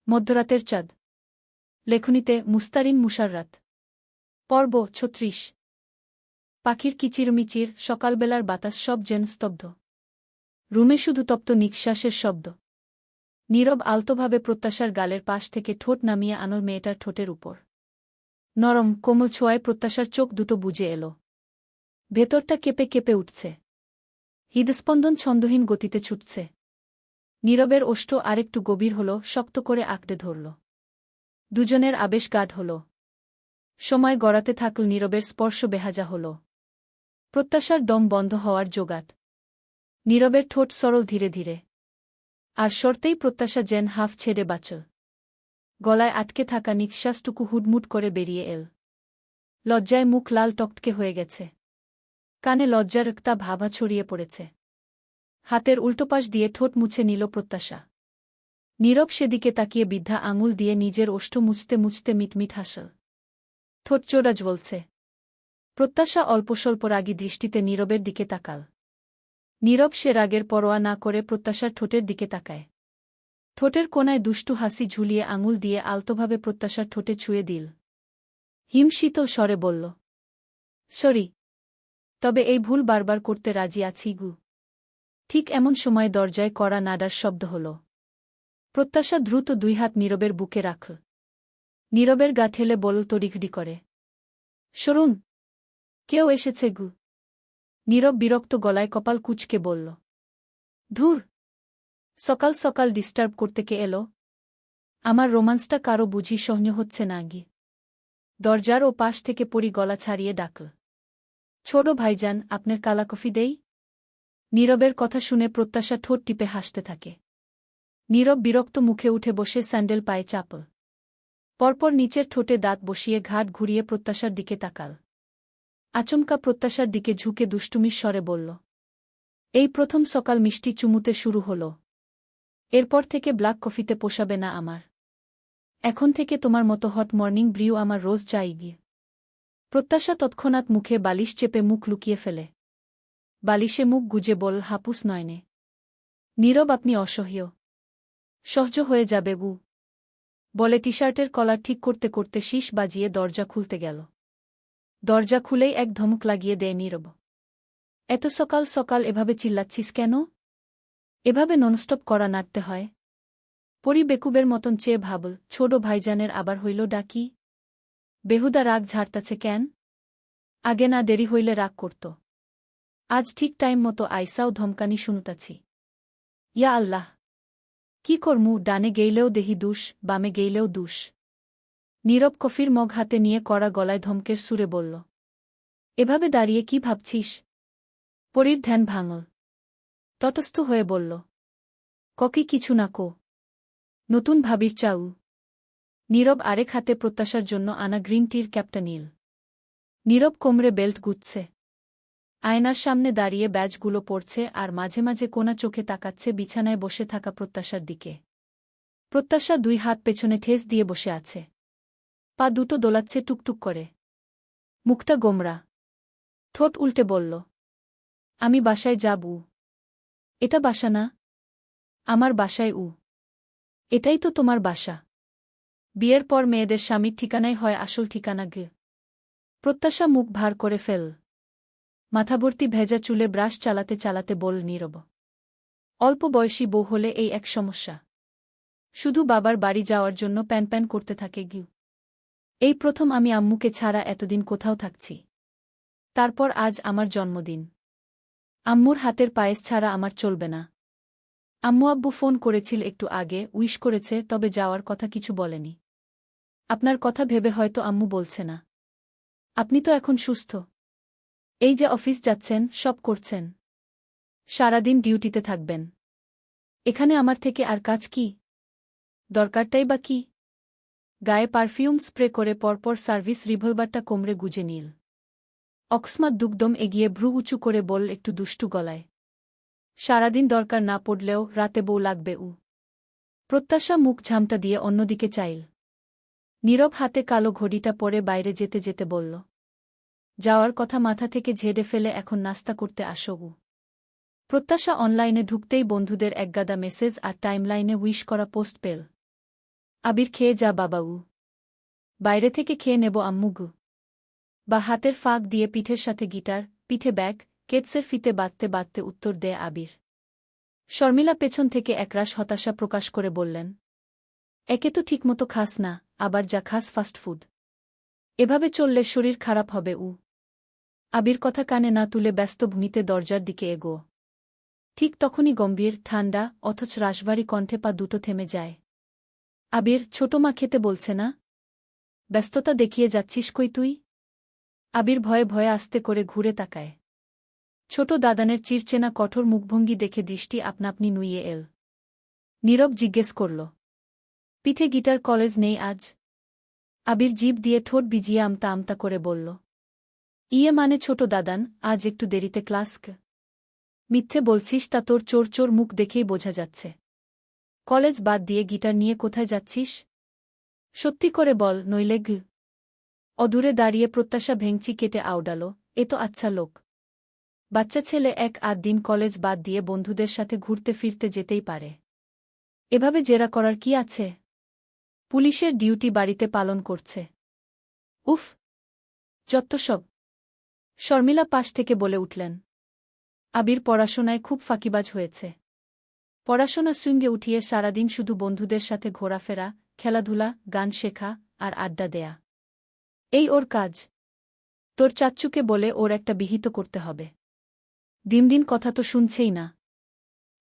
মধ্যরাতের চাঁদ। লেখনীতে মুস্তারিন মুশাররাত। পর্ব ৩৬। পাখির কিচিরমিচির, সকালবেলার বাতাস সব যেন স্তব্ধ। রুমে শুধু তপ্ত নিঃশ্বাসের শব্দ। নীরব আলতোভাবে প্রত্যাশার গালের পাশ থেকে ঠোঁট নামিয়ে আনল মেয়েটার ঠোঁটের উপর। নরম কোমল ছোঁয়ায় প্রত্যাশার চোখ দুটো বুজে এল। ভেতরটা কেঁপে কেঁপে উঠছে। হৃদস্পন্দন ছন্দহীন গতিতে ছুটছে। নীরবের ওষ্ঠ আরেকটু গভীর হল, শক্ত করে আঁকড়ে ধরল। দুজনের আবেশ গাঢ় হল। সময় গড়াতে থাকল, নীরবের স্পর্শ বেহাজা হল। প্রত্যাশার দম বন্ধ হওয়ার জোগাট। নীরবের ঠোঁট সরল ধীরে ধীরে। আর সরতেই প্রত্যাশা যেন হাফ ছেড়ে বাঁচল। গলায় আটকে থাকা নিঃশ্বাসটুকু হুডমুট করে বেরিয়ে এল। লজ্জায় মুখ লাল টকটকে হয়ে গেছে। কানে লজ্জার একটা ভাবা ছড়িয়ে পড়েছে। হাতের উল্টোপাশ দিয়ে ঠোঁট মুছে নিল প্রত্যাশা। নীরব সেদিকে তাকিয়ে বিদ্ধা আঙুল দিয়ে নিজের ওষ্ঠ মুছতে মুছতে মিটমিট হাসল। ঠোঁট চোরা জ্বলছে। প্রত্যাশা অল্পস্বল্প রাগী দৃষ্টিতে নীরবের দিকে তাকাল। নীরব সে রাগের পরোয়া না করে প্রত্যাশার ঠোঁটের দিকে তাকায়। ঠোঁটের কোনায় দুষ্টু হাসি ঝুলিয়ে আঙুল দিয়ে আলতোভাবে প্রত্যাশার ঠোঁটে ছুঁয়ে দিল। হিমশীতল স্বরে বলল, সরি, তবে এই ভুল বারবার করতে রাজি আছি গু। ঠিক এমন সময় দরজায় কড়া নাড়ার শব্দ হল। প্রত্যাশা দ্রুত দুই হাত নীরবের বুকে রাখল। নীরবের গা ঠেলে বলল তড়িঘড়ি করে, সরুন, কেউ এসেছে গু। নীরব বিরক্ত গলায় কপাল কুঁচকে বলল, ধুর, সকাল সকাল ডিস্টার্ব করতে কে এলো? আমার রোমান্সটা কারো বুঝি সহ্য হচ্ছে না গি। দরজার ও পাশ থেকে পরি গলা ছাড়িয়ে ডাকল, ছোট ভাইজান, আপনার কালা কফি দেই? নীরবের কথা শুনে প্রত্যাশা ঠোঁট টিপে হাসতে থাকে। নীরব বিরক্ত মুখে উঠে বসে স্যান্ডেল পায়ে চাপল। পরপর নিচের ঠোঁটে দাঁত বসিয়ে ঘাট ঘুরিয়ে প্রত্যাশার দিকে তাকাল। আচমকা প্রত্যাশার দিকে ঝুঁকে দুষ্টুমির স্বরে বলল, এই প্রথম সকাল মিষ্টি চুমুতে শুরু হল। এরপর থেকে ব্ল্যাক কফিতে পোষাবে না আমার। এখন থেকে তোমার মতো হট মর্নিং ব্রিউ আমার রোজ চাই গিয়ে। প্রত্যাশা তৎক্ষণাৎ মুখে বালিশ চেপে মুখ লুকিয়ে ফেলে। বালিশে মুখ গুজে বল, হাপুস নয়নে। নীরব, আপনি অসহ্য। সহ্য হয়ে যাবে গু, বলে টি-শার্টের কলার ঠিক করতে করতে শীষ বাজিয়ে দরজা খুলতে গেল। দরজা খুলেই এক ধমক লাগিয়ে দেয় নীরব। এত সকাল সকাল এভাবে চিল্লাচ্ছিস কেন? এভাবে ননস্টপ করা নাড়তে হয়? পরি বেকুবের মতন চেয়ে ভাবল, ছোট ভাইজানের আবার হইল ডাকি। বেহুদা রাগ ঝাড়তাছে কেন? আগে না দেরি হইলে রাগ করত। আজ ঠিক টাইম মতো আইসাও ধমকানি শুনুতাছি। ইয়া আল্লাহ, কি করমু, ডানে গেইলেও দেহি দুষ, বামে গেইলেও দুষ। নীরব কফির মগ হাতে নিয়ে কড়া গলায় ধমকের সুরে বলল, এভাবে দাঁড়িয়ে কি ভাবছিস? পরীর ধ্যান ভাঙল। তটস্থ হয়ে বলল, ককি কিছু না কো। নতুন ভাবির চাউ। নীরব আরেক হাতে প্রত্যাশার জন্য আনা গ্রিন টির ক্যাপটা নীল। নীরব কোমরে বেল্ট গুজছে। আয়নার সামনে দাঁড়িয়ে ব্যাজগুলো পড়ছে আর মাঝে মাঝে কোনা চোখে তাকাচ্ছে বিছানায় বসে থাকা প্রত্যাশার দিকে। প্রত্যাশা দুই হাত পেছনে ঠেস দিয়ে বসে আছে। পা দুটো দোলাচ্ছে টুকটুক করে। মুখটা গোমরা। ঠোঁট উল্টে বলল, আমি বাসায় যাব। এটা বাসা না। আমার বাসায় উ। এটাই তো তোমার বাসা। বিয়ের পর মেয়েদের স্বামীর ঠিকানাই হয় আসল ঠিকানা গে। প্রত্যাশা মুখ ভার করে ফেল। মাথাভর্তি ভেজা চুলে ব্রাশ চালাতে চালাতে বল নীরব, অল্প বয়সী বউ হলে এই এক সমস্যা। শুধু বাবার বাড়ি যাওয়ার জন্য প্যান প্যান করতে থাকে গিউ। এই প্রথম আমি আম্মুকে ছাড়া এতদিন কোথাও থাকছি। তারপর আজ আমার জন্মদিন। আম্মুর হাতের পায়েস ছাড়া আমার চলবে না। আম্মু আব্বু ফোন করেছিল একটু আগে, উইশ করেছে, তবে যাওয়ার কথা কিছু বলেনি। আপনার কথা ভেবে হয়তো আম্মু বলছে না। আপনি তো এখন সুস্থ। এই যে অফিস যাচ্ছেন, সব করছেন। সারাদিন ডিউটিতে থাকবেন। এখানে আমার থেকে আর কাজ কি? দরকারটাই বা কি? গায়ে পারফিউম স্প্রে করে পরপর সার্ভিস রিভলভারটা কোমরে গুজে নিল। অকস্মাৎ দুগদম এগিয়ে ভ্রু উঁচু করে বল একটু দুষ্টু গলায়, সারাদিন দরকার না পড়লেও রাতে বউ লাগবে উ। প্রত্যাশা মুখ ঝামটা দিয়ে অন্যদিকে চাইল। নীরব হাতে কালো ঘড়িটা পরে বাইরে যেতে যেতে বলল, যাওয়ার কথা মাথা থেকে ঝেড়ে ফেলে এখন নাস্তা করতে আসো উ। প্রত্যাশা অনলাইনে ঢুকতেই বন্ধুদের একগাদা মেসেজ আর টাইমলাইনে উইশ করা পোস্ট পেল। আবির খেয়ে যা বাবাউ। বাইরে থেকে খেয়ে নেব আম্মুগু। বা হাতের ফাঁক দিয়ে পিঠের সাথে গিটার, পিঠে ব্যাগ, কেটসের ফিতে বাঁধতে বাঁধতে উত্তর দেয় আবির। শর্মিলা পেছন থেকে একরাশ হতাশা প্রকাশ করে বললেন, একে তো ঠিকমতো খাস না, আবার যা খাস ফাস্টফুড। এভাবে চললে শরীর খারাপ হবে। আবির কথা কানে না তুলে ব্যস্ত ভূমিতে দরজার দিকে এগো। ঠিক তখনই গম্ভীর, ঠান্ডা, অথচ রাশভারী কণ্ঠে পা দুটো থেমে যায়। আবির, ছোট মা খেতে বলছে না? ব্যস্ততা দেখিয়ে যাচ্ছিস কই তুই? আবির ভয়ে ভয়ে আস্তে করে ঘুরে তাকায়। ছোট দাদানের চিরচেনা কঠোর মুখভঙ্গি দেখে দৃষ্টি আপনা আপনি নুইয়ে এল। নীরব জিজ্ঞেস করল, পিঠে গিটার কলেজ নেই আজ? আবির জিভ দিয়ে ঠোঁট ভিজিয়ে আমতা আমতা করে বলল, ইয়ে মানে ছোট দাদান, আজ একটু দেরিতে ক্লাসক। মিথ্যে বলছিস, তা তোর চোর চোর মুখ দেখেই বোঝা যাচ্ছে। কলেজ বাদ দিয়ে গিটার নিয়ে কোথায় যাচ্ছিস? সত্যি করে বল, নইলে গ। অদূরে দাঁড়িয়ে প্রত্যাশা ভেঙচি কেটে আওড়াল, এ তো আচ্ছা লোক। বাচ্চা ছেলে এক আধ দিন কলেজ বাদ দিয়ে বন্ধুদের সাথে ঘুরতে ফিরতে যেতেই পারে। এভাবে জেরা করার কি আছে? পুলিশের ডিউটি বাড়িতে পালন করছে। উফ, যত্তসব। শর্মিলা পাশ থেকে বলে উঠলেন। আবির পড়াশোনায় খুব ফাঁকিবাজ হয়েছে। পড়াশোনা শৃঙ্গে উঠিয়ে সারাদিন শুধু বন্ধুদের সাথে ঘোরাফেরা, খেলাধুলা, গান শেখা আর আড্ডা দেয়া। এই ওর কাজ। তোর চাচ্চুকে বলে ওর একটা বিহিত করতে হবে। দিন দিন কথা তো শুনছেই না।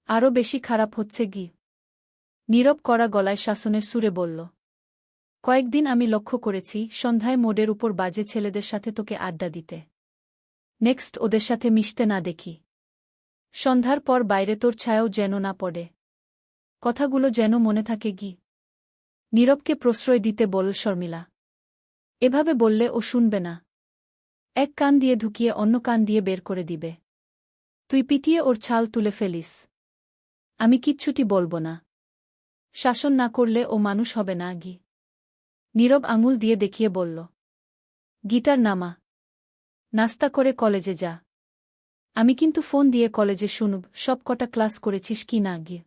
আরও বেশি খারাপ হচ্ছে গি। নীরব করা গলায় শাসনের সুরে বলল, কয়েকদিন আমি লক্ষ্য করেছি সন্ধ্যায় মোডের উপর বাজে ছেলেদের সাথে তোকে আড্ডা দিতে। নেক্সট ওদের সাথে মিশতে না দেখি। সন্ধ্যার পর বাইরে তোর ছায়াও যেন না পড়ে। কথাগুলো যেন মনে থাকে গি। নীরবকে প্রশ্রয় দিতে বল শর্মিলা। এভাবে বললে ও শুনবে না। এক কান দিয়ে ঢুকিয়ে অন্য কান দিয়ে বের করে দিবে। তুই পিটিয়ে ওর ছাল তুলে ফেলিস। আমি কিচ্ছুটি বলবো না। শাসন না করলে ও মানুষ হবে না গি। নীরব আঙুল দিয়ে দেখিয়ে বলল, গিটার নামা। নাস্তা করে কলেজে যা। আমি কিন্তু ফোন দিয়ে কলেজে শুনব সব কটা ক্লাস করেছিস কি না গি।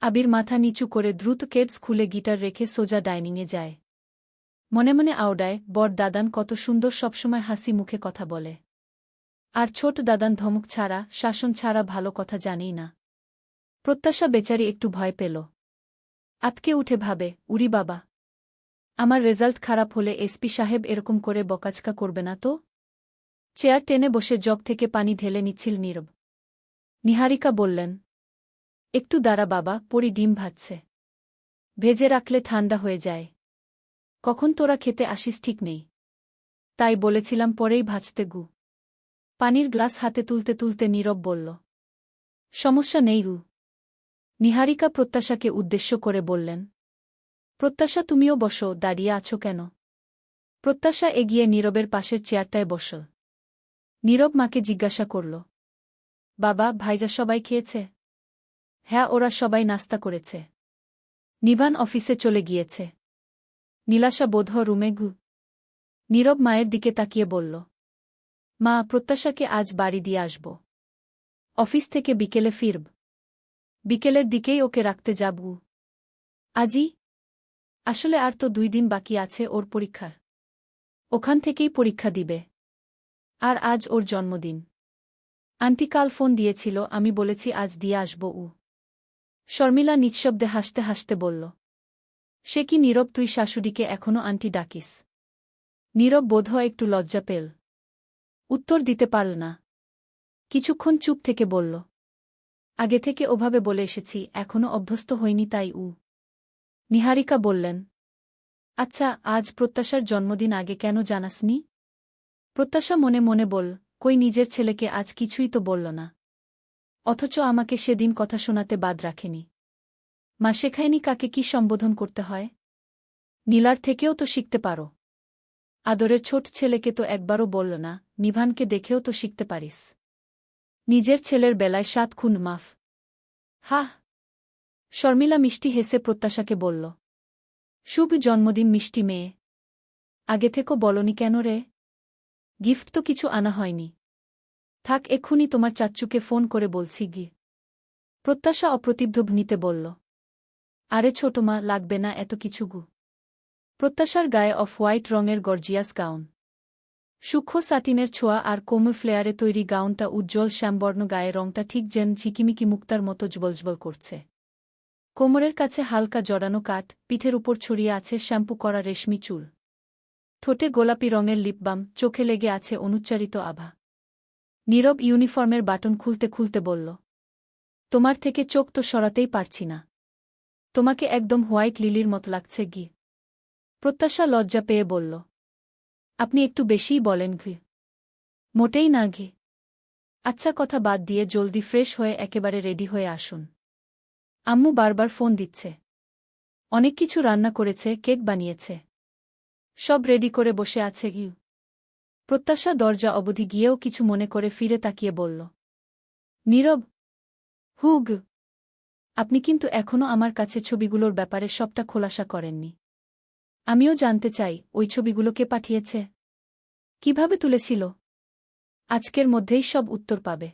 আবির মাথা নিচু করে দ্রুত কেডস খুলে গিটার রেখে সোজা ডাইনিংয়ে যায়। মনে মনে আওড়ায়, বড় দাদান কত সুন্দর, সবসময় হাসি মুখে কথা বলে। আর ছোট দাদান ধমক ছাড়া, শাসন ছাড়া ভালো কথা জানেই না। প্রত্যাশা বেচারি একটু ভয় পেল। আতকে উঠে ভাবে, উরি বাবা, আমার রেজাল্ট খারাপ হলে এসপি সাহেব এরকম করে বকাচকা করবে না তো? চেয়ার টেনে বসে জগ থেকে পানি ঢেলে নিচ্ছিল নীরব। নিহারিকা বললেন, একটু দাঁড়া বাবা, পরি ডিম ভাজছে। ভেজে রাখলে ঠান্ডা হয়ে যায়। কখন তোরা খেতে আসিস ঠিক নেই। তাই বলেছিলাম পরেই ভাজতে গু। পানির গ্লাস হাতে তুলতে তুলতে নীরব বলল, সমস্যা নেই গু। নিহারিকা প্রত্যাশাকে উদ্দেশ্য করে বললেন, প্রত্যাশা তুমিও বসো, দাঁড়িয়ে আছো কেন? প্রত্যাশা এগিয়ে নীরবের পাশের চেয়ারটায় বসল। নীরব মাকে জিজ্ঞাসা করল, বাবা, ভাইজা সবাই খেয়েছে? হ্যাঁ, ওরা সবাই নাস্তা করেছে। নিভান অফিসে চলে গিয়েছে। নীলাশা বোধহয় রুমে গু। নীরব মায়ের দিকে তাকিয়ে বলল, মা, প্রত্যাশাকে আজ বাড়ি দিয়ে আসব। অফিস থেকে বিকেলে ফিরব। বিকেলের দিকেই ওকে রাখতে যাব। আজই? আসলে আর তো 2 দিন বাকি আছে ওর পরীক্ষার। ওখান থেকেই পরীক্ষা দিবে। আর আজ ওর জন্মদিন। আন্টি কাল ফোন দিয়েছিল, আমি বলেছি আজ দিয়ে আসব। শর্মিলা নিঃশব্দে হাসতে হাসতে বলল, সে কি নীরব, তুই শাশুড়িকে এখনো আন্টি ডাকিস? নীরব বোধহয় একটু লজ্জা পেল। উত্তর দিতে পারল না। কিছুক্ষণ চুপ থেকে বলল, আগে থেকে ওভাবে বলে এসেছি, এখনো অভ্যস্ত হইনি তাই। নিহারিকা বললেন, আচ্ছা, আজ প্রত্যাশার জন্মদিন, আগে কেন জানাসনি? প্রত্যাশা মনে মনে বল, কই নিজের ছেলেকে আজ কিছুই তো বলল না। অথচ আমাকে সেদিন কথা শোনাতে বাদ রাখেনি। মা শেখায়নি কাকে কি সম্বোধন করতে হয়। নীলার থেকেও তো শিখতে পারো। আদরের ছোট ছেলেকে তো একবারও বলল না, নিভানকে দেখেও তো শিখতে পারিস। নিজের ছেলের বেলায় 7 খুন মাফ। হাহ। শর্মিলা মিষ্টি হেসে প্রত্যাশাকে বলল, শুভ জন্মদিন মিষ্টি মেয়ে। আগে থেকেও বলনি কেন রে? গিফট তো কিছু আনা হয়নি। থাক, এক্ষুনি তোমার চাচ্চুকে ফোন করে বলছি গি। প্রত্যাশা অপ্রতিব্ধ ভূমিতে বলল। আরে ছোট মা, লাগবে না এত কিছু গু। প্রত্যাশার গায়ে অফ হোয়াইট রঙের গর্জিয়াস গাউন। সূক্ষ্ম সাটিনের ছোঁয়া আর কোমল ফ্লেয়ারে তৈরি গাউনটা উজ্জ্বল শ্যামবর্ণ, গায়ে রংটা ঠিক যেন ঝিকিমিকি মুক্তার মতো জ্বলজ্বল করছে। কোমরের কাছে হালকা জড়ানো কাট, পিঠের উপর ছড়িয়ে আছে শ্যাম্পু করা রেশমি চুল। ঠোঁটে গোলাপি রঙের লিপবাম, চোখে লেগে আছে অনুচ্চারিত আভা। নীরব ইউনিফর্মের বাটন খুলতে খুলতে বলল, তোমার থেকে চোখ তো সরাতেই পারছি না। তোমাকে একদম হোয়াইট লিলির মতো লাগছে গি। প্রত্যাশা লজ্জা পেয়ে বলল, আপনি একটু বেশিই বলেন ঘি। মোটেই না ঘি। আচ্ছা, কথা বাদ দিয়ে জলদি ফ্রেশ হয়ে একেবারে রেডি হয়ে আসুন। আম্মু বারবার ফোন দিচ্ছে। অনেক কিছু রান্না করেছে, কেক বানিয়েছে। সব রেডি করে বসে আছে ঘি। প্রত্যাশা দরজা অবধি গিয়েও কিছু মনে করে ফিরে তাকিয়ে বলল, নীরব, হুগ, আপনি কিন্তু এখনও আমার কাছে ছবিগুলোর ব্যাপারে সবটা খোলাসা করেননি। আমিও জানতে চাই, ওই ছবিগুলো কে পাঠিয়েছে, কিভাবে তুলেছিল। আজকের মধ্যেই সব উত্তর পাবে।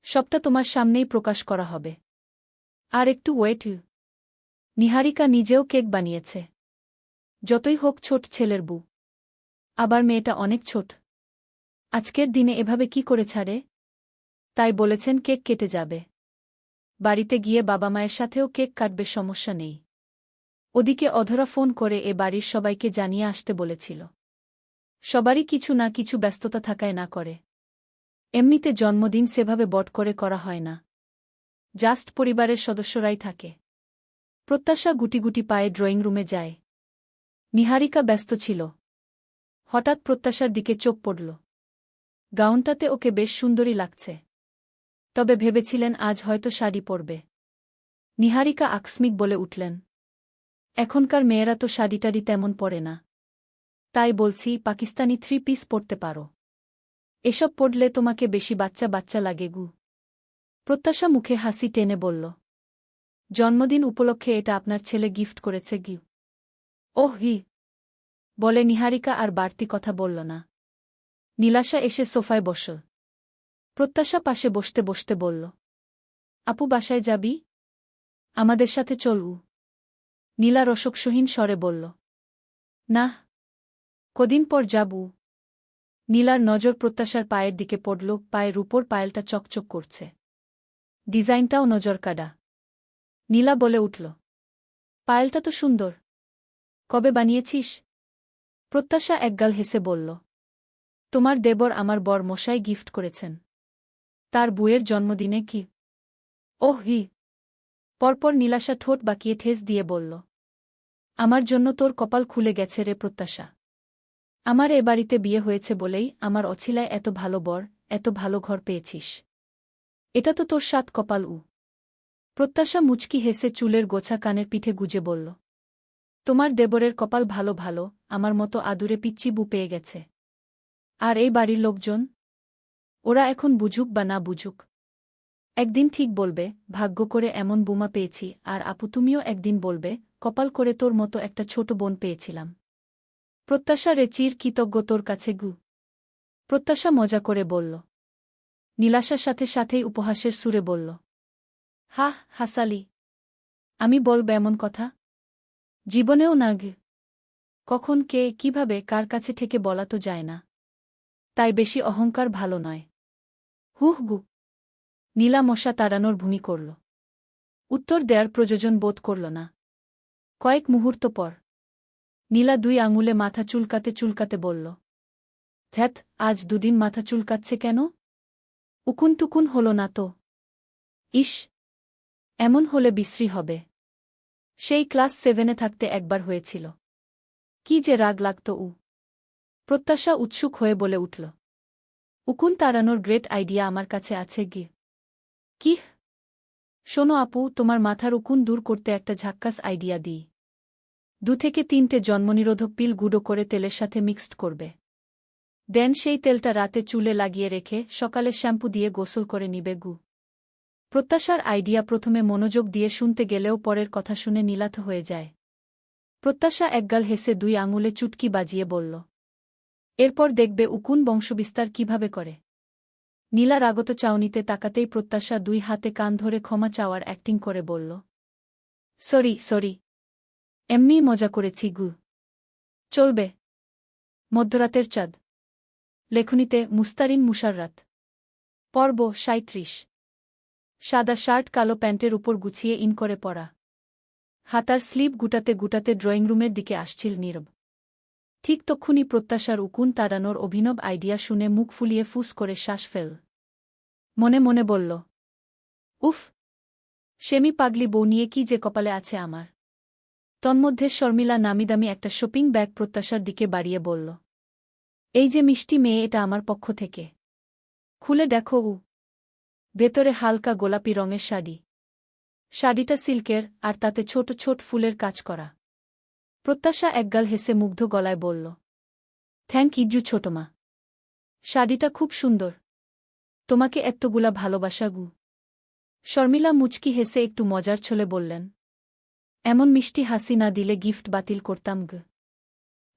সবটা তোমার সামনেই প্রকাশ করা হবে। আর একটু ওয়েট। নিহারিকা নিজেও কেক বানিয়েছে। যতই হোক ছোট ছেলের বউ, আবার মেয়েটা অনেক ছোট। আজকের দিনে এভাবে কি করে ছাড়ে? তাই বলেছেন কেক কেটে যাবে। বাড়িতে গিয়ে বাবা মায়ের সাথেও কেক কাটবে, সমস্যা নেই। ওদিকে অধরা ফোন করে এ বাড়ির সবাইকে জানিয়ে আসতে বলেছিল। সবারই কিছু না কিছু ব্যস্ততা থাকায় না করে। এমনিতে জন্মদিন সেভাবে বট করে করা হয় না, জাস্ট পরিবারের সদস্যরাই থাকে। প্রত্যাশা গুটি গুটি পায়ে ড্রয়িং রুমে যায়। নিহারিকা ব্যস্ত ছিল। হঠাৎ প্রত্যাশার দিকে চোখ পড়ল। গাউনটাতে ওকে বেশ সুন্দরী লাগছে। তবে ভেবেছিলেন আজ হয়তো শাড়ি পরবে। নিহারিকা আকস্মিক বলে উঠলেন, এখনকার মেয়েরা তো শাড়িটাড়ি তেমন পরে না। তাই বলছি, পাকিস্তানি 3 পিস পরতে পারো। এসব পরলে তোমাকে বেশি বাচ্চা বাচ্চা লাগে গু। প্রত্যাশা মুখে হাসি টেনে বলল, জন্মদিন উপলক্ষে এটা আপনার ছেলে গিফট করেছে গি। ওহ হি, বলে নিহারিকা আর বাড়তি কথা বলল না। নীলাশা এসে সোফায় বসল। প্রত্যাশা পাশে বসতে বসতে বলল, আপু বাসায় যাবি? আমাদের সাথে চলু। নীলা রসকসহীন স্বরে বলল, না, কদিন পর যাবু। নীলার নজর প্রত্যাশার পায়ের দিকে পড়ল। পায়ের উপর পায়েলটা চকচক করছে। ডিজাইনটাও নজরকাড়া। নীলা বলে উঠল, পায়েলটা তো সুন্দর। কবে বানিয়েছিস? প্রত্যাশা একগাল হেসে বলল, তোমার দেবর আমার বর মশাই গিফট করেছেন। তার বুয়ের জন্মদিনে কি। ওহ হি। পরপর নীলাশা ঠোঁট বাঁকিয়ে ঠেস দিয়ে বলল, আমার জন্য তোর কপাল খুলে গেছে রে প্রত্যাশা। আমার এ বাড়িতে বিয়ে হয়েছে বলেই আমার অছিলায় এত ভালো বর, এত ভালো ঘর পেয়েছিস। এটা তো তোর 7 কপাল। প্রত্যাশা মুচকি হেসে চুলের গোছা কানের পিঠে গুজে বলল, তোমার দেবরের কপাল ভালো ভালো, আমার মতো আদুরে পিচ্চি বু পেয়ে গেছে। আর এই বাড়ির লোকজন, ওরা এখন বুঝুক বা না বুঝুক, একদিন ঠিক বলবে, ভাগ্য করে এমন বুমা পেয়েছি। আর আপু, তুমিও একদিন বলবে, কপাল করে তোর মতো একটা ছোট বোন পেয়েছিলাম। প্রত্যাশা রে চির কৃতজ্ঞ তোর কাছে গু। প্রত্যাশা মজা করে বলল। নীলাশার সাথে সাথেই উপহাসের সুরে বলল, হাহ হাসালি। আমি বলব এমন কথা? জীবনেও না গে। কখন কে কিভাবে কার কাছে থেকে বলা তো যায় না। তাই বেশি অহংকার ভালো নয়। হুহ গু। নীলা মশা তাড়ানোর ভূমি করল। উত্তর দেয়ার প্রয়োজন বোধ করল না। কয়েক মুহূর্ত পর নীলা 2 আঙুলে মাথা চুলকাতে চুলকাতে বলল, ধ্যাত, আজ 2 দিন মাথা চুলকাচ্ছে কেন? উকুন টুকুন হল না তো? ইস, এমন হলে বিশ্রী হবে। সেই ক্লাস 7-এ থাকতে একবার হয়েছিল। কি যে রাগ লাগত। প্রত্যাশা উৎসুক হয়ে বলে উঠল, উকুন তাড়ানোর গ্রেট আইডিয়া আমার কাছে আছে গি। কি? শোনো আপু, তোমার মাথার উকুন দূর করতে একটা ঝাক্কাস আইডিয়া দিই। 2 থেকে 3টে জন্মনিরোধক পিল গুঁড়ো করে তেলের সাথে মিক্সড করবে। দেন সেই তেলটা রাতে চুলে লাগিয়ে রেখে সকালে শ্যাম্পু দিয়ে গোসল করে নিবে গু। প্রত্যাশার আইডিয়া প্রথমে মনোযোগ দিয়ে শুনতে গেলেও পরের কথা শুনে নীলাথ হয়ে যায়। প্রত্যাশা একগাল হেসে 2 আঙুলে চুটকি বাজিয়ে বলল, এরপর দেখবে উকুন বংশবিস্তার কিভাবে করে। নীলা রাগত চাউনিতে তাকাতেই প্রত্যাশা 2 হাতে কান ধরে ক্ষমা চাওয়ার অ্যাক্টিং করে বলল, সরি এমনিই মজা করেছি গু। চলবে। মধ্যরাতের চাঁদ। লেখনীতে মুস্তারিন মুশাররাত। পর্ব ৩৭। সাদা শার্ট কালো প্যান্টের উপর গুছিয়ে ইন করে পরা। হাতার স্লিভ গুটাতে গুটাতে ড্রয়িংরুমের দিকে আসছিল নীরব। ঠিক তক্ষুনি প্রত্যাশার উকুন তাড়ানোর অভিনব আইডিয়া শুনে মুখ ফুলিয়ে ফুস করে শ্বাস ফেল। মনে মনে বলল, উফ, সেমি পাগলি বউ নিয়ে কি যে কপালে আছে আমার। তন্মধ্যে শর্মিলা নামিদামি একটা শপিং ব্যাগ প্রত্যাশার দিকে বাড়িয়ে বলল, এই যে মিষ্টি মেয়ে, এটা আমার পক্ষ থেকে। খুলে দেখো। ভেতরে হালকা গোলাপি রঙের শাড়ি। শাড়িটা সিল্কের, আর তাতে ছোট ছোট ফুলের কাজ করা। প্রত্যাশা একগাল হেসে মুগ্ধ গলায় বলল, থ্যাংক ইউ ছোটমা। শাড়িটা খুব সুন্দর। তোমাকে এত্তগুলা ভালোবাসা গু। শর্মিলা মুচকি হেসে একটু মজার ছলে বললেন, এমন মিষ্টি হাসি না দিলে গিফট বাতিল করতাম গ।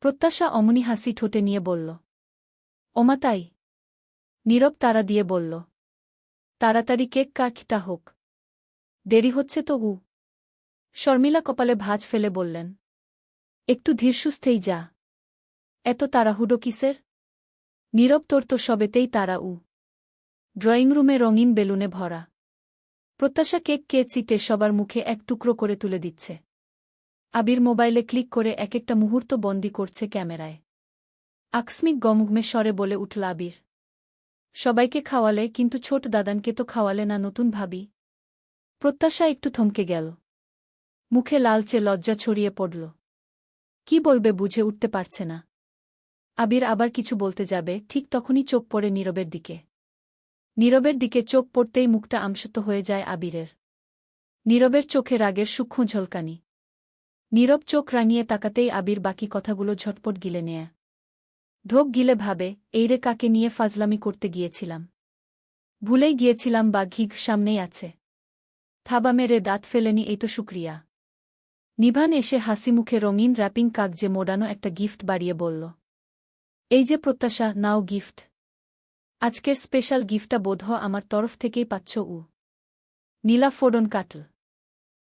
প্রত্যাশা অমনি হাসি ঠোঁটে নিয়ে বলল, ওমা তাই? নীরব তাড়া দিয়ে বলল, তাড়াতাড়ি কেক কাটটা হোক, দেরি হচ্ছে তো গু। শর্মিলা কপালে ভাঁজ ফেলে বললেন, একটু ধীরসুস্থেই যা। এত তাড়াহুডো কিসের? নীরব তোর তো সবেতেই তাড়া। ড্রয়িংরুমে রঙিন বেলুনে ভরা। প্রত্যাশা কেক চিটে সবার মুখে এক টুকরো করে তুলে দিচ্ছে। আবির মোবাইলে ক্লিক করে এক একটা মুহূর্ত বন্দি করছে ক্যামেরায়। আকস্মিক গমগ্মে স্বরে বলে উঠল আবির, সবাইকে খাওয়ালে, কিন্তু ছোট দাদানকে তো খাওয়ালে না নতুন ভাবি। প্রত্যাশা একটু থমকে গেল। মুখে লালচে লজ্জা ছড়িয়ে পড়ল। কি বলবে বুঝে উঠতে পারছে না। আবির আবার কিছু বলতে যাবে, ঠিক তখনই চোখ পড়ে নীরবের দিকে। নীরবের দিকে চোখ পড়তেই মুখটা আমসত্ব হয়ে যায় আবিরের। নীরবের চোখে রাগের সূক্ষ্ম ঝলকানি। নীরব চোখ রাঙিয়ে তাকাতেই আবির বাকি কথাগুলো ঝটপট গিলে নেয়। ঢোক গিলে ভাবে, এইরে কাকে নিয়ে ফাজলামি করতে গিয়েছিলাম। ভুলেই গিয়েছিলাম, বা ঘিঘ সামনেই আছে। থাবা মেরে দাঁত ফেলেনি, এই তো শুক্রিয়া। নিভান এসে হাসি মুখে রঙিন র্যাপিং কাগজে মোড়ানো একটা গিফট বাড়িয়ে বলল, এই যে প্রত্যাশা, নাও গিফট। আজকের স্পেশাল গিফটটা বোধহ আমার তরফ থেকেই পাচ্ছ। নীলা ফোড়ন কাটল।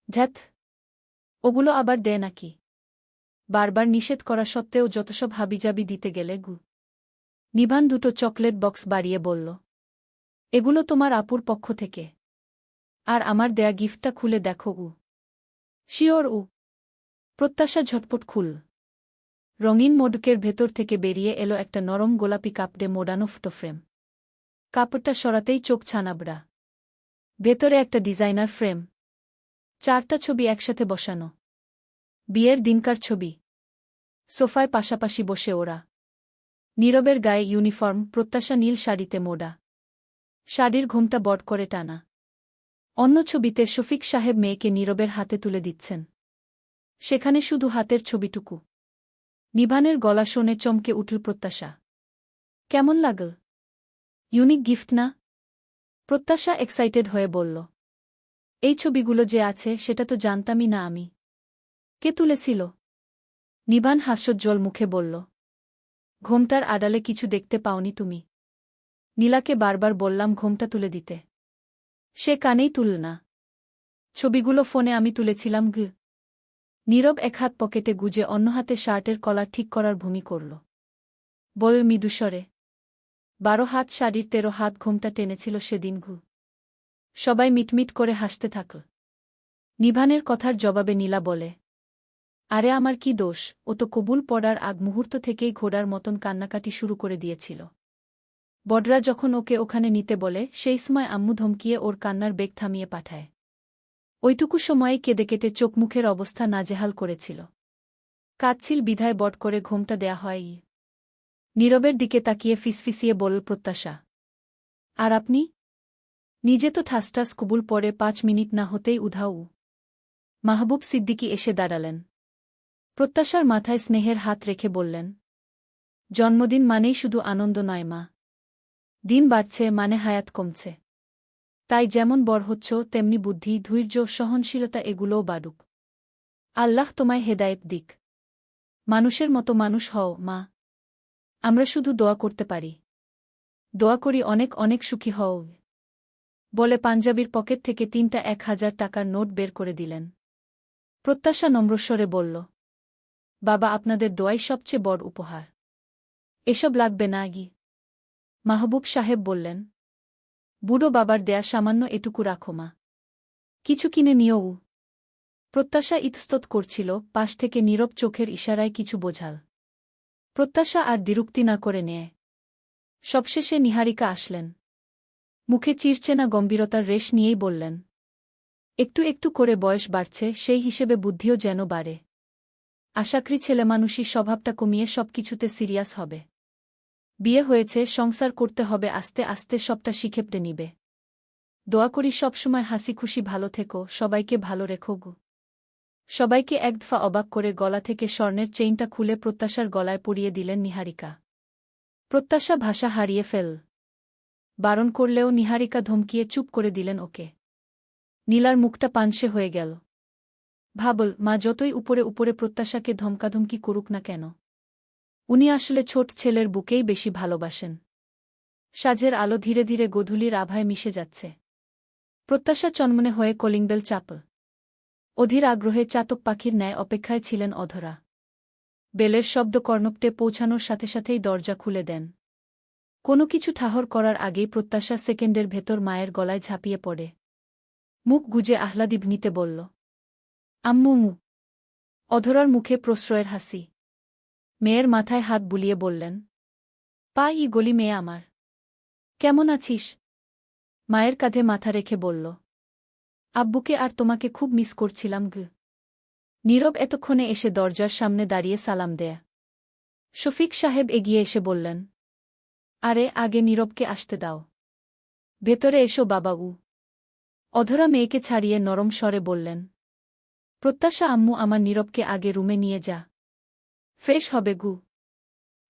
ধ্যাত, ওগুলো আবার দেয় নাকি? বারবার নিষেধ করা সত্ত্বেও যতসব হাবিজাবি দিতে গেলে গু। নিভান দুটো চকলেট বক্স বাড়িয়ে বলল, এগুলো তোমার আপুর পক্ষ থেকে। আর আমার দেয়া গিফটটা খুলে দেখো। শিওর? প্রত্যাশা ঝটপট খুল। রঙিন মোডকের ভেতর থেকে বেরিয়ে এলো একটা নরম গোলাপি কাপড়ে মোড়ানো ফটোফ্রেম। কাপড়টা সরাতেই চোখ ছানাবড়া। ভেতরে একটা ডিজাইনার ফ্রেম। 4টা ছবি একসাথে বসানো। বিয়ের দিনকার ছবি। সোফায় পাশাপাশি বসে ওরা। নীরবের গায়ে ইউনিফর্ম, প্রত্যাশা নীল শাড়িতে মোড়া। শাড়ির ঘোমটা বড় করে টানা। অন্য ছবিতে শফিক সাহেব মেয়েকে নীরবের হাতে তুলে দিচ্ছেন। সেখানে শুধু হাতের ছবিটুকু। নিভানের গলা শুনে চমকে উঠল প্রত্যাশা। কেমন লাগল? ইউনিক গিফট না? প্রত্যাশা এক্সাইটেড হয়ে বলল, এই ছবিগুলো যে আছে সেটা তো জানতামই না আমি। কে তুলেছিল? নিভান হাস্যোজ্জ্বল মুখে বলল, ঘোমটার আড়ালে কিছু দেখতে পাওনি তুমি? নীলাকে বারবার বললাম ঘোমটা তুলে দিতে। সে কানেই তুলল না। ছবিগুলো ফোনে আমি তুলেছিলাম গ। নীরব এক হাত পকেটে গুজে অন্য হাতে শার্টের কলার ঠিক করার ভূমি করল। বল মৃদুস্বরে, 12 হাত শাড়ির 13 হাত ঘোমটা টেনেছিল সেদিন ঘু। সবাই মিটমিট করে হাসতে থাকল। নিভানের কথার জবাবে নীলা বলে, আরে আমার কি দোষ, ও তো কবুল পড়ার আগ মুহূর্ত থেকেই ঘোড়ার মতন কান্নাকাটি শুরু করে দিয়েছিল। বড়রা যখন ওকে ওখানে নিতে বলে, সেই সময় আম্মু ধমকিয়ে ওর কান্নার বেগ থামিয়ে পাঠায়। ওইটুকু সময়ে কেঁদে কেটে চোখমুখের অবস্থা নাজেহাল করেছিল। কাঁদছিল বিধায় বট করে ঘোমটা দেয়া হয়। নীরবের দিকে তাকিয়ে ফিসফিসিয়ে বলল প্রত্যাশা, আর আপনি? নিজে তো ঠাসঠাস কবুল পড়ে 5 মিনিট না হতেই উধাও। মাহবুব সিদ্দিকী এসে দাঁড়ালেন। প্রত্যাশার মাথায় স্নেহের হাত রেখে বললেন, জন্মদিন মানেই শুধু আনন্দ নয় মা। দিন বাড়ছে মানে হায়াত কমছে। তাই যেমন বড় হচ্ছ তেমনি বুদ্ধি, ধৈর্য, সহনশীলতা এগুলোও বাড়ুক। আল্লাহ তোমায় হেদায়েত দিক। মানুষের মতো মানুষ হও মা। আমরা শুধু দোয়া করতে পারি। দোয়া করি অনেক অনেক সুখী হও। বলে পাঞ্জাবির পকেট থেকে 3টা 1000 টাকার নোট বের করে দিলেন। প্রত্যাশা নম্রস্বরে বলল, বাবা আপনাদের দোয়াই সবচেয়ে বড় উপহার। এসব লাগবে না গি। মাহবুব সাহেব বললেন, বুড়ো বাবার দেয়া সামান্য এটুকু রাখো মা। কিছু কিনে নিও। প্রত্যাশা ইতস্তত করছিল, পাশ থেকে নীরব চোখের ইশারায় কিছু বোঝাল। প্রত্যাশা আর দ্বিরুক্তি না করে নেয়। সবশেষে নিহারিকা আসলেন। মুখে চিরচেনা গম্ভীরতার রেশ নিয়েই বললেন, একটু একটু করে বয়স বাড়ছে, সেই হিসেবে বুদ্ধিও যেন বাড়ে। আশাকরি ছেলেমানুষী স্বভাবটা কমিয়ে সবকিছুতে সিরিয়াস হবে। বিয়ে হয়েছে, সংসার করতে হবে, আস্তে আস্তে সবটা শিখেপটে নিবে। দোয়া করি সবসময় হাসি খুশি ভালো থেকো, সবাইকে ভালো রেখো গো। সবাইকে এক দফা অবাক করে গলা থেকে স্বর্ণের চেইনটা খুলে প্রত্যাশার গলায় পরিয়ে দিলেন নিহারিকা। প্রত্যাশা ভাষা হারিয়ে ফেল। বারণ করলেও নিহারিকা ধমকিয়ে চুপ করে দিলেন ওকে। নীলার মুখটা পানসে হয়ে গেল। ভাবল, মা যতই উপরে উপরে প্রত্যাশাকে ধমকাধমকি করুক না কেন, উনি আসলে ছোট ছেলের বুকেই বেশি ভালোবাসেন। সাজের আলো ধীরে ধীরে গোধূলির আভায় মিশে যাচ্ছে। প্রত্যাশা চনমনে হয়ে কলিংবেল চাপল। অধীর আগ্রহে চাতক পাখির ন্যায় অপেক্ষায় ছিলেন অধরা। বেলের শব্দ কর্ণপটে পৌঁছানোর সাথে সাথেই দরজা খুলে দেন। কোনো কিছু ঠাহর করার আগেই প্রত্যাশা সেকেন্ডের ভেতর মায়ের গলায় ঝাঁপিয়ে পড়ে। মুখ গুজে আহ্লাদিভনিতে বলল, আম্মু। অধরার মুখে প্রশ্রয়ের হাসি। মেয়ের মাথায় হাত বুলিয়ে বললেন, ই গলি মেয়ে আমার, কেমন আছিস? মায়ের কাঁধে মাথা রেখে বলল, আব্বুকে আর তোমাকে খুব মিস করছিলাম গ। নীরব এতক্ষণে এসে দরজার সামনে দাঁড়িয়ে সালাম দেয়া। শফিক সাহেব এগিয়ে এসে বললেন, আরে আগে নীরবকে আসতে দাও। ভেতরে এসো বাবা। অধরা মেয়েকে ছাড়িয়ে নরম স্বরে বললেন, প্রত্যাশা আম্মু আমার নীরবকে আগে রুমে নিয়ে যা, ফ্রেশ হবে গু।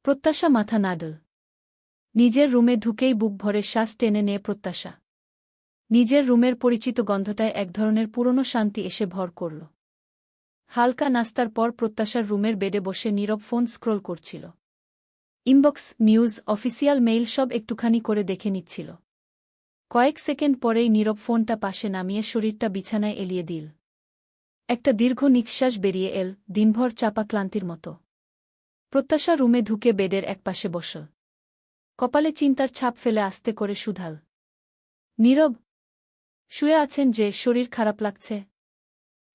প্রত্যাশা মাথা নাড়ল। নিজের রুমে ঢুকেই বুক ভরে শ্বাস টেনে নেয় প্রত্যাশা। নিজের রুমের পরিচিত গন্ধটায় এক ধরনের পুরনো শান্তি এসে ভর করল। হালকা নাস্তার পর প্রত্যাশার রুমের বেডে বসে নীরব ফোন স্ক্রোল করছিল। ইনবক্স, নিউজ, অফিসিয়াল মেইল সব একটুখানি করে দেখে নিচ্ছিল। কয়েক সেকেন্ড পরেই নীরব ফোনটা পাশে নামিয়ে শরীরটা বিছানায় এলিয়ে দিল। একটা দীর্ঘ নিঃশ্বাস বেরিয়ে এল, দিনভর চাপা ক্লান্তির মতো। প্রত্যাশা রুমে ঢুকে বেডের একপাশে বসল। কপালে চিন্তার ছাপ ফেলে আস্তে করে শুধাল, নীরব শুয়ে আছেন যে, শরীর খারাপ লাগছে?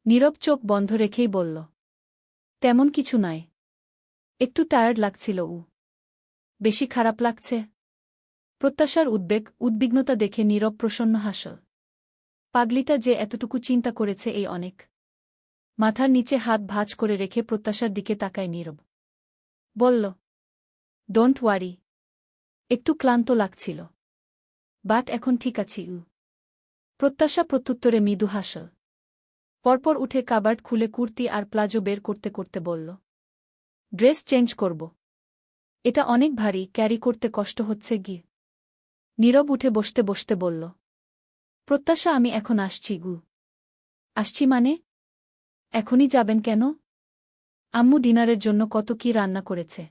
নীরব চোখ বন্ধ রেখেই বলল, তেমন কিছু নয়, একটু টায়ার্ড লাগছিল। বেশি খারাপ লাগছে? প্রত্যাশার উদ্বিগ্নতা দেখে নীরব প্রসন্ন হাসল। পাগলিটা যে এতটুকু চিন্তা করেছে এই অনেক। মাথার নিচে হাত ভাঁজ করে রেখে প্রত্যাশার দিকে তাকায় নীরব। বলল, ডোন্ট ওয়ারি, একটু ক্লান্ত লাগছিল, বাট এখন ঠিক আছি। প্রত্যাশা প্রত্যুত্তরে মৃদু হাসল। পরপর উঠে কাবার্ড খুলে কুর্তি আর প্লাজো বের করতে করতে বলল, ড্রেস চেঞ্জ করব। এটা অনেক ভারী, ক্যারি করতে কষ্ট হচ্ছে গি। নীরব উঠে বসতে বসতে বলল, প্রত্যাশা আমি এখন আসছি গু। আসছি মানে? এখনই যাবেন কেন? আম্মু ডিনারের জন্য কত কি রান্না করেছে।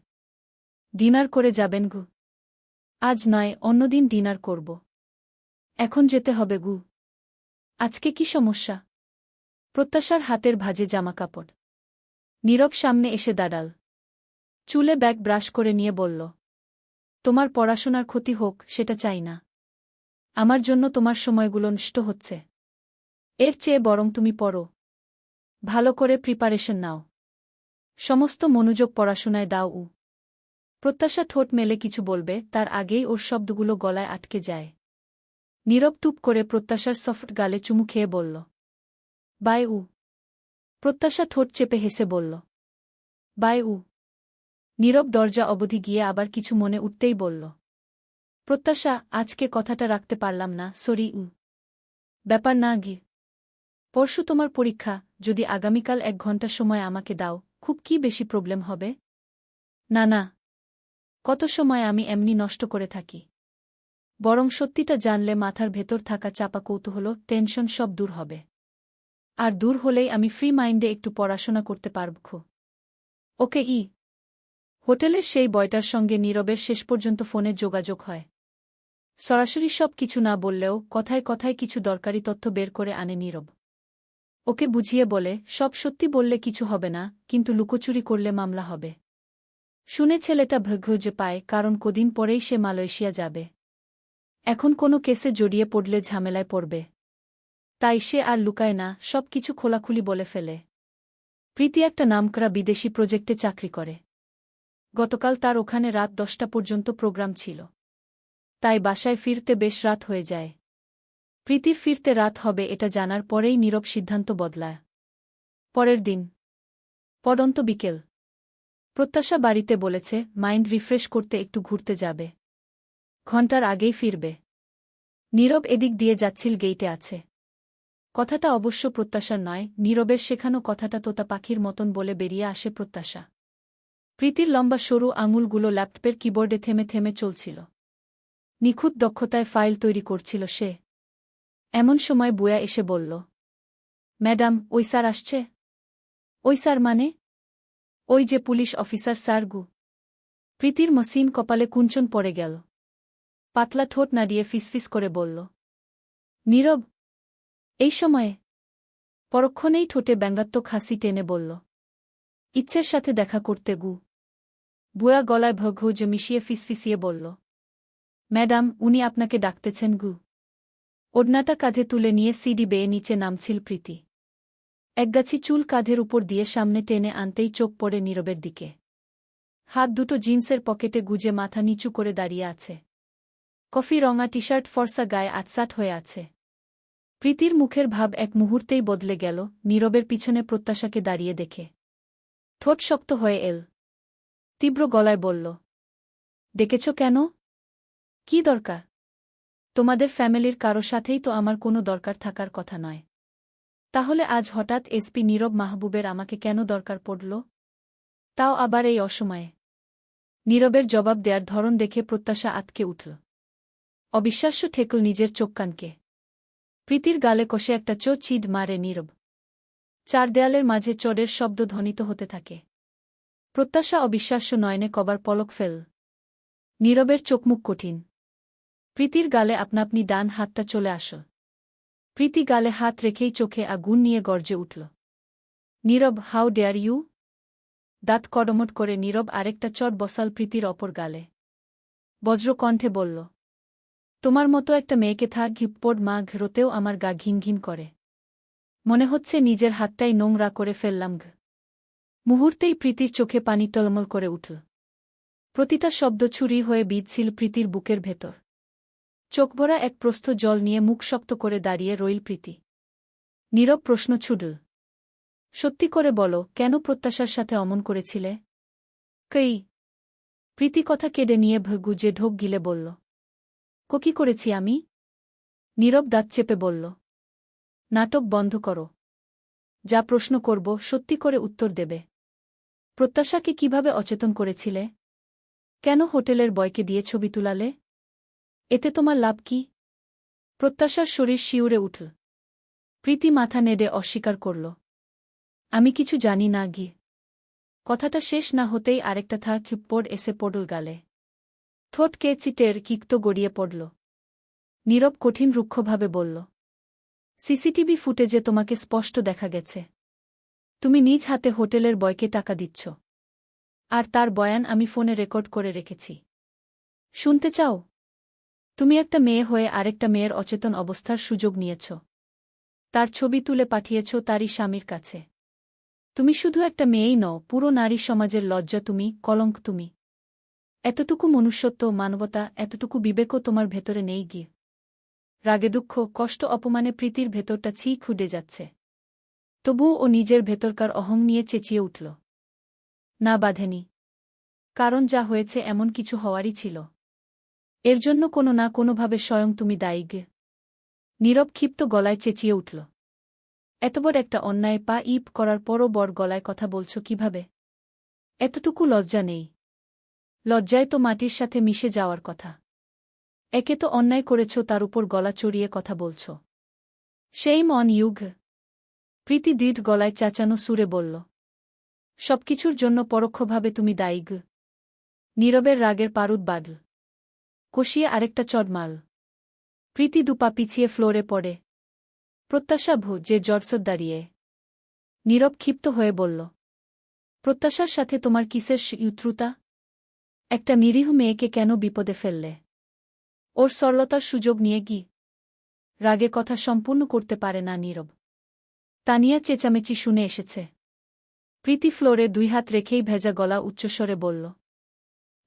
ডিনার করে যাবেন গু? আজ নয়, অন্যদিন ডিনার করব। এখন যেতে হবে গু। আজকে কি সমস্যা? প্রত্যাশার হাতের ভাঁজে জামাকাপড়। নীরব সামনে এসে দাঁড়াল। চুলে ব্যাগ ব্রাশ করে নিয়ে বলল, তোমার পড়াশোনার ক্ষতি হোক সেটা চাই না। আমার জন্য তোমার সময়গুলো নষ্ট হচ্ছে। এর চেয়ে বরং তুমি পড়ো, ভালো করে প্রিপারেশন নাও, সমস্ত মনোযোগ পড়াশোনায় দাও। প্রত্যাশা ঠোঁট মেলে কিছু বলবে, তার আগেই ওর শব্দগুলো গলায় আটকে যায়। নীরব টুপ করে প্রত্যাশার সফট গালে চুমু খেয়ে বলল, বাই। প্রত্যাশা ঠোঁট চেপে হেসে বলল, বাই। নীরব দরজা অবধি গিয়ে আবার কিছু মনে উঠতেই বলল, প্রত্যাশা আজকে কথাটা রাখতে পারলাম না, সরি। ব্যাপার না গি। পরশু তোমার পরীক্ষা, যদি আগামীকাল 1 ঘন্টা সময় আমাকে দাও, খুব কি বেশি প্রবলেম হবে? না না, কত সময় আমি এমনি নষ্ট করে থাকি। বরং সত্যিটা জানলে মাথার ভেতর থাকা চাপা কৌতূহল, টেনশন সব দূর হবে। আর দূর হলেই আমি ফ্রি মাইন্ডে একটু পড়াশোনা করতে পারব। ওকে। হোটেলের সেই বয়টার সঙ্গে নীরবের শেষ পর্যন্ত ফোনে যোগাযোগ হয়। সরাসরি সব কিছু না বললেও কথায় কথায় কিছু দরকারি তথ্য বের করে আনে নীরব। ওকে বুঝিয়ে বলে, সব সত্যি বললে কিছু হবে না, কিন্তু লুকোচুরি করলে মামলা হবে। শুনে ছেলেটা ভাগ্য পায়, কারণ কদিন পরেই সে মালয়েশিয়া যাবে। এখন কোনো কেসে জড়িয়ে পড়লে ঝামেলায় পড়বে। তাই সে আর লুকায় না, সব কিছু খোলাখুলি বলে ফেলে। প্রীতি একটা নামকরা বিদেশি প্রজেক্টে চাকরি করে। গতকাল তার ওখানে রাত 10টা পর্যন্ত প্রোগ্রাম ছিল। তাই বাসায় ফিরতে বেশ রাত হয়ে যায়। প্রীতির ফিরতে রাত হবে এটা জানার পরেই নীরব সিদ্ধান্ত বদলায়। পরের দিন পড়ন্ত বিকেল। প্রত্যাশা বাড়িতে বলেছে মাইন্ড রিফ্রেশ করতে একটু ঘুরতে যাবে। ঘণ্টার আগেই ফিরবে। নীরব এদিক দিয়ে যাচ্ছিল, গেইটে আছে। কথাটা অবশ্য প্রত্যাশার নয়, নীরবের শেখানো কথাটা তোতা পাখির মতন বলে বেরিয়ে আসে প্রত্যাশা। প্রীতির লম্বা সরু আঙুলগুলো ল্যাপটপের কিবোর্ডে থেমে থেমে চলছিল। নিখুঁত দক্ষতায় ফাইল তৈরি করছিল সে। এমন সময় বুয়া এসে বলল, ম্যাডাম, ওই স্যার আসছে। ওই স্যার মানে? ওই যে পুলিশ অফিসার স্যার গু। প্রীতির মসৃণ কপালে কুঞ্চন পড়ে গেল। পাতলা ঠোঁট নাড়িয়ে ফিসফিস করে বলল, নীরব। এই সময়ে? পরক্ষণেই ঠোঁটে ব্যঙ্গাত্মক হাসি টেনে বলল, ইচ্ছের সাথে দেখা করতে গু। বুয়া গলায় ভঘ মিশিয়ে ফিসফিসিয়ে বলল, ম্যাডাম, উনি আপনাকে ডাকতেছেন গু। ওড়নাটা কাঁধে তুলে নিয়ে সিঁড়ি বেয়ে নিচে নামছিল প্রীতি। একগাছি চুল কাঁধের উপর দিয়ে সামনে টেনে আনতেই চোখ পড়ে নীরবের দিকে। হাত দুটো জিন্সের পকেটে গুজে মাথা নিচু করে দাঁড়িয়ে আছে। কফি রঙা টি-শার্ট, ফর্সা গায়ে আটসাট হয়ে আছে। প্রীতির মুখের ভাব এক মুহূর্তেই বদলে গেল নীরবের পিছনে প্রত্যাশাকে দাঁড়িয়ে দেখে। ঠোঁট শক্ত হয়ে এল। তীব্র গলায় বলল, ডেকেছ কেন? কি দরকার? তোমাদের ফ্যামিলির কারো সাথেই তো আমার কোনো দরকার থাকার কথা নয়। তাহলে আজ হঠাৎ এসপি নীরব মাহবুবের আমাকে কেন দরকার পড়ল? তাও আবার এই অসময়ে? নীরবের জবাব দেয়ার ধরন দেখে প্রত্যাশা আতকে উঠল। অবিশ্বাস্য ঠেকল নিজের চোখকানকে। প্রীতির গালে কষে একটা চিড মারে নীরব। চার দেয়ালের মাঝে চড়ের শব্দ ধ্বনিত হতে থাকে। প্রত্যাশা অবিশ্বাস্য নয়নে কবার পলক ফেল। নীরবের চোখমুখ কঠিন। প্রীতির গালে আপনা-আপনি ডান হাতটা চলে আস। প্রীতি গালে হাত রেখেই চোখে আগুন নিয়ে গর্জে উঠল। নীরব, হাউ ডেয়ার ইউ! দাঁত কড়মট করে নীরব আরেকটা চট বসাল প্রীতির অপর গালে। বজ্র কণ্ঠে বলল, তোমার মতো একটা মেয়েকে থাক ঘিপ্পড় মা ঘেরোতেও আমার গা ঘিন ঘিন করে। মনে হচ্ছে নিজের হাতটাই নোংরা করে ফেললাম ঘ। মুহূর্তেই প্রীতির চোখে পানি টলমল করে উঠল। প্রতিটা শব্দ ছুরি হয়ে বিঁধছিল প্রীতির বুকের ভেতর। চোখভরা এক প্রস্থ জল নিয়ে মুখ শক্ত করে দাঁড়িয়ে রইল প্রীতি। নীরব প্রশ্ন ছুড়ল, সত্যি করে বলো, কেন প্রত্যাশার সাথে অমন করেছিলে? কই? প্রীতি কথা কেড়ে নিয়ে গুজে ঢোক গিলে বলল, কি করেছি আমি? নীরব দাঁত চেপে বলল, নাটক বন্ধ করো। যা প্রশ্ন করব সত্যি করে উত্তর দেবে। প্রত্যাশাকে কিভাবে অচেতন করেছিলে? কেন হোটেলের বয়কে দিয়ে ছবি তুলালে? এতে তোমার লাভ কি? প্রত্যাশার শরীর শিউরে উঠল। প্রীতি মাথা নেড়ে অস্বীকার করল, আমি কিছু জানি না গি। কথাটা শেষ না হতেই আরেকটা থা খিপ্পড় এসে পড়ল গালে। ঠোঁট চিটের কিক্ত গড়িয়ে পড়ল। নীরব কঠিন রুক্ষভাবে বলল, সিসিটিভি ফুটেজে তোমাকে স্পষ্ট দেখা গেছে। তুমি নিজ হাতে হোটেলের বয়কে টাকা দিচ্ছ। আর তার বয়ান আমি ফোনে রেকর্ড করে রেখেছি। শুনতে চাও? তুমি একটা মেয়ে হয়ে আরেকটা মেয়ের অচেতন অবস্থার সুযোগ নিয়েছ। তার ছবি তুলে পাঠিয়েছ তারই স্বামীর কাছে। তুমি শুধু একটা মেয়েই নও, পুরো নারী সমাজের লজ্জা তুমি, কলঙ্ক তুমি। এতটুকু মনুষ্যত্ব, মানবতা, এতটুকু বিবেকও তোমার ভেতরে নেই গিয়ে। রাগে, দুঃখ, কষ্ট, অপমানে প্রীতির ভেতরটা খুঁড়ে যাচ্ছে। তবুও ও নিজের ভেতরকার অহং নিয়ে চেঁচিয়ে উঠল, না বাঁধেনি। কারণ যা হয়েছে এমন কিছু হওয়ারই ছিল। এর জন্য কোনো না কোনোভাবে স্বয়ং তুমি দায়ী গে। নীরব ক্ষিপ্ত গলায় চেঁচিয়ে উঠল, এতবড় একটা অন্যায় পা ইপ করার পরও বড় গলায় কথা বলছ কিভাবে? এতটুকু লজ্জা নেই? লজ্জায় তো মাটির সাথে মিশে যাওয়ার কথা। একে তো অন্যায় করেছ, তার উপর গলা চড়িয়ে কথা বলছ। সেইম অন ইউ ঘ। প্রীতি দৃঢ় গলায় চাচানো সুরে বলল, সবকিছুর জন্য পরোক্ষভাবে তুমি দায়ী গ। নীরবের রাগের পারুদ বাড়ল। কষিয়ে আরেকটা চড় মারল। প্রীতি দুপা পিছিয়ে ফ্লোরে পড়ে। প্রত্যাশা যে জড়সদ দাঁড়িয়ে নীরব ক্ষিপ্ত হয়ে বলল, প্রত্যাশার সাথে তোমার কিসের শত্রুতা? একটা নিরীহ মেয়েকে কেন বিপদে ফেললে? ওর সরলতার সুযোগ নিয়ে কি? রাগে কথা সম্পূর্ণ করতে পারে না নীরব। তানিয়া চেঁচামেচি শুনে এসেছে। প্রীতি ফ্লোরে 2 হাত রেখেই ভেজা গলা উচ্চস্বরে বলল,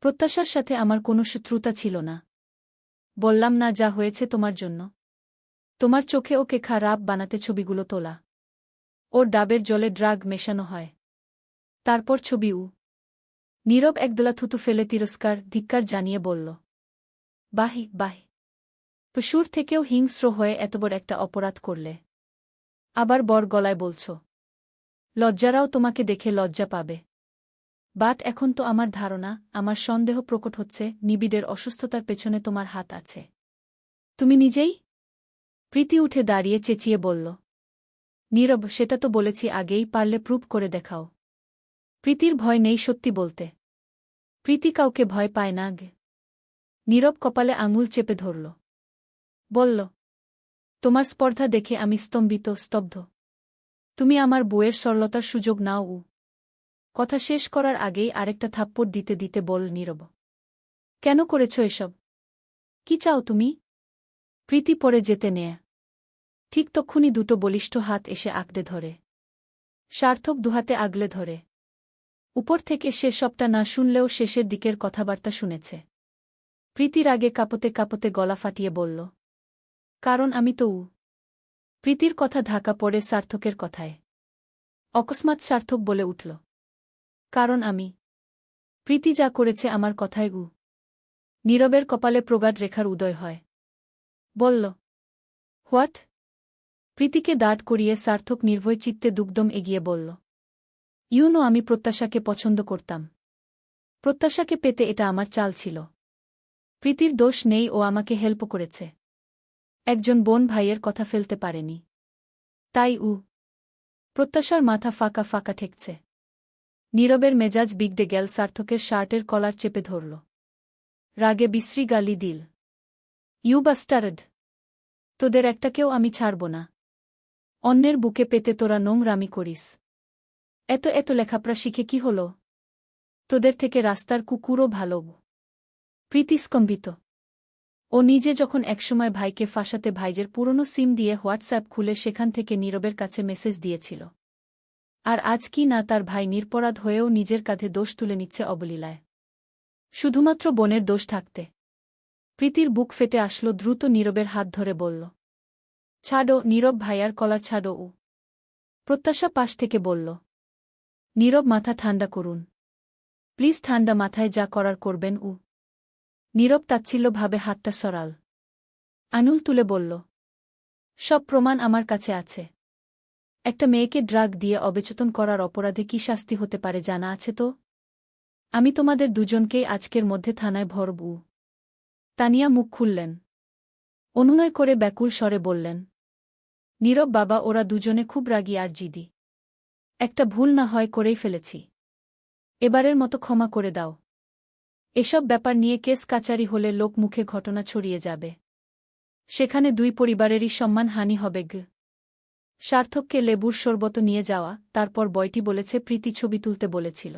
প্রত্যাশার সাথে আমার কোনো শত্রুতা ছিল না। বললাম না যা হয়েছে তোমার জন্য। তোমার চোখে ওকে খারাপ বানাতে ছবিগুলো তোলা। ওর ডাবের জলে ড্রাগ মেশানো হয়। তারপর ছবি নীরব একদলা থুতু ফেলে তিরস্কার ধিক্কার জানিয়ে বলল, বাহি বাহি, পশুর থেকেও হিংস্র হয়ে এত বড় একটা অপরাধ করলে। আবার বর গলায় বলছ। লজ্জারাও তোমাকে দেখে লজ্জা পাবে। বাট এখন তো আমার ধারণা, আমার সন্দেহ প্রকট হচ্ছে, নিবিড়ের অসুস্থতার পেছনে তোমার হাত আছে। তুমি নিজেই? প্রীতি উঠে দাঁড়িয়ে চেঁচিয়ে বলল, নীরব, সেটা তো বলেছি আগেই, পারলে প্রুভ করে দেখাও। প্রীতির ভয় নেই সত্যি বলতে। প্রীতি কাউকে ভয় পায় না গে। নীরব কপালে আঙুল চেপে ধরল। বলল, তোমার স্পর্ধা দেখে আমি স্তব্ধ। তুমি আমার বউয়ের সরলতার সুযোগ নাও। কথা শেষ করার আগেই আরেকটা থাপ্পড় দিতে দিতে বল নীরব, কেন করেছ এসব? কি চাও তুমি? প্রীতি পড়ে যেতে নেয়। ঠিক তক্ষুনি 2টো বলিষ্ঠ হাত এসে আঁকড়ে ধরে। সার্থক দুহাতে আগলে ধরে। উপর থেকে সে সবটা না শুনলেও শেষের দিকের কথাবার্তা শুনেছে। প্রীতির আগে কাঁপতে কাঁপতে গলা ফাটিয়ে বলল, কারণ আমি তো প্রীতির কথা ঢাকা পড়ে সার্থকের কথায়। অকস্মাৎ সার্থক বলে উঠল, কারণ আমি। প্রীতি যা করেছে আমার কথায় নীরবের কপালে প্রগাঢ় রেখার উদয় হয়। বলল, হোয়াট? প্রীতিকে দাঁড় করিয়ে সার্থক নির্ভয় চিত্তে দুগ্ধম এগিয়ে বলল, আমি প্রত্যাশাকে পছন্দ করতাম। প্রত্যাশাকে পেতে এটা আমার চাল ছিল। প্রীতির দোষ নেই, ও আমাকে হেল্প করেছে। একজন বোন ভাইয়ের কথা ফেলতে পারেনি। তাই প্রত্যাশার মাথা ফাঁকা ফাঁকা ঠেকছে। নীরবের মেজাজ বিগড়ে গেল, সার্থকের শার্টের কলার চেপে ধরল। রাগে বিশ্রী গালি দিল, বাস্টার্ড! তোদের একটাকেও আমি ছাড়ব না। অন্যের বুকে পেতে তোরা নোংরামি করিস। এত লেখাপড়া শিখে কি হল? তোদের থেকে রাস্তার কুকুরও ভালো। প্রীতি স্তম্ভিত। ও নিজে যখন একসময় ভাইকে ফাঁসাতে ভাইজের পুরনো সিম দিয়ে হোয়াটসঅ্যাপ খুলে সেখান থেকে নীরবের কাছে মেসেজ দিয়েছিল, আর আজ কি না তার ভাই নিরপরাধ হয়েও নিজের কাঁধে দোষ তুলে নিচ্ছে অবলীলায়, শুধুমাত্র বোনের দোষ থাকতে। প্রীতির বুক ফেটে আসলো, দ্রুত নীরবের হাত ধরে বলল, ছাড়ো নীরব ভাইয়ার কলার ছাড়ো। প্রত্যাশা পাশ থেকে বলল, নীরব মাথা ঠান্ডা করুন প্লিজ, ঠান্ডা মাথায় যা করার করবেন। নীরব তাচ্ছিল্যভাবে হাতটা সরাল। আঙুল তুলে বলল, সব প্রমাণ আমার কাছে আছে। একটা মেয়েকে ড্রাগ দিয়ে অবেচেতন করার অপরাধে কি শাস্তি হতে পারে জানা আছে তো? আমি তোমাদের দুজনকেই আজকের মধ্যে থানায় ভরব। তানিয়া মুখ খুললেন। অনুনয় করে ব্যাকুল স্বরে বললেন, নীরব বাবা, ওরা দুজনে খুব রাগী আর জিদি। একটা ভুল না হয় করেই ফেলেছি। এবারের মতো ক্ষমা করে দাও। এসব ব্যাপার নিয়ে কেস কাচারি হলে লোক মুখে ঘটনা ছড়িয়ে যাবে। সেখানে 2 পরিবারেরই সম্মানহানি হবে। সার্থককে লেবুর শরবত নিয়ে যাওয়া, তারপর বয়টি বলেছে প্রীতি ছবি তুলতে বলেছিল।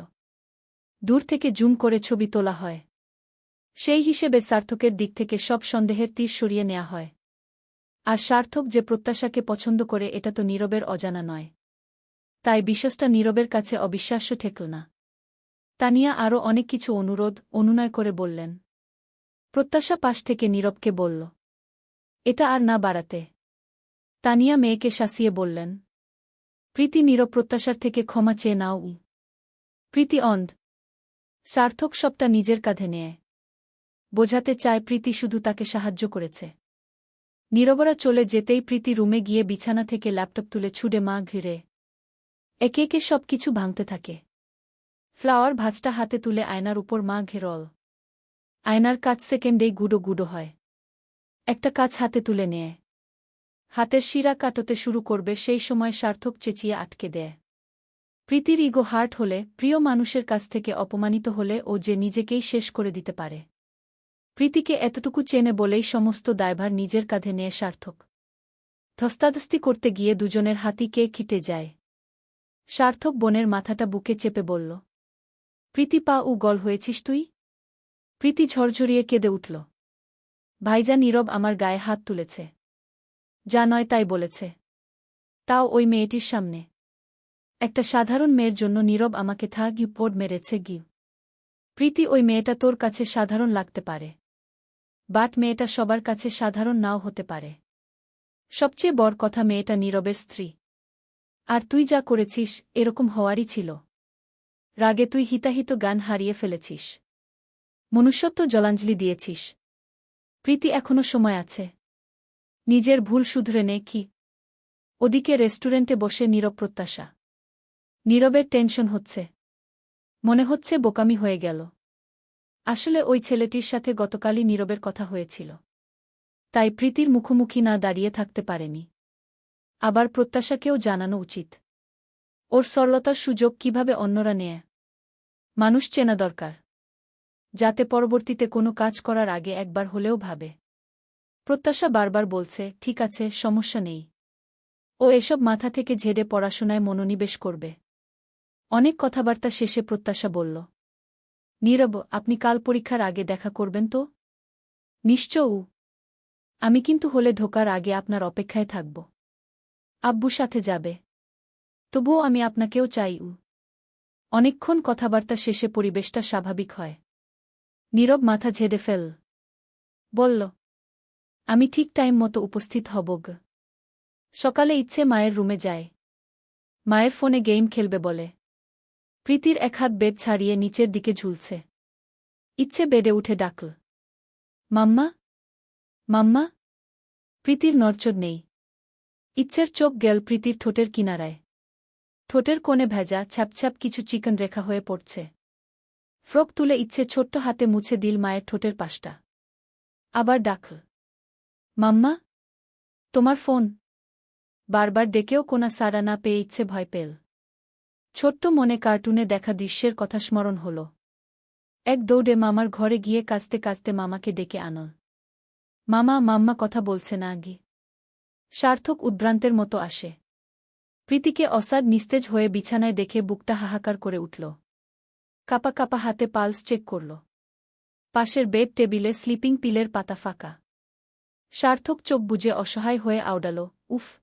দূর থেকে জুম করে ছবি তোলা হয়। সেই হিসেবে সার্থকের দিক থেকে সব সন্দেহের তীর সরিয়ে নেওয়া হয়। আর সার্থক যে প্রত্যাশাকে পছন্দ করে এটা তো নীরবের অজানা নয়। তাই বিশ্বাসটা নীরবের কাছে অবিশ্বাস্য ঠেকল না। তানিয়া আরও অনেক কিছু অনুনয় করে বললেন। প্রত্যাশা পাশ থেকে নীরবকে বলল, এটা আর না বাড়াতে। তানিয়া মেয়েকে শাসিয়ে বললেন, প্রীতি নীরব প্রত্যাশার থেকে ক্ষমা চেয়ে নাও। প্রীতি অন্ধ। সার্থক সবটা নিজের কাঁধে নেয়। বোঝাতে চায় প্রীতি শুধু তাকে সাহায্য করেছে। নীরবরা চলে যেতেই প্রীতি রুমে গিয়ে বিছানা থেকে ল্যাপটপ তুলে ছুড়ে মা ঘিরে একে একে সব কিছু ভাঙতে থাকে। ফ্লাওয়ার ভাঁজটা হাতে তুলে আয়নার উপর মা ঘেরল। আয়নার কাজ সেকেন্ডেই গুঁড়ো গুঁড়ো হয়। একটা কাজ হাতে তুলে নেয়। হাতের শিরা কাটতে শুরু করবে, সেই সময় সার্থক চেঁচিয়ে আটকে দেয়। প্রীতির ইগো হার্ট হলে, প্রিয় মানুষের কাছ থেকে অপমানিত হলে ও যে নিজেকেই শেষ করে দিতে পারে। প্রীতিকে এতটুকু চেনে বলেই সমস্ত দায়ভার নিজের কাঁধে নিয়ে সার্থক ধস্তাধস্তি করতে গিয়ে দুজনের হাতি কে খিটে যায়। সার্থক বোনের মাথাটা বুকে চেপে বলল। প্রীতি পা ও গল হয়েছিস তুই? প্রীতি ঝরঝরিয়ে কেঁদে উঠল। ভাইজা নীরব আমার গায়ে হাত তুলেছে। যা নয় তাই বলেছে। তাও ওই মেয়েটির সামনে। একটা সাধারণ মেয়ের জন্য নীরব আমাকে গিউ পোড মেরেছে গিউ। প্রীতি ওই মেয়েটা তোর কাছে সাধারণ লাগতে পারে। বাট মেয়েটা সবার কাছে সাধারণ নাও হতে পারে। সবচেয়ে বড় কথা মেয়েটা নীরবের স্ত্রী। আর তুই যা করেছিস এরকম হওয়ারই ছিল। রাগে তুই হিতাহিত গান হারিয়ে ফেলেছিস। মনুষ্যত্ব জলাঞ্জলি দিয়েছিস। প্রীতি এখনো সময় আছে। নিজের ভুল শুধরে নে কি। ওদিকে রেস্টুরেন্টে বসে নীরব প্রত্যাশা। নীরবের টেনশন হচ্ছে। মনে হচ্ছে বোকামি হয়ে গেল। আসলে ওই ছেলেটির সাথে গতকালই নীরবের কথা হয়েছিল। তাই প্রীতির মুখোমুখি না দাঁড়িয়ে থাকতে পারেনি। আবার প্রত্যাশাকেও জানানো উচিত। ওর সরলতার সুযোগ কিভাবে অন্যরা নেয়। মানুষ চেনা দরকার। যাতে পরবর্তীতে কোনো কাজ করার আগে একবার হলেও ভাবে। প্রত্যাশা বারবার বলছে ঠিক আছে সমস্যা নেই। ও এসব মাথা থেকে ঝেড়ে পড়াশোনায় মনোনিবেশ করবে। অনেক কথাবার্তা শেষে প্রত্যাশা বলল। নীরব আপনি কাল পরীক্ষার আগে দেখা করবেন তো? নিশ্চয়ই। আমি কিন্তু হলে ঢোকার আগে আপনার অপেক্ষায় থাকব। আব্বু সাথে যাবে। তবুও আমি আপনাকেও চাই। অনেকক্ষণ কথাবার্তা শেষে পরিবেশটা স্বাভাবিক হয়। নীরব মাথা ঝেড়ে ফেল। বলল আমি ঠিক টাইম মতো উপস্থিত হব গ। সকালে ইচ্ছে মায়ের রুমে যায়। মায়ের ফোনে গেম খেলবে বলে। প্রীতির এক হাত বেড ছাড়িয়ে নিচের দিকে ঝুলছে। ইচ্ছে বেডে উঠে ডাকল। মাম্মা মাম্মা। প্রীতির নড়চড় নেই। ইচ্ছের চোখ গেল প্রীতির ঠোঁটের কিনারায়। ঠোঁটের কোণে ভেজা ছ্যাপছ্যাপ কিছু চিকন রেখা হয়ে পড়ছে। ফ্রক তুলে ইচ্ছে ছোট্ট হাতে মুছে দিল মায়ের ঠোঁটের পাশটা। আবার ডাকল। মাম্মা তোমার ফোন। বারবার ডেকেও কোনা সাড়া না পেয়ে ইচ্ছে ভয় পেল। ছোট্ট মনে কার্টুনে দেখা দৃশ্যের কথা স্মরণ হল। এক দৌড়ে মামার ঘরে গিয়ে কাঁদতে কাঁদতে মামাকে ডেকে আনল। মামা মাম্মা কথা বলছে না আগে। সার্থক উদ্ভ্রান্তের মতো আসে। প্রীতিকে অসাদ নিস্তেজ হয়ে বিছানায় দেখে বুকটা হাহাকার করে উঠল। কাপা কাপা হাতে পালস চেক করল। পাশের বেড টেবিলে স্লিপিং পিলের পাতা ফাঁকা। সার্থক চোখ বুজে অসহায় হয়ে আওড়াল উফ।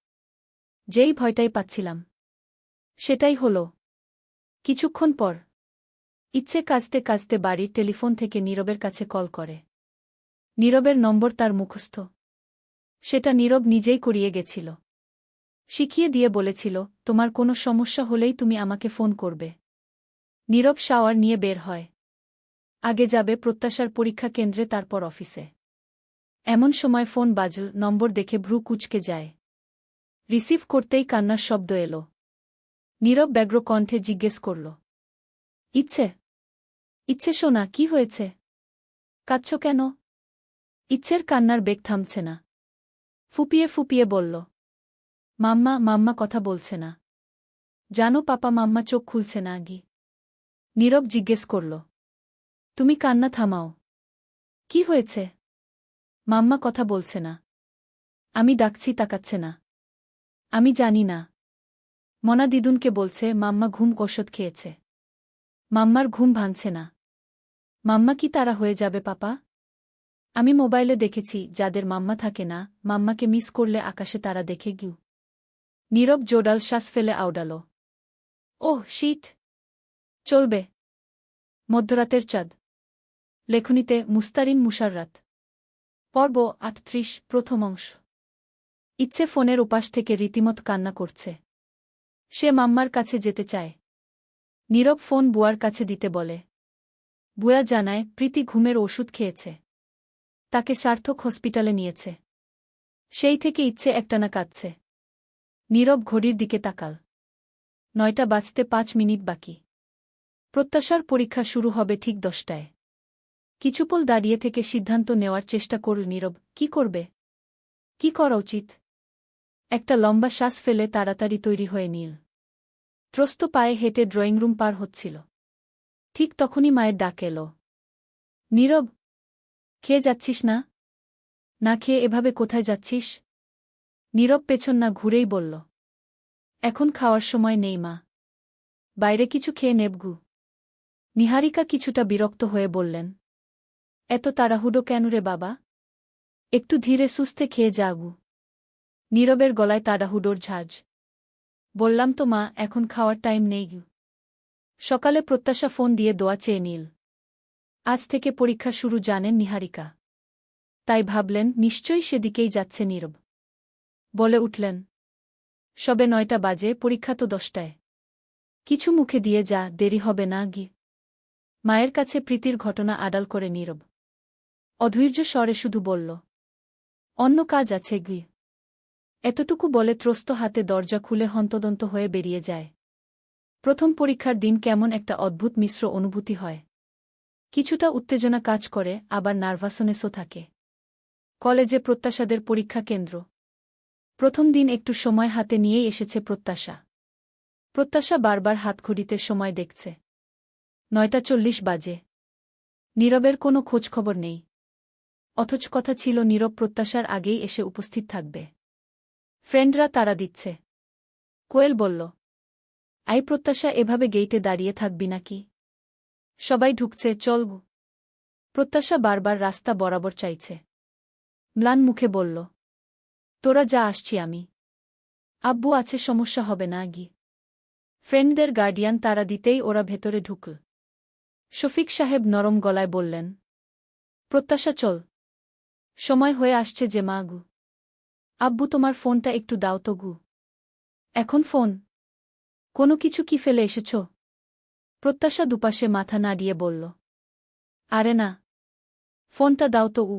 যেই ভয়টাই পাচ্ছিলাম সেটাই হল। কিছুক্ষণ পর ইচ্ছে কাঁদতে কাঁদতে বাড়ির টেলিফোন থেকে নীরবের কাছে কল করে। নীরবের নম্বর তার মুখস্থ। সেটা নীরব নিজেই করিয়ে গেছিল। শিখিয়ে দিয়ে বলেছিল তোমার কোনো সমস্যা হলেই তুমি আমাকে ফোন করবে। নীরব শাওয়ার নিয়ে বের হয়। আগে যাবে প্রত্যাশার পরীক্ষা কেন্দ্রে তারপর অফিসে। এমন সময় ফোন বাজল নম্বর দেখে ভ্রু কুঁচকে যায়। রিসিভ করতেই কান্নার শব্দ এল। নীরব ব্যগ্র কণ্ঠে জিজ্ঞেস করল ইচ্ছে ইচ্ছে শোনা কি হয়েছে? কাঁদছ কেন? ইচ্ছের কান্নার বেগ থামছে না। ফুপিয়ে ফুপিয়ে বলল মাম্মা মাম্মা কথা বলছে না। জানো পাপা মাম্মা চোখ খুলছে না আগি। নীরব জিজ্ঞেস করল তুমি কান্না থামাও। কি হয়েছে? মাম্মা কথা বলছে না। আমি ডাকছি তাকাচ্ছে না। আমি জানি না। মনা দিদুনকে বলছে মাম্মা ঘুম ওষুধ খেয়েছে। মাম্মার ঘুম ভাঙছে না। মাম্মা কি তারা হয়ে যাবে পাপা? আমি মোবাইলে দেখেছি যাদের মাম্মা থাকে না মাম্মাকে মিস করলে আকাশে তারা দেখে গিউ। নীরব জোডাল শ্বাস ফেলে আওড়াল। Oh shit. চলবে। মধ্যরাতের চাঁদ। লেখনীতে মুস্তারিন মুশাররাত। পর্ব ৩৮ প্রথম অংশ। ইচ্ছে ফোনের উপাস থেকে রীতিমত কান্না করছে। সে মাম্মার কাছে যেতে চায়। নীরব ফোন বুয়ার কাছে দিতে বলে। বুয়া জানায় প্রীতি ঘুমের ওষুধ খেয়েছে। তাকে সার্থক হসপিটালে নিয়েছে। সেই থেকে ইচ্ছে একটানা কাঁদছে। নীরব ঘড়ির দিকে তাকাল। ৯টা বাজতে ৫ মিনিট বাকি। প্রত্যাশার পরীক্ষা শুরু হবে ঠিক ১০টায়। কিছুপল দাঁড়িয়ে থেকে সিদ্ধান্ত নেওয়ার চেষ্টা করল নীরব কি করবে। কি করা উচিত। একটা লম্বা শ্বাস ফেলে তাড়াতাড়ি তৈরি হয়ে নীল ত্রস্ত পায়ে হেঁটে ড্রয়িং রুম পার হচ্ছিল। ঠিক তখনই মায়ের ডাক এল। নীরব খেয়ে যাচ্ছিস না? না খেয়ে এভাবে কোথায় যাচ্ছিস? নীরব পেছন না ঘুরেই বলল এখন খাওয়ার সময় নেই মা। বাইরে কিছু খেয়ে নেবগু। নিহারিকা কিছুটা বিরক্ত হয়ে বললেন। এত তাড়াহুড়ো কেন রে বাবা? একটু ধীরে সুস্থে খেয়ে যাগু। নীরবের গলায় তাড়াহুড়োর ঝাঁজ। বললাম তো মা, এখন খাওয়ার টাইম নেই গু। সকালে প্রত্যাশা ফোন দিয়ে দোয়া চেয়ে নিল। আজ থেকে পরীক্ষা শুরু জানেন নিহারিকা। তাই ভাবলেন নিশ্চয়ই সেদিকেই যাচ্ছে নীরব। বলে উঠলেন, সবে 9টা বাজে, পরীক্ষা তো 10টায়। কিছু মুখে দিয়ে যা, দেরি হবে না গি। মায়ের কাছে প্রীতির ঘটনা আড়াল করে নীরব অধৈর্য স্বরে শুধু বলল, অন্য কাজ আছে গি। এতটুকু বলে ত্রস্ত হাতে দরজা খুলে হন্তদন্ত হয়ে বেরিয়ে যায়। প্রথম পরীক্ষার দিন কেমন একটা অদ্ভুত মিশ্র অনুভূতি হয়। কিছুটা উত্তেজনা কাজ করে, আবার নার্ভাসনেসও থাকে। কলেজে প্রত্যাশাদের পরীক্ষা কেন্দ্র। প্রথম দিন একটু সময় হাতে নিয়েই এসেছে প্রত্যাশা বারবার হাতঘড়িতে সময় দেখছে। 9:40 বাজে। নীরবের কোনো খোঁজখবর নেই। অথচ কথা ছিল নীরব প্রত্যাশার আগেই এসে উপস্থিত থাকবে। ফ্রেন্ডরা তাড়া দিচ্ছে। কোয়েল বলল, আই প্রত্যাশা, এভাবে গেইটে দাঁড়িয়ে থাকবি নাকি? সবাই ঢুকছে, চল গু। প্রত্যাশা বারবার রাস্তা বরাবর চাইছে। ম্লান মুখে বলল, তোরা যা, আসছি আমি। আব্বু আছে, সমস্যা হবে না গি। ফ্রেন্ডদের গার্ডিয়ান তাড়া দিতেই ওরা ভেতরে ঢুকল। শফিক সাহেব নরম গলায় বললেন, প্রত্যাশা চল, সময় হয়ে আসছে যে মা গু। আব্বু তোমার ফোনটা একটু দাও তো গু। এখন ফোন? কোনো কিছু কি ফেলে এসেছ? প্রত্যাশা দুপাশে মাথা নাড়িয়ে বলল, আরে না। ফোনটা দাও তো উ।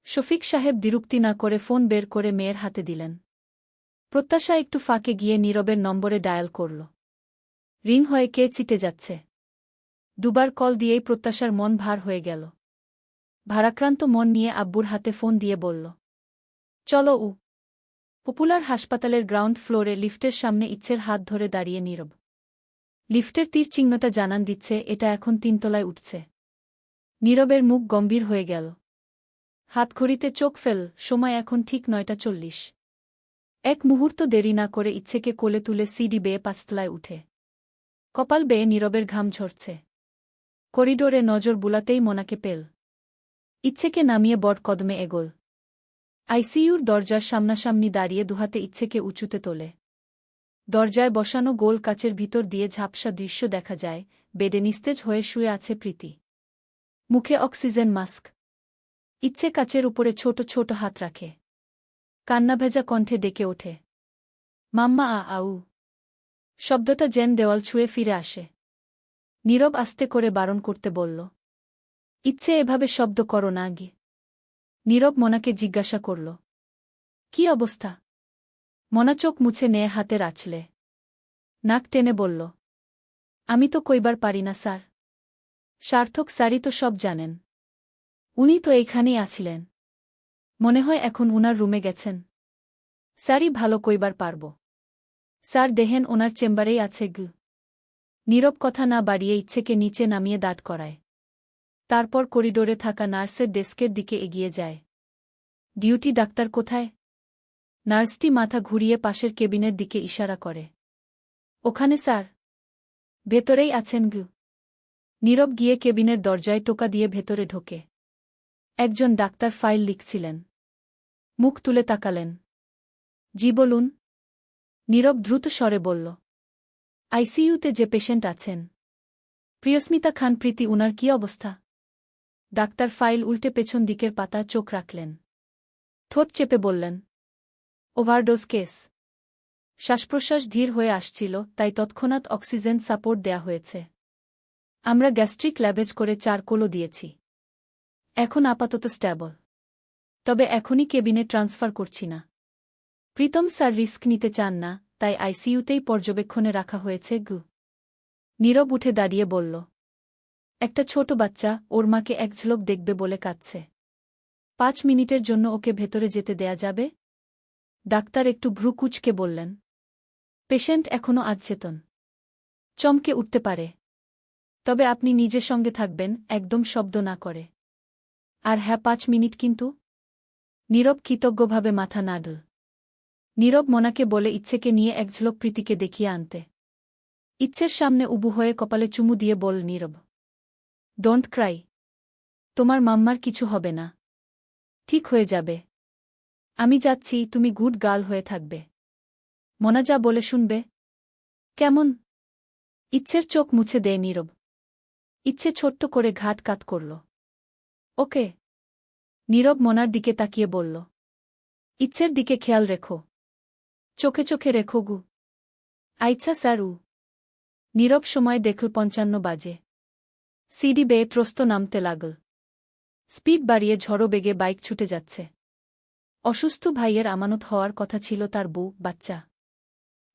শফিক সাহেব দ্বিরুক্তি না করে ফোন বের করে মেয়ের হাতে দিলেন। প্রত্যাশা একটু ফাঁকে গিয়ে নীরবের নম্বরে ডায়াল করল। রিং হয়ে কে চিটে যাচ্ছে। দুবার কল দিয়েই প্রত্যাশার মন ভার হয়ে গেল। ভারাক্রান্ত মন নিয়ে আব্বুর হাতে ফোন দিয়ে বলল, চলো উ। পপুলার হাসপাতালের গ্রাউন্ড ফ্লোরে লিফটের সামনে ইচ্ছের হাত ধরে দাঁড়িয়ে নীরব। লিফটের তীর চিহ্নটা জানান দিচ্ছে এটা এখন 3তলায় উঠছে। নীরবের মুখ গম্ভীর হয়ে গেল। হাতঘড়িতে চোখ ফেল, সময় এখন ঠিক 9:40। এক মুহূর্ত দেরি না করে ইচ্ছেকে কোলে তুলে সিঁড়ি বেয়ে 5তলায় উঠে। কপাল বেয়ে নীরবের ঘাম ঝরছে। করিডোরে নজর বুলাতেই মোনাকে পেল। ইচ্ছেকে নামিয়ে বট কদমে এগোল। আইসিইউর দরজার সামনাসামনি দাঁড়িয়ে দুহাতে ইচ্ছেকে উঁচুতে তোলে। দরজায় বসানো গোল কাচের ভিতর দিয়ে ঝাপসা দৃশ্য দেখা যায়। বেডে নিস্তেজ হয়ে শুয়ে আছে প্রীতি। মুখে অক্সিজেন মাস্ক। ইচ্ছে কাচের উপরে ছোট ছোট হাত রাখে। কান্নাভেজা কণ্ঠে ডেকে ওঠে, মাম্মা আউ। শব্দটা যেন দেওয়াল ছুঁয়ে ফিরে আসে। নীরব আস্তে করে বারণ করতে বলল, ইচ্ছে এভাবে শব্দ করো না গি। নীরব মোনাকে জিজ্ঞাসা করল, কি অবস্থা? মোনা চোখ মুছে নেয় হাতের আঁচলে। নাক টেনে বলল, আমি তো কইবার পারি না স্যার। সার্থক স্যারই তো সব জানেন। উনি তো এইখানেই আছিলেন। মনে হয় এখন উনার রুমে গেছেন। স্যারই ভালো কইবার পারব। স্যার দেহেন ওনার চেম্বারেই আছে গু। নীরব কথা না বাড়িয়ে ইচ্ছেকে নিচে নামিয়ে দাঁড় করায়। তারপর করিডোরে থাকা নার্সের ডেস্কের দিকে এগিয়ে যায়। ডিউটি ডাক্তার কোথায়? নার্সটি মাথা ঘুরিয়ে পাশের কেবিনের দিকে ইশারা করে। ওখানে স্যার। ভেতরেই আছেন গু। নীরব গিয়ে কেবিনের দরজায় টোকা দিয়ে ভেতরে ঢোকে। একজন ডাক্তার ফাইল লিখছিলেন। মুখ তুলে তাকালেন। জি বলুন। নীরব দ্রুত স্বরে বলল, আইসিইউতে যে পেশেন্ট আছেন প্রিয়স্মিতা খান প্রীতি, উনার কি অবস্থা? ডাক্তার ফাইল উল্টে পেছন দিকের পাতা চোখ রাখলেন। ঠোঁট চেপে বললেন, ওভারডোজ কেস। শ্বাসপ্রশ্বাস ধীর হয়ে আসছিল, তাই তৎক্ষণাৎ অক্সিজেন সাপোর্ট দেয়া হয়েছে। আমরা গ্যাস্ট্রিক ল্যাবেজ করে চারকোলও দিয়েছি। এখন আপাতত স্ট্যাবল। তবে এখনই কেবিনে ট্রান্সফার করছি না। প্রীতম স্যার রিস্ক নিতে চান না, তাই আইসিইউতেই পর্যবেক্ষণে রাখা হয়েছে গু। নীরব উঠে দাঁড়িয়ে বলল, একটা ছোট বাচ্চা ওর মাকে এক ঝলক দেখবে বলে কাঁদছে। 5 মিনিটের জন্য ওকে ভেতরে যেতে দেয়া যাবে? ডাক্তার একটু ভ্রু কুঁচকে বললেন, পেশেন্ট এখনও আচেতন। চমকে উঠতে পারে। তবে আপনি নিজে সঙ্গে থাকবেন, একদম শব্দ না করে। আর হ্যাঁ, 5 মিনিট কিন্তু। নীরব কৃতজ্ঞভাবে মাথা নাড়ল। নীরব মোনাকে বলে ইচ্ছেকে নিয়ে এক ঝলক প্রীতিকে দেখিয়ে আনতে। ইচ্ছের সামনে উবু হয়ে কপালে চুমু দিয়ে বল নীরব, ডোন্ট ক্রাই। তোমার মাম্মার কিছু হবে না। ঠিক হয়ে যাবে। আমি যাচ্ছি, তুমি গুড গার্ল হয়ে থাকবে। মনা যা বলে শুনবে। কেমন? ইচ্ছের চোখ মুছে দেয় নীরব। ইচ্ছে ছোট্ট করে ঘাট কাত করল। ওকে। নীরব মনার দিকে তাকিয়ে বলল। ইচ্ছের দিকে খেয়াল রেখো। চোখে চোখে রেখো গু। আইচ্ছা স্যার উ। নীরব সময় দেখল 55 বাজে। সিডি বেয়ে ত্রস্ত নামতে লাগল। স্পিড বাড়িয়ে ঝড়ো বেগে বাইক ছুটে যাচ্ছে। অসুস্থ ভাইয়ের আমানত হওয়ার কথা ছিল তার বউ, বাচ্চা।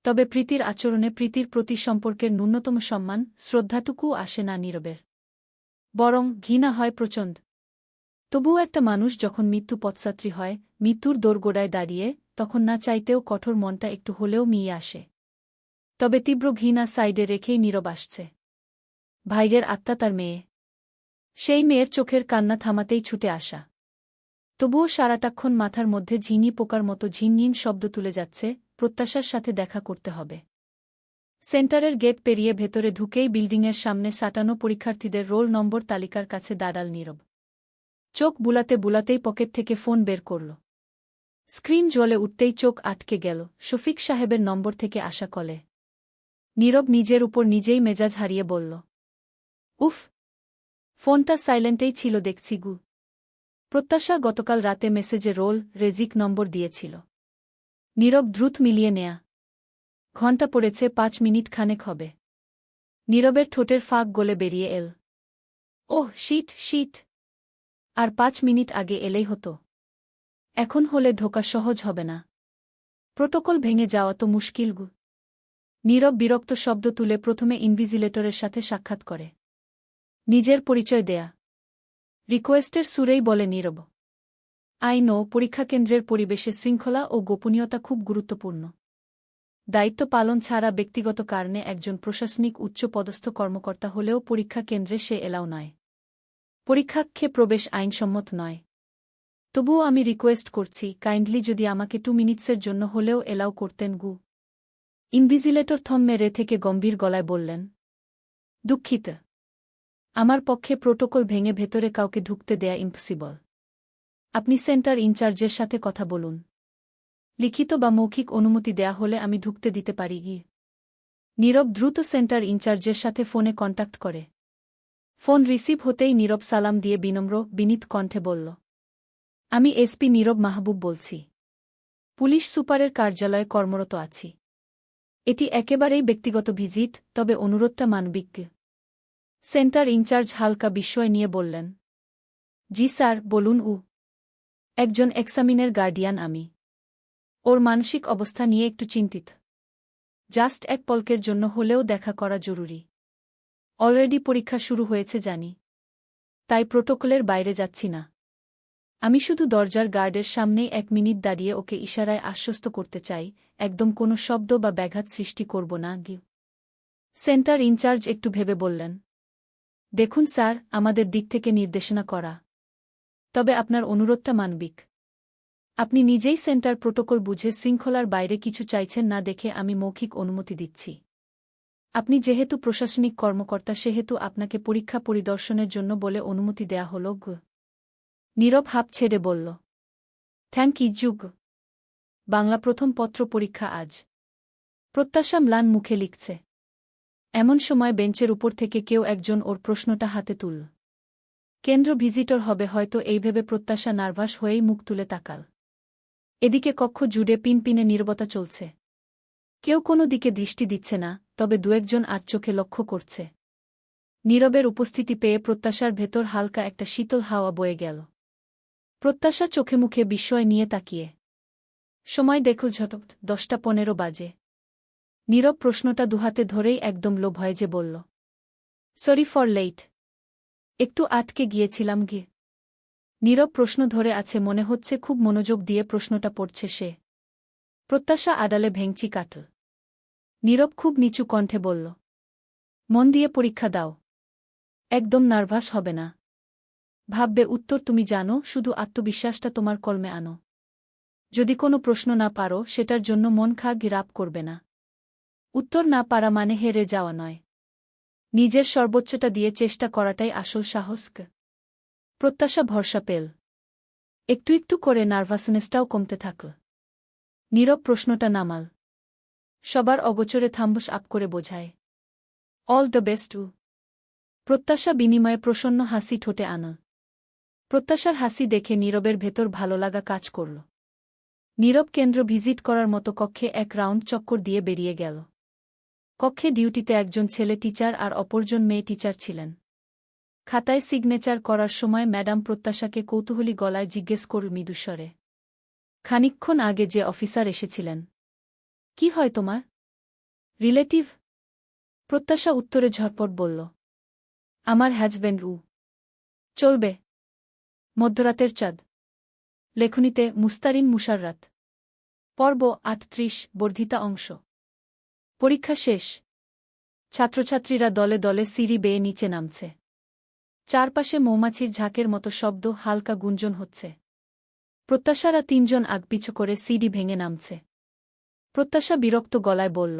তবে প্রীতির আচরণে প্রীতির প্রতি সম্পর্কের ন্যূনতম সম্মান, শ্রদ্ধাটুকুও আসে না নীরবের। বরং ঘৃণা হয় প্রচণ্ড। তবুও একটা মানুষ যখন মৃত্যু পথযাত্রী হয়, মৃত্যুর দোরগোড়ায় দাঁড়িয়ে, তখন না চাইতেও কঠোর মনটা একটু হলেও মিয়ে আসে। তবে তীব্র ঘৃণা সাইডে রেখেই নীরব আসছে। ভাইয়ের আত্মা তার মেয়ে। সেই মেয়ের চোখের কান্না থামাতেই ছুটে আসা। তবুও সারাটাক্ষণ মাথার মধ্যে ঝিনি পোকার মতো ঝিনঝিন শব্দ তুলে যাচ্ছে, প্রত্যাশার সাথে দেখা করতে হবে। সেন্টারের গেট পেরিয়ে ভেতরে ঢুকেই বিল্ডিংয়ের সামনে সাঁটানো পরীক্ষার্থীদের রোল নম্বর তালিকার কাছে দাঁড়াল নীরব। চোখ বুলাতে বুলাতেই পকেট থেকে ফোন বের করল। স্ক্রিন জ্বলে উঠতেই চোখ আটকে গেল শফিক সাহেবের নম্বর থেকে আসা কলে। নীরব নিজের উপর নিজেই মেজাজ হারিয়ে বলল, উফ, ফোনটা সাইলেন্টেই ছিল দেখছি গু। প্রত্যাশা গতকাল রাতে মেসেজে রোল রেজিক নম্বর দিয়েছিল। নীরব দ্রুত মিলিয়ে নেয়া। ঘণ্টা পড়েছে 5 মিনিট খানেক হবে। নীরবের ঠোঁটের ফাঁক গলে বেরিয়ে এল। Oh shit shit. আর 5 মিনিট আগে এলেই হতো। এখন হলে ঢোকা সহজ হবে না। প্রোটোকল ভেঙে যাওয়া তো মুশকিল গু। নীরব বিরক্ত শব্দ তুলে প্রথমে ইনভিজিলেটরের সাথে সাক্ষাৎ করে। নিজের পরিচয় দেয়া। রিকোয়েস্টের সুরেই বলে নীরব, আই নো পরীক্ষা কেন্দ্রের পরিবেশে শৃঙ্খলা ও গোপনীয়তা খুব গুরুত্বপূর্ণ। দায়িত্ব পালন ছাড়া ব্যক্তিগত কারণে একজন প্রশাসনিক উচ্চপদস্থ কর্মকর্তা হলেও পরীক্ষা কেন্দ্রে সে এলাও নয়। পরীক্ষাক্ষে প্রবেশ আইনসম্মত নয়। তবুও আমি রিকোয়েস্ট করছি, কাইন্ডলি যদি আমাকে 2 মিনিটসের জন্য হলেও এলাও করতেন গু। ইনভিজিলেটর থম মেরে থেকে গম্ভীর গলায় বললেন, দুঃখিত। আমার পক্ষে প্রোটোকল ভেঙে ভেতরে কাউকে ঢুকতে দেয়া ইম্পসিবল। আপনি সেন্টার ইনচার্জের সাথে কথা বলুন। লিখিত বা মৌখিক অনুমতি দেয়া হলে আমি ঢুকতে দিতে পারি গি। নীরব দ্রুত সেন্টার ইনচার্জের সাথে ফোনে কন্ট্যাক্ট করে। ফোন রিসিভ হতেই নীরব সালাম দিয়ে বিনম্র, বিনীত কণ্ঠে বলল, আমি এসপি নীরব মাহবুব বলছি। পুলিশ সুপারের কার্যালয়ে কর্মরত আছি। এটি একেবারেই ব্যক্তিগত ভিজিট, তবে অনুরোধটা মানবিক। সেন্টার ইনচার্জ হালকা বিস্ময় নিয়ে বললেন, জি স্যার, বলুন। একজন এক্সামিনের গার্ডিয়ান আমি। ওর মানসিক অবস্থা নিয়ে একটু চিন্তিত। জাস্ট এক পলকের জন্য হলেও দেখা করা জরুরি। অলরেডি পরীক্ষা শুরু হয়েছে জানি। তাই প্রোটোকলের বাইরে যাচ্ছি না। আমি শুধু দরজার গার্ডের সামনেই 1 মিনিট দাঁড়িয়ে ওকে ইশারায় আশ্বস্ত করতে চাই, একদম কোনো শব্দ বা ব্যাঘাত সৃষ্টি করব না গি। সেন্টার ইনচার্জ একটু ভেবে বললেন, দেখুন স্যার, আমাদের দিক থেকে নির্দেশনা করা। তবে আপনার অনুরোধটা মানবিক। আপনি নিজেই সেন্টার প্রোটোকল বুঝে শৃঙ্খলার বাইরে কিছু চাইছেন না দেখে আমি মৌখিক অনুমতি দিচ্ছি। আপনি যেহেতু প্রশাসনিক কর্মকর্তা সেহেতু আপনাকে পরীক্ষা পরিদর্শনের জন্য বলে অনুমতি দেয়া হল গু। নীরব হাঁপ ছেড়ে বলল, থ্যাংক ইউ যুগ। বাংলা প্রথম পত্র পরীক্ষা আজ। প্রত্যাশা ম্লান মুখে লিখছে। এমন সময় বেঞ্চের উপর থেকে কেউ একজন ওর প্রশ্নটা হাতে তুলল। কেন্দ্র ভিজিটর হবে হয়তো এই ভেবে প্রত্যাশা নার্ভাস হয়েই মুখ তুলে তাকাল। এদিকে কক্ষ জুড়ে পিনপিনে নীরবতা চলছে। কেউ কোনো দিকে দৃষ্টি দিচ্ছে না, তবে 2-1 আর চোখে লক্ষ্য করছে। নীরবের উপস্থিতি পেয়ে প্রত্যাশার ভেতর হালকা একটা শীতল হাওয়া বয়ে গেল। প্রত্যাশা চোখে মুখে বিস্ময় নিয়ে তাকিয়ে। সময় দেখল ঝটপট 10টা 15 বাজে। নীরব প্রশ্নটা দুহাতে ধরেই একদম লো ভয়েজে বলল, সরি ফর লেট। একটু আটকে গিয়েছিলাম গে। নীরব প্রশ্ন ধরে আছে মনে হচ্ছে, খুব মনোযোগ দিয়ে প্রশ্নটা পড়ছে সে। প্রত্যাশা আড়ালে ভেঙচি কাটল। নীরব খুব নিচু কণ্ঠে বলল, মন দিয়ে পরীক্ষা দাও। একদম নার্ভাস হবে না। ভাববে উত্তর তুমি জানো, শুধু আত্মবিশ্বাসটা তোমার কলমে আনো। যদি কোনো প্রশ্ন না পারো সেটার জন্য মন গিরাপ করবে না। উত্তর না পারা মানে হেরে যাওয়া নয়, নিজের সর্বোচ্চটা দিয়ে চেষ্টা করাটাই আসল সাহস। প্রত্যাশা ভরসা পেল। একটু একটু করে নার্ভাসনেসটাও কমতে থাকল। নীরব প্রশ্নটা নামাল। সবার অগোচরে থাম্বস আপ করে বোঝায়। অল দ্য বেস্ট উ। প্রত্যাশা বিনিময়ে প্রসন্ন হাসি ঠোঁটে আনা। প্রত্যাশার হাসি দেখে নীরবের ভেতর ভালো লাগা কাজ করল। নীরব কেন্দ্র ভিজিট করার মতো কক্ষে এক রাউন্ড চক্কর দিয়ে বেরিয়ে গেল। কক্ষে ডিউটিতে একজন ছেলে টিচার আর অপরজন মেয়ে টিচার ছিলেন। খাতায় সিগনেচার করার সময় ম্যাডাম প্রত্যাশাকে কৌতূহলী গলায় জিজ্ঞেস করল মৃদুস্বরে, খানিকক্ষণ আগে যে অফিসার এসেছিলেন, কি হয় তোমার? রিলেটিভ? প্রত্যাশা উত্তরে ঝটপট বলল, আমার হাজব্যান্ড উ। চলবে। মধ্যরাতের চাঁদ। লেখনীতে মুস্তারিন মুশাররাত। পর্ব ৩৮ বর্ধিতা অংশ। পরীক্ষা শেষ। ছাত্রছাত্রীরা দলে দলে সিঁড়ি বেয়ে নিচে নামছে। চারপাশে মৌমাছির ঝাঁকের মতো শব্দ, হালকা গুঞ্জন হচ্ছে। প্রত্যাশারা তিনজন আগপিছু করে সিঁড়ি ভেঙে নামছে। প্রত্যাশা বিরক্ত গলায় বলল,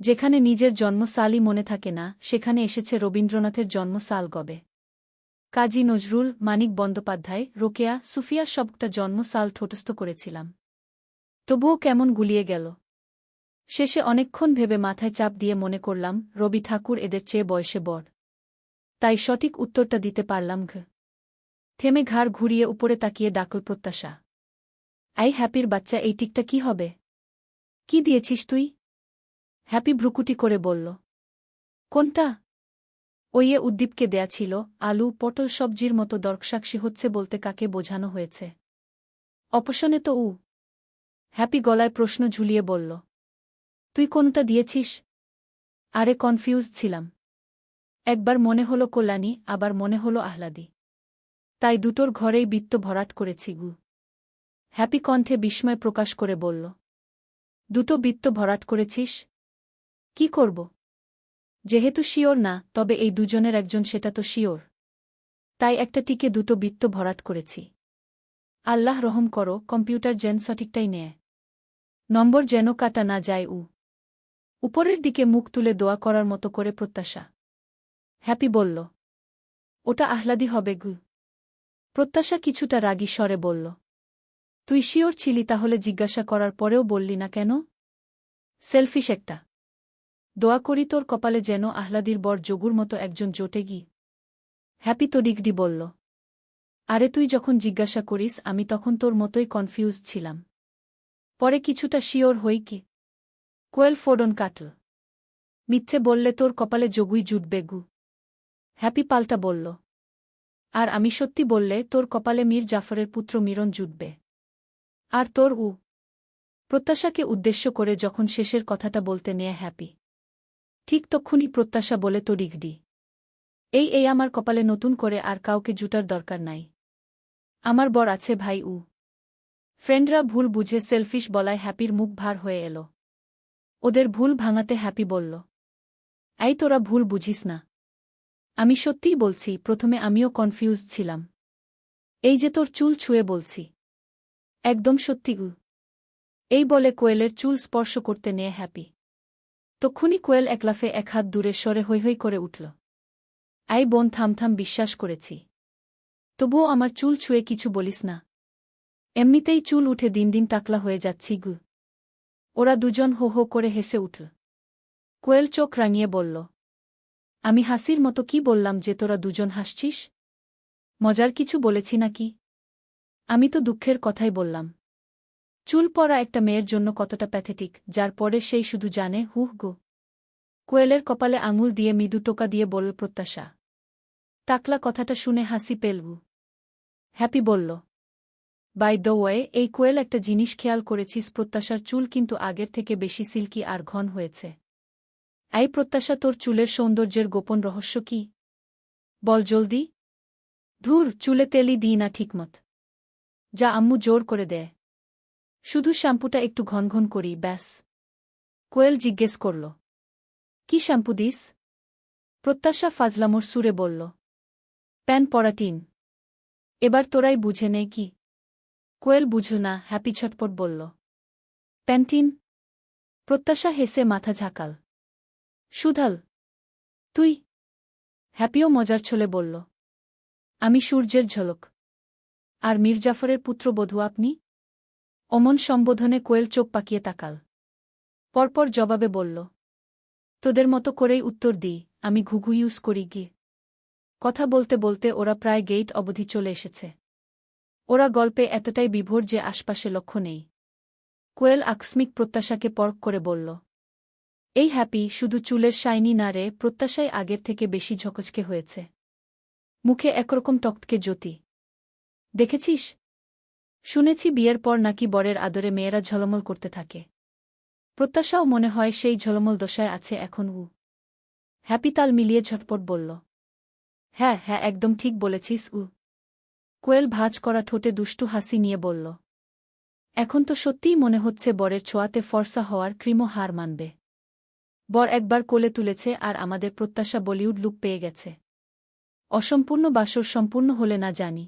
যেখানে নিজের জন্মসালই মনে থাকে না, সেখানে এসেছে রবীন্দ্রনাথের জন্মসাল গবে। কাজী নজরুল, মানিক বন্দ্যোপাধ্যায়, রোকেয়া, সুফিয়া সবটা জন্মসাল ঠোঁটস্থ করেছিলাম। তবুও কেমন গুলিয়ে গেল। শেষে অনেকক্ষণ ভেবে মাথায় চাপ দিয়ে মনে করলাম, রবি ঠাকুর এদের চেয়ে বয়সে বড়। তাই সঠিক উত্তরটা দিতে পারলাম। থেমে ঘাড় ঘুরিয়ে উপরে তাকিয়ে ডাকল প্রত্যাশা, আই হ্যাপির বাচ্চা, এই টিকটা কি হবে? কি দিয়েছিস তুই? হ্যাপি ভ্রুকুটি করে বলল, কোনটা? ওইয়ে উদ্দীপকে দেয়া ছিল, আলু পটল সবজির মতো দর্কসাক্ষী হচ্ছে বলতে কাকে বোঝানো হয়েছে? অপশনে তো উ। হ্যাপি গলায় প্রশ্ন ঝুলিয়ে বলল, তুই কোনটা দিয়েছিস? আরে কনফিউজ ছিলাম। একবার মনে হলো কল্যাণী, আবার মনে হলো আহ্লাদি। তাই দুটোর ঘরেই বৃত্ত ভরাট করেছি গু। হ্যাপি কণ্ঠে বিস্ময় প্রকাশ করে বলল, দুটো বৃত্ত ভরাট করেছিস? কি করব? যেহেতু শিওর না, তবে এই দুজনের একজন সেটা তো শিওর। তাই একটা টিকে দুটো বৃত্ত ভরাট করেছি। আল্লাহ রহম করো, কম্পিউটার যেন সঠিকটাই নেয়। নম্বর যেন কাটা না যায় উ। উপরের দিকে মুখ তুলে দোয়া করার মতো করে প্রত্যাশা। হ্যাপি বলল, ওটা আহ্লাদি হবে গু। প্রত্যাশা কিছুটা রাগী স্বরে বলল, তুই শিওর ছিলি তাহলে জিজ্ঞাসা করার পরেও বললি না কেন? সেলফিশ একটা। দোয়া করি তোর কপালে যেন আহ্লাদির বর যোগুর মতো একজন জোটে গি। হ্যাপি তো ডিগডি বলল, আরে তুই যখন জিজ্ঞাসা করিস আমি তখন তোর মতোই কনফিউজ ছিলাম। পরে কিছুটা শিওর হই কি। কোয়েল ফোডন কাটল। মিথ্যে বললে তোর কপালে যোগুই জুটবে গু। হ্যাপি পাল্টা বলল, আর আমি সত্যি বললে তোর কপালে মীর জাফরের পুত্র মিরন জুটবে। আর তোর উ। প্রত্যাশাকে উদ্দেশ্য করে যখন শেষের কথাটা বলতে নেয় হ্যাপি, ঠিক তক্ষুনি প্রত্যাশা বলে তো ডিগডি, এই আমার কপালে নতুন করে আর কাউকে জুটার দরকার নাই। আমার বর আছে ভাই উ। ফ্রেন্ডরা ভুল বুঝে সেলফিশ বলায় হ্যাপির মুখ ভার হয়ে এল। ওদের ভুল ভাঙাতে হ্যাপি বলল, এই তোরা ভুল বুঝিস না। আমি সত্যিই বলছি, প্রথমে আমিও কনফিউজ ছিলাম। এই যে তোর চুল ছুঁয়ে বলছি, একদম সত্যি গু। এই বলে কোয়েলের চুল স্পর্শ করতে নেয় হ্যাপি। তক্ষুনি কোয়েল একলাফে এক হাত দূরে সরে হৈ হৈ করে উঠল। আই বোন, থামথাম, বিশ্বাস করেছি। তবুও আমার চুল ছুঁয়ে কিছু বলিস না। এমনিতেই চুল উঠে দিন দিন টাকলা হয়ে যাচ্ছি গু। ওরা দুজন হো হো করে হেসে উঠল। কোয়েল চোখ রাঙিয়ে বলল, আমি হাসির মতো কি বললাম যে তোরা দুজন হাসছিস? মজার কিছু বলেছি নাকি? আমি তো দুঃখের কথাই বললাম। চুল পরা একটা মেয়ের জন্য কতটা প্যাথেটিক, যার পরে সেই শুধু জানে হুহ গো। কোয়েলের কপালে আঙুল দিয়ে মৃদু টোকা দিয়ে বলল প্রত্যাশা। টাকলা কথাটা শুনে হাসি পেলগু। হ্যাপি বলল, বাই দ্য ওয়ে, এই কোয়েল, একটা জিনিস খেয়াল করেছিস? প্রত্যাশার চুল কিন্তু আগের থেকে বেশি সিল্কি আর ঘন হয়েছে। এই প্রত্যাশা, তোর চুলের সৌন্দর্যের গোপন রহস্য কি? বল জলদি। ধুর, চুলে তেলই দিই না ঠিকমত। যা আম্মু জোর করে দেয়। শুধু শ্যাম্পুটা একটু ঘন ঘন করি, ব্যাস। কোয়েল জিজ্ঞেস করল, কি শ্যাম্পু দিস? প্রত্যাশা ফাজলামোর সুরে বলল, প্যান পরাটিন। এবার তোরাই বুঝে নে কি। কোয়েল বুঝল না। হ্যাপি ছটপট বলল, প্যান্টিন? প্রত্যাশা হেসে মাথা ঝাঁকাল। সুধাল, তুই? হ্যাপিও মজার ছলে বলল, আমি সূর্যের ঝলক। আর মীরজাফরের পুত্রবধূ আপনি? অমন সম্বোধনে কোয়েল চোখ পাকিয়ে তাকাল। পরপর জবাবে বলল, তোদের মতো করেই উত্তর দিই, আমি ঘুঘু ইউজ করি গিয়ে। কথা বলতে বলতে ওরা প্রায় গেইট অবধি চলে এসেছে। ওরা গল্পে এতটাই বিভোর যে আশপাশে লক্ষ্য নেই। কোয়েল আকস্মিক প্রত্যাশাকে পরখ করে বলল, এই হ্যাপি শুধু চুলের শাইনি না রে, প্রত্যাশাই আগের থেকে বেশি ঝকঝকে হয়েছে। মুখে একরকম টকটকে জ্যোতি। দেখেছিস? শুনেছি বিয়ের পর নাকি বরের আদরে মেয়েরা ঝলমল করতে থাকে। প্রত্যাশাও মনে হয় সেই ঝলমল দশায় আছে এখন। হ্যাপি তাল মিলিয়ে ঝটপট বলল, হ্যাঁ হ্যাঁ, একদম ঠিক বলেছিস। কোয়েল ভাঁজ করা ঠোঁটে দুষ্টু হাসি নিয়ে বলল, এখন তো সত্যিই মনে হচ্ছে বরের ছোঁয়াতে ফর্সা হওয়ার ক্রিমও হার মানবে। বর একবার কোলে তুলেছে আর আমাদের প্রত্যাশা বলিউড লুক পেয়ে গেছে। অসম্পূর্ণ বাসর সম্পূর্ণ হলে না জানি।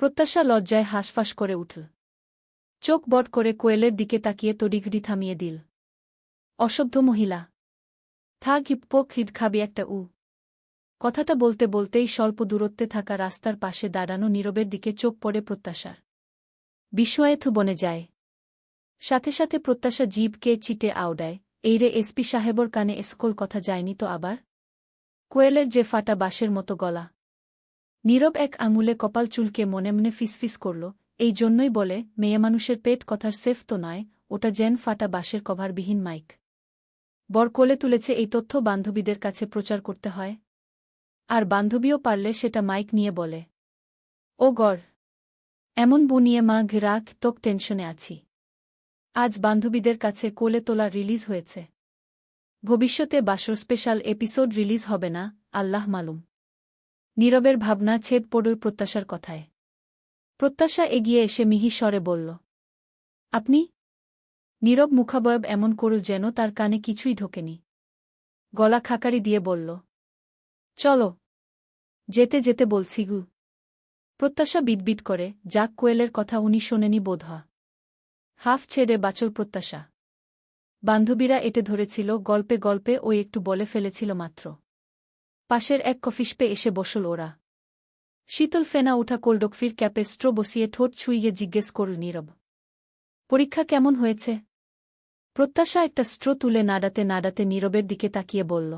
প্রত্যাশা লজ্জায় হাঁসফাঁস করে উঠল। চোখ বট করে কোয়েলের দিকে তাকিয়ে তড়িঘড়ি থামিয়ে দিল। অসভ্য মহিলা! থা গিপ্পো খিড খাবি একটা। কথাটা বলতে বলতেই স্বল্প দূরত্বে থাকা রাস্তার পাশে দাঁড়ানো নীরবের দিকে চোখ পড়ে প্রত্যাশার। বিস্ময়ে থু বনে যায়। সাথে সাথে প্রত্যাশা জিভকে চিটে আওড়ায়, এই রে এসপি সাহেবর কানে এসকল কথা যায়নি তো আবার? কোয়েলের যে ফাটা বাঁশের মতো গলা। নীরব এক আঙুলে কপাল চুলকে মনে মনে ফিসফিস করল, এই জন্যই বলে মেয়েমানুষের পেট কথার সেফ তো নয়, ওটা যেন ফাটা বাঁশের কভারবিহীন মাইক। বর কোলে তুলেছে এই তথ্য বান্ধবীদের কাছে প্রচার করতে হয়। আর বান্ধবীও পারলে সেটা মাইক নিয়ে বলে, ও গড়, এমন বউ নিয়ে মা ঘিরাক তোক টেনশনে আছি। আজ বান্ধবীদের কাছে কোলে তোলা রিলিজ হয়েছে। ভবিষ্যতে বাসর স্পেশাল এপিসোড রিলিজ হবে না, আল্লাহ মালুম। নীরবের ভাবনা ছেদ পড়ল প্রত্যাশার কথায়। প্রত্যাশা এগিয়ে এসে মিহি স্বরে বলল, আপনি? নীরব মুখাবয়ব এমন করল যেন তার কানে কিছুই ঢোকেনি। গলা খাকারি দিয়ে বলল, চলো। যেতে যেতে বলছি গু। প্রত্যাশা বিটবিট করে, যাক কোয়েলের কথা উনি শোনেনি বোধহয়। হাফ ছেড়ে বাঁচল প্রত্যাশা। বান্ধবীরা এটে ধরেছিল, গল্পে গল্পে ওই একটু বলে ফেলেছিল মাত্র। পাশের এক কফিশপে এসে বসল ওরা। শীতল ফেনা উঠা কোল্ডকফির ক্যাপে স্ট্রো বসিয়ে ঠোঁট ছুঁইয়ে জিজ্ঞেস করল নীরব, পরীক্ষা কেমন হয়েছে? প্রত্যাশা একটা স্ট্রো তুলে নাড়াতে নাড়াতে নীরবের দিকে তাকিয়ে বলল,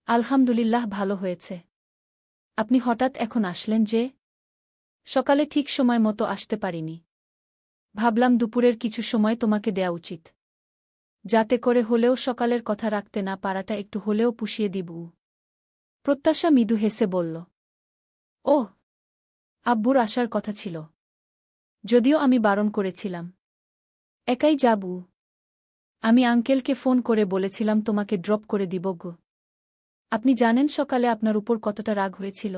আলহামদুলিল্লাহ ভালো হয়েছে। আপনি হঠাৎ এখন আসলেন যে? সকালে ঠিক সময় মতো আসতে পারিনি। ভাবলাম দুপুরের কিছু সময় তোমাকে দেয়া উচিত, যাতে করে হলেও সকালের কথা রাখতে না পারাটা একটু হলেও পুষিয়ে দিব। প্রত্যাশা মৃদু হেসে বলল, ওহ, আব্বুর আসার কথা ছিল, যদিও আমি বারণ করেছিলাম। একাই যাবু? আমি আঙ্কেলকে ফোন করে বলেছিলাম তোমাকে ড্রপ করে দিব গো। আপনি জানেন সকালে আপনার উপর কতটা রাগ হয়েছিল।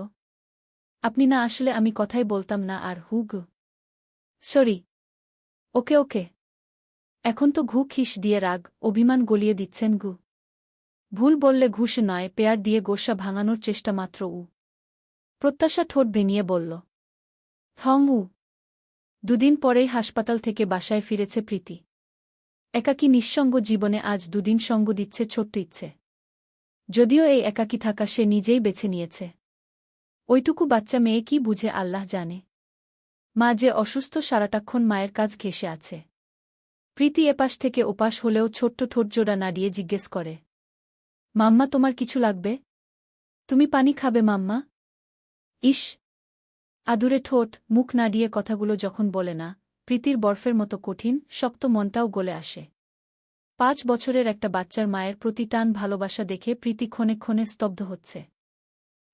আপনি না আসলে আমি কথাই বলতাম না আর গো। সরি। ওকে ওকে। এখন তো ঘু খিস দিয়ে রাগ অভিমান গলিয়ে দিচ্ছেন গু। ভুল বললে ঘুষ নয়, পেয়ার দিয়ে গোসা ভাঙানোর চেষ্টা মাত্র। প্রত্যাশা ঠোঁট ভেঙিয়ে বলল, হং। দুদিন পরেই হাসপাতাল থেকে বাসায় ফিরেছে প্রীতি। একাকী নিঃসঙ্গ জীবনে আজ দুদিন সঙ্গ দিচ্ছে ছোট্ট ইচ্ছে। যদিও এই একাকী থাকা সে নিজেই বেছে নিয়েছে। ওইটুকু বাচ্চা মেয়ে কি বুঝে আল্লাহ জানে। মা যে অসুস্থ, সারাটাক্ষণ মায়ের কাজ ঘেঁষে আছে। প্রীতি এপাশ থেকে ওপাশ হলেও ছোট্ট ঠোঁটজোড়া নাড়িয়ে জিজ্ঞেস করে, মাম্মা তোমার কিছু লাগবে? তুমি পানি খাবে মাম্মা? ইস! আদুরে ঠোঁট, মুখ নাড়িয়ে কথাগুলো যখন বলে না, প্রীতির বরফের মতো কঠিন, শক্ত মনটাও গলে আসে। 5 বছরের একটা বাচ্চার মায়ের প্রতি টান ভালোবাসা দেখে প্রীতি ক্ষণে ক্ষণে স্তব্ধ হচ্ছে।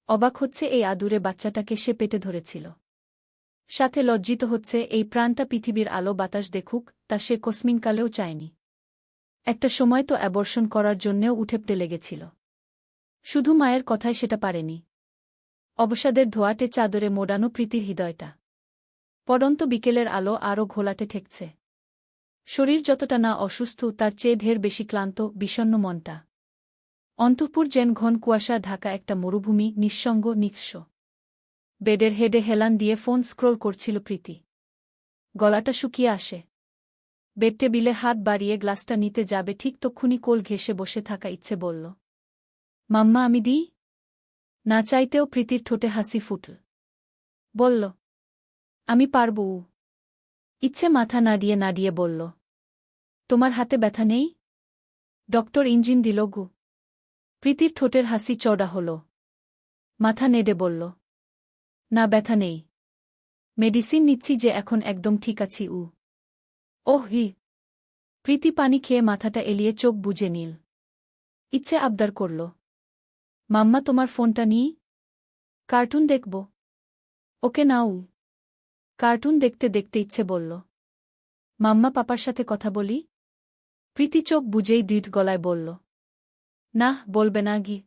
অবাক হচ্ছে এই আদুরে বাচ্চাটাকে সে পেটে ধরেছিল। সাথে লজ্জিত হচ্ছে এই প্রাণটা পৃথিবীর আলো বাতাস দেখুক, তা সে কসমিনকালেও চায়নি। একটা সময় তো অ্যাবর্শন করার জন্যেও উঠেপটে লেগেছিল। শুধু মায়ের কথায় সেটা পারেনি। অবসাদের ধোয়াটে চাদরে মোড়ানো প্রীতির হৃদয়টা। পড়ন্ত বিকেলের আলো আরও ঘোলাটে ঠেকছে। শরীর যতটা না অসুস্থ তার চেয়ে ঢের বেশি ক্লান্ত, বিষণ্ণ মনটা। অন্তঃপুর যেন ঘন কুয়াশা ঢাকা একটা মরুভূমি, নিঃসঙ্গ, নিঃস্ব। বেডের হেডে হেলান দিয়ে ফোন স্ক্রোল করছিল প্রীতি। গলাটা শুকিয়ে আসে। বেড টেবিলে হাত বাড়িয়ে গ্লাসটা নিতে যাবে ঠিক তক্ষুনি কোল ঘেঁষে বসে থাকা ইচ্ছে বলল, মাম্মা আমি দিই? না চাইতেও প্রীতির ঠোঁটে হাসি ফুটল। বলল, আমি পারব। ইচ্ছে মাথা নাড়িয়ে বলল, তোমার হাতে ব্যথা নেই? ডক্টর ইঞ্জিন দিল গু। প্রীতির ঠোঁটের হাসি চওড়া হল। মাথা নেড়ে বলল, না ব্যথা নেই। মেডিসিন নিচ্ছি যে এখন একদম ঠিক আছি। ওহ হি। প্রীতি পানি খেয়ে মাথাটা এলিয়ে চোখ বুজে নিল। ইচ্ছে আবদার করল, মাম্মা তোমার ফোনটা নিই? কার্টুন দেখব। ওকে নাও। কার্টুন দেখতে দেখতে ইচ্ছে বলল, মাম্মা পাপার সাথে কথা বলি? প্রীতি চোখ বুজেই দৃঢ় গলায় বলল, না বলবে না গি।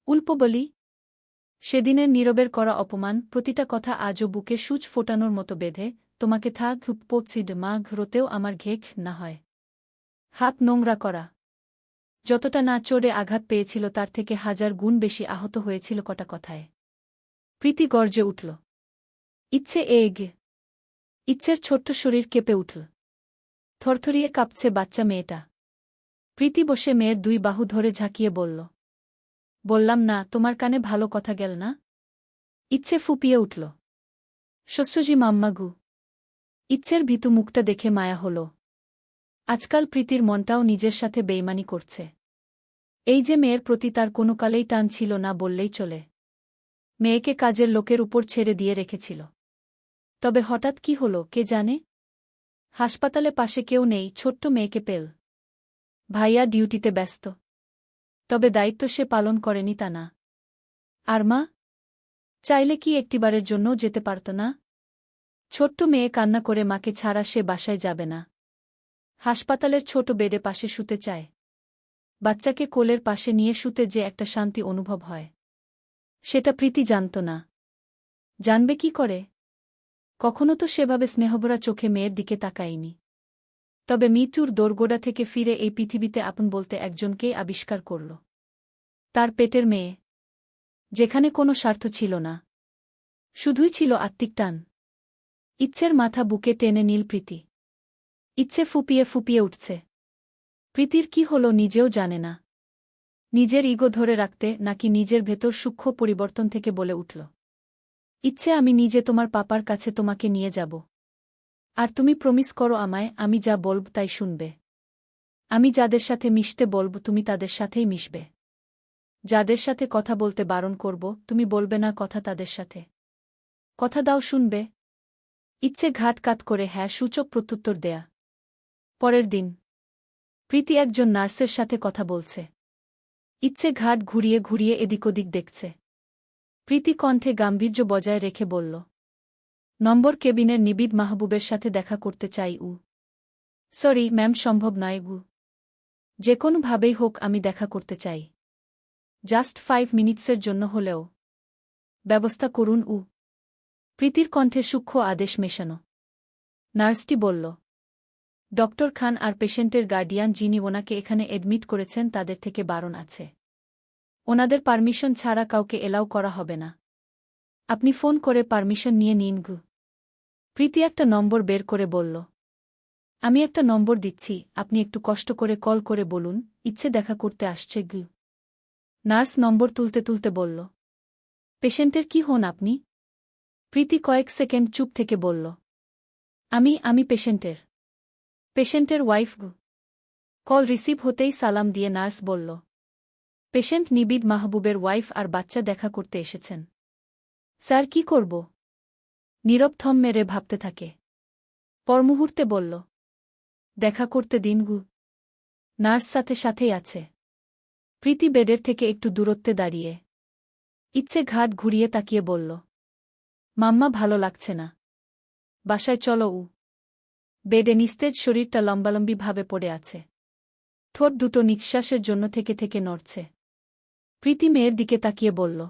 উল্প বলি। সেদিনের নীরবের করা অপমান, প্রতিটা কথা আজও বুকে সূচ ফোটানোর মতো বেঁধে, তোমাকে থাক পৌঁছিড মা ঘ্রোতেও আমার ঘেক না হয়। হাত নোংরা করা। যতটা না চড়ে আঘাত পেয়েছিল তার থেকে 1000 গুণ বেশি আহত হয়েছিল কটা কথায়। প্রীতি গর্জে উঠল। ইচ্ছে এগে। ইচ্ছের ছোট্ট শরীর কেঁপে উঠল। থরথরিয়ে কাঁপছে বাচ্চা মেয়েটা। প্রীতি বসে মেয়ের 2 বাহু ধরে ঝাঁকিয়ে বলল, বললাম না তোমার কানে ভালো কথা গেল না? ইচ্ছে ফুপিয়ে উঠল। শস্যজি মাম্মাগু। ইচ্ছের ভীতু মুখটা দেখে মায়া হল। আজকাল প্রীতির মনটাও নিজের সাথে বেইমানি করছে। এই যে মেয়ের প্রতি তার কোনো কালেই টান ছিল না বললেই চলে। মেয়েকে কাজের লোকের উপর ছেড়ে দিয়ে রেখেছিল। তবে হঠাৎ কি হলো কে জানে? হাসপাতালে পাশে কেউ নেই, ছোট্ট মেয়েকে পেল। ভাইয়া ডিউটিতে ব্যস্ত। তবে দায়িত্ব সে পালন করেনি তা না। আর মা? চাইলে কি একটিবারের জন্য যেতে পারত না? ছোট্ট মেয়ে কান্না করে মাকে ছাড়া সে বাসায় যাবে না। হাসপাতালের ছোট বেডে পাশে শুতে চায়। বাচ্চাকে কোলের পাশে নিয়ে শুতে যে একটা শান্তি অনুভব হয়, সেটা প্রীতি জানত না। জানবে কি করে? কখনো তো সেভাবে স্নেহভরা চোখে মেয়ের দিকে তাকায়নি। তবে মৃত্যুর দোরগোড়া থেকে ফিরে এই পৃথিবীতে আপন বলতে একজনকেই আবিষ্কার করল। তার পেটের মেয়ে। যেখানে কোনো স্বার্থ ছিল না, শুধুই ছিল আত্মিক টান। ইচ্ছের মাথা বুকে টেনে নীল প্রীতি। ইচ্ছে ফুপিয়ে ফুপিয়ে উঠছে। প্রীতির কি হলো নিজেও জানে না। নিজের ইগো ধরে রাখতে নাকি নিজের ভেতর সূক্ষ্ম পরিবর্তন থেকে বলে উঠল, ইচ্ছে আমি নিজে তোমার পাপার কাছে তোমাকে নিয়ে যাব। আর তুমি প্রমিস করো আমায়, আমি যা বলব তাই শুনবে। আমি যাদের সাথে মিশতে বলব তুমি তাদের সাথেই মিশবে। যাদের সাথে কথা বলতে বারণ করব তুমি বলবে না কথা তাদের সাথে। কথা দাও শুনবে? ইচ্ছে ঘাট কাত করে হ্যাঁ সূচক প্রত্যুত্তর দেয়া। পরের দিন প্রীতি একজন নার্সের সাথে কথা বলছে। ইচ্ছে ঘাট ঘুরিয়ে ঘুরিয়ে এদিক ওদিক দেখছে। প্রীতি কণ্ঠে গাম্ভীর্য বজায় রেখে বলল, নম্বর কেবিনের নিবিড় মাহবুবের সাথে দেখা করতে চাই। সরি ম্যাম সম্ভব নয় গু। যে কোনোভাবেই হোক আমি দেখা করতে চাই। জাস্ট 5 মিনিটসের জন্য হলেও ব্যবস্থা করুন। প্রীতির কণ্ঠে সূক্ষ্ম আদেশ মেশানো। নার্সটি বলল, ডক্টর খান আর পেশেন্টের গার্ডিয়ান যিনি ওনাকে এখানে এডমিট করেছেন তাদের থেকে বারণ আছে। ওনাদের পারমিশন ছাড়া কাউকে এলাও করা হবে না। আপনি ফোন করে পারমিশন নিয়ে নিন গু। প্রীতি একটা নম্বর বের করে বলল, আমি একটা নম্বর দিচ্ছি, আপনি একটু কষ্ট করে কল করে বলুন ইচ্ছে দেখা করতে আসছে গু। নার্স নম্বর তুলতে তুলতে বলল, পেশেন্টের কি হন আপনি? প্রীতি কয়েক সেকেন্ড চুপ থেকে বলল, আমি পেশেন্টের ওয়াইফ গু। কল রিসিভ হতেই সালাম দিয়ে নার্স বলল, পেশেন্ট নিবিড় মাহবুবের ওয়াইফ আর বাচ্চা দেখা করতে এসেছেন। স্যার কি করব? নীরব থম মেরে ভাবতে থাকে। পরমুহূর্তে বলল, দেখা করতে দিন গু। নার্স সাথেই আছে। প্রীতি বেডের থেকে একটু দূরত্বে দাঁড়িয়ে। ইচ্ছে ঘাট ঘুরিয়ে তাকিয়ে বলল, মাম্মা ভালো লাগছে না। বাসায় চলো। বেডে নিস্তেজ শরীরটা লম্বালম্বিভাবে পড়ে আছে। ঠোঁট দুটো নিঃশ্বাসের জন্য থেকে থেকে নড়ছে। প্রীতি মেয়ের দিকে তাকিয়ে বলল,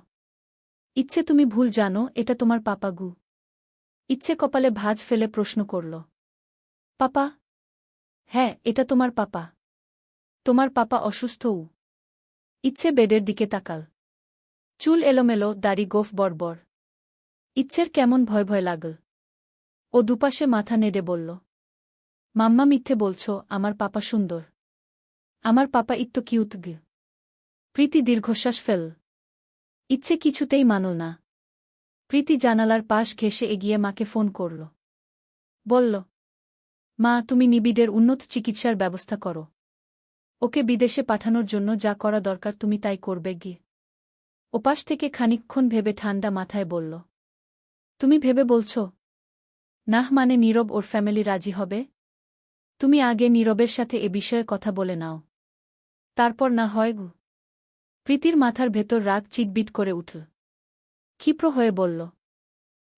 ইচ্ছে তুমি ভুল জানো, এটা তোমার পাপা গু। ইচ্ছে কপালে ভাঁজ ফেলে প্রশ্ন করল, পাপা? হ্যাঁ এটা তোমার পাপা। তোমার পাপা অসুস্থ। ইচ্ছে বেডের দিকে তাকাল। চুল এলোমেলো, দাড়ি গোফ বর্বর। ইচ্ছের কেমন ভয় ভয় লাগল। ও দুপাশে মাথা নেড়ে বলল, মাম্মা মিথ্যে বলছ, আমার পাপা সুন্দর। আমার পাপা ইত্তো কিউট গ। প্রীতি দীর্ঘশ্বাস ফেল। ইচ্ছে কিছুতেই মানল না। প্রীতি জানালার পাশ ঘেঁষে এগিয়ে মাকে ফোন করল। বলল, মা, তুমি নিবিড়ের উন্নত চিকিৎসার ব্যবস্থা করো। ওকে বিদেশে পাঠানোর জন্য যা করা দরকার তুমি তাই করবে গিয়ে। ওপাশ থেকে খানিকক্ষণ ভেবে ঠান্ডা মাথায় বলল, তুমি ভেবে বলছ? নাহ মানে নীরব ওর ফ্যামিলি রাজি হবে? তুমি আগে নীরবের সাথে এ বিষয়ে কথা বলে নাও, তারপর না হয় গু। প্রীতির মাথার ভেতর রাগ চিটবিট করে উঠল। ক্ষিপ্র হয়ে বলল,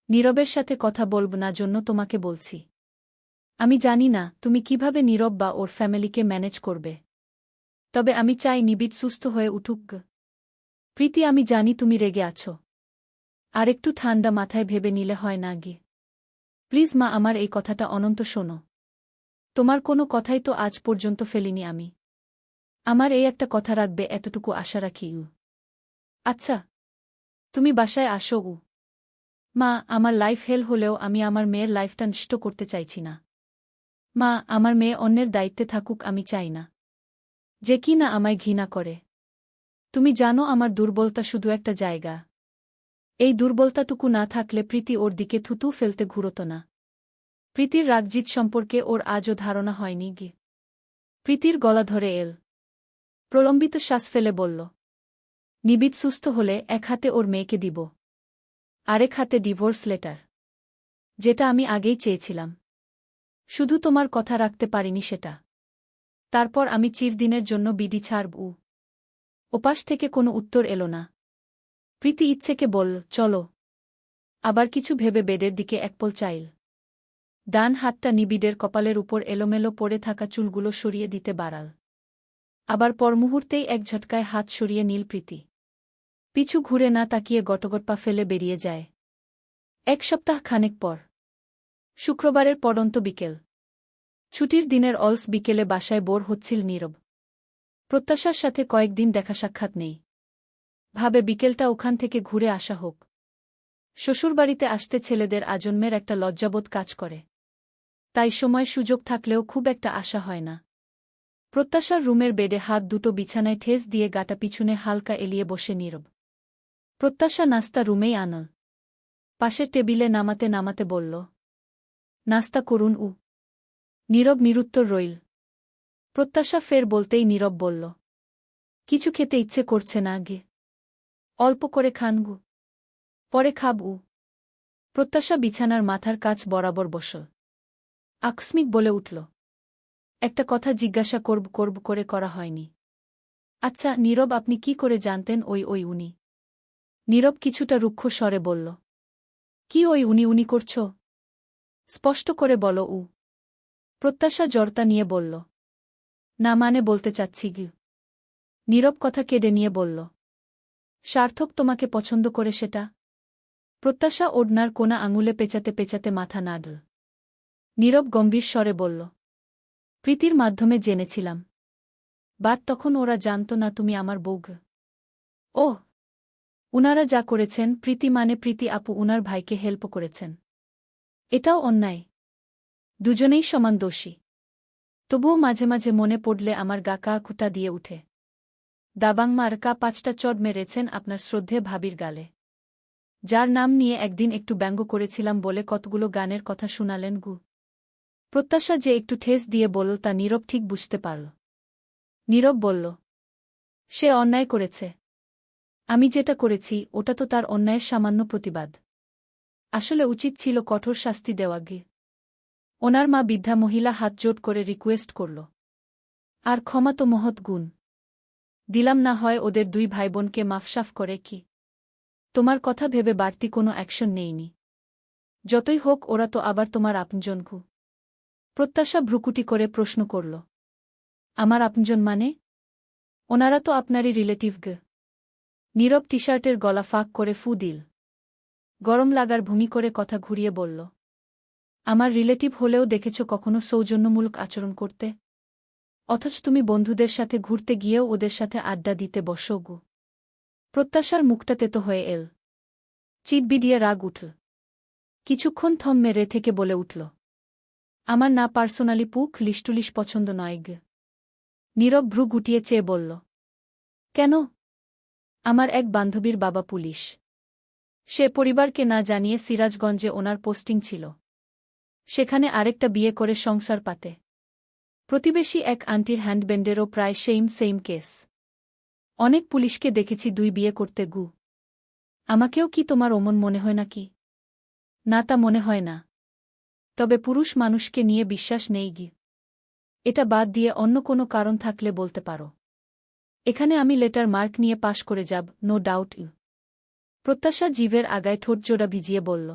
নীরবের সাথে কথা বলব না জন্য তোমাকে বলছি। আমি জানি না তুমি কিভাবে নীরব বা ওর ফ্যামিলিকে ম্যানেজ করবে, তবে আমি চাই নিবিড় সুস্থ হয়ে উঠুক গ। প্রীতি, আমি জানি তুমি রেগে আছো, আর একটু ঠান্ডা মাথায় ভেবে নিলে হয় না গি। প্লিজ মা, আমার এই কথাটা অনন্ত শোনো। তোমার কোনো কথাই তো আজ পর্যন্ত ফেলিনি আমি। আমার এই একটা কথা রাখবে এতটুকু আশা রাখি উ। আচ্ছা, তুমি বাসায় আসো উ। মা, আমার লাইফ হেল হলেও আমি আমার মেয়ের লাইফটা নষ্ট করতে চাইছি না। মা, আমার মেয়ে অন্যের দায়িত্বে থাকুক আমি চাই না, যে কি না আমায় ঘৃণা করে। তুমি জানো আমার দুর্বলতা শুধু একটা জায়গা। এই দুর্বলতাটুকু না থাকলে প্রীতি ওর দিকে থুতু ফেলতে ঘুরত না। প্রীতির রাগজিৎ সম্পর্কে ওর আজও ধারণা হয়নি গি। প্রীতির গলা ধরে এল। প্রলম্বিত শ্বাস ফেলে বলল, নিবিড় সুস্থ হলে এক হাতে ওর মেয়েকে দিব, আরেক হাতে ডিভোর্স লেটার, যেটা আমি আগেই চেয়েছিলাম। শুধু তোমার কথা রাখতে পারিনি সেটা। তারপর আমি চিরদিনের জন্য বিডি ছাড়ব উ। ওপাশ থেকে কোনো উত্তর এলো না। প্রীতি ইচ্ছেকে বলল, চলো। আবার কিছু ভেবে বেডের দিকে একপল চাইল। ডান হাতটা নিবিড়ের কপালের উপর এলোমেলো পড়ে থাকা চুলগুলো সরিয়ে দিতে বাড়াল। আবার পর মুহূর্তেই এক ঝটকায় হাত সরিয়ে নীল প্রীতি। পিছু ঘুরে না তাকিয়ে গটগট পা ফেলে বেরিয়ে যায়। এক সপ্তাহ খানেক পর শুক্রবারের পড়ন্ত বিকেল। ছুটির দিনের অলস বিকেলে বাসায় বোর হচ্ছিল নীরব। প্রত্যাশার সাথে কয়েকদিন দেখা সাক্ষাৎ নেই। ভাবে বিকেলটা ওখান থেকে ঘুরে আসা হোক। শ্বশুরবাড়িতে আসতে ছেলেদের আজন্মের একটা লজ্জাবোধ কাজ করে, তাই সময় সুযোগ থাকলেও খুব একটা আশা হয় না। প্রত্যাশার রুমের বেডে হাত দুটো বিছানায় ঠেস দিয়ে গাটা পিছনে হালকা এলিয়ে বসে নীরব। প্রত্যাশা নাস্তা রুমেই আনল। পাশের টেবিলে নামাতে নামাতে বলল, নাস্তা করুন উ। নীরব নিরুত্তর রইল। প্রত্যাশা ফের বলতেই নীরব বলল, কিছু খেতে ইচ্ছে করছে না গে। অল্প করে খান গু, পরে খাব উ। প্রত্যাশা বিছানার মাথার কাছ বরাবর বসল। আকস্মিক বলে উঠল, একটা কথা জিজ্ঞাসা করব করে করা হয়নি। আচ্ছা নীরব, আপনি কি করে জানতেন ওই উনি? নীরব কিছুটা রুক্ষ স্বরে বলল, কি ওই উনি উনি করছ? স্পষ্ট করে বলো উ। প্রত্যাশা জড়তা নিয়ে বলল, না মানে বলতে চাচ্ছি গি। নীরব কথা কেড়ে নিয়ে বলল, সার্থক তোমাকে পছন্দ করে সেটা? প্রত্যাশা ওড়নার কোনা আঙুলে পেঁচাতে পেঁচাতে মাথা নাড়ল। নীরব গম্ভীর স্বরে বলল, প্রীতির মাধ্যমে জেনেছিলাম, বাট তখন ওরা জানত না তুমি আমার বউ গ। ওহ, উনারা যা করেছেন, প্রীতি মানে প্রীতি আপু উনার ভাইকে হেল্প করেছেন, এটাও অন্যায়। দুজনেই সমান দোষী। তবুও মাঝে মাঝে মনে পড়লে আমার গা কা কুটা দিয়ে উঠে। দাবাংমার কা 5টা চড় মেরেছেন আপনার শ্রদ্ধে ভাবির গালে, যার নাম নিয়ে একদিন একটু ব্যঙ্গ করেছিলাম বলে কতগুলো গানের কথা শুনালেন গু। প্রত্যাশা যে একটু ঠেস দিয়ে বলল তা নীরব ঠিক বুঝতে পারল। নীরব বলল, সে অন্যায় করেছে। আমি যেটা করেছি ওটা তো তার অন্যায়ের সামান্য প্রতিবাদ। আসলে উচিত ছিল কঠোর শাস্তি দেওয়া গে। ওনার মা বৃদ্ধা মহিলা হাত জোট করে রিকোয়েস্ট করল, আর ক্ষমা তো মহৎ গুণ। দিলাম না হয় ওদের 2 ভাইবোনকে মাফসাফ করে কি? তোমার কথা ভেবে বাড়তি কোনো অ্যাকশন নেইনি। যতই হোক ওরা তো আবার তোমার আপনজন গু। প্রত্যাশা ভ্রুকুটি করে প্রশ্ন করল, আমার আপনজন মানে? ওনারা তো আপনারই রিলেটিভ গ। নীরব টি-শার্টের গলা ফাঁক করে ফু দিল। গরম লাগার ভূমি করে কথা ঘুরিয়ে বলল, আমার রিলেটিভ হলেও দেখেছ কখনো সৌজন্যমূলক আচরণ করতে? অথচ তুমি বন্ধুদের সাথে ঘুরতে গিয়েও ওদের সাথে আড্ডা দিতে বসো গু। প্রত্যাশার মুখটা তেতো হয়ে এল। চিটবিডিয়ে রাগ উঠল। কিছুক্ষণ থম মেরে থেকে বলে উঠল, আমার না পার্সোনালি পুক লিস্টুলিশ পছন্দ নয় গ। নীরব ভ্রু গুটিয়ে চেয়ে বলল। কেন? আমার এক বান্ধবীর বাবা পুলিশ। সে পরিবারকে না জানিয়ে সিরাজগঞ্জে ওনার পোস্টিং ছিল। সেখানে আরেকটা বিয়ে করে সংসার পাতে। প্রতিবেশী এক আন্টির হ্যান্ডব্যান্ডেরও প্রায় সেইম কেস। অনেক পুলিশকে দেখেছি 2 বিয়ে করতে গু। আমাকেও কি তোমার অমন মনে হয় নাকি? না, তা মনে হয় না। তবে পুরুষ মানুষকে নিয়ে বিশ্বাস নেই গি। এটা বাদ দিয়ে অন্য কোনো কারণ থাকলে বলতে পারো। এখানে আমি লেটার মার্ক নিয়ে পাশ করে যাব, নো ডাউট। প্রত্যাশা জিভের আগায় ঠোঁটজোড়া ভিজিয়ে বলল।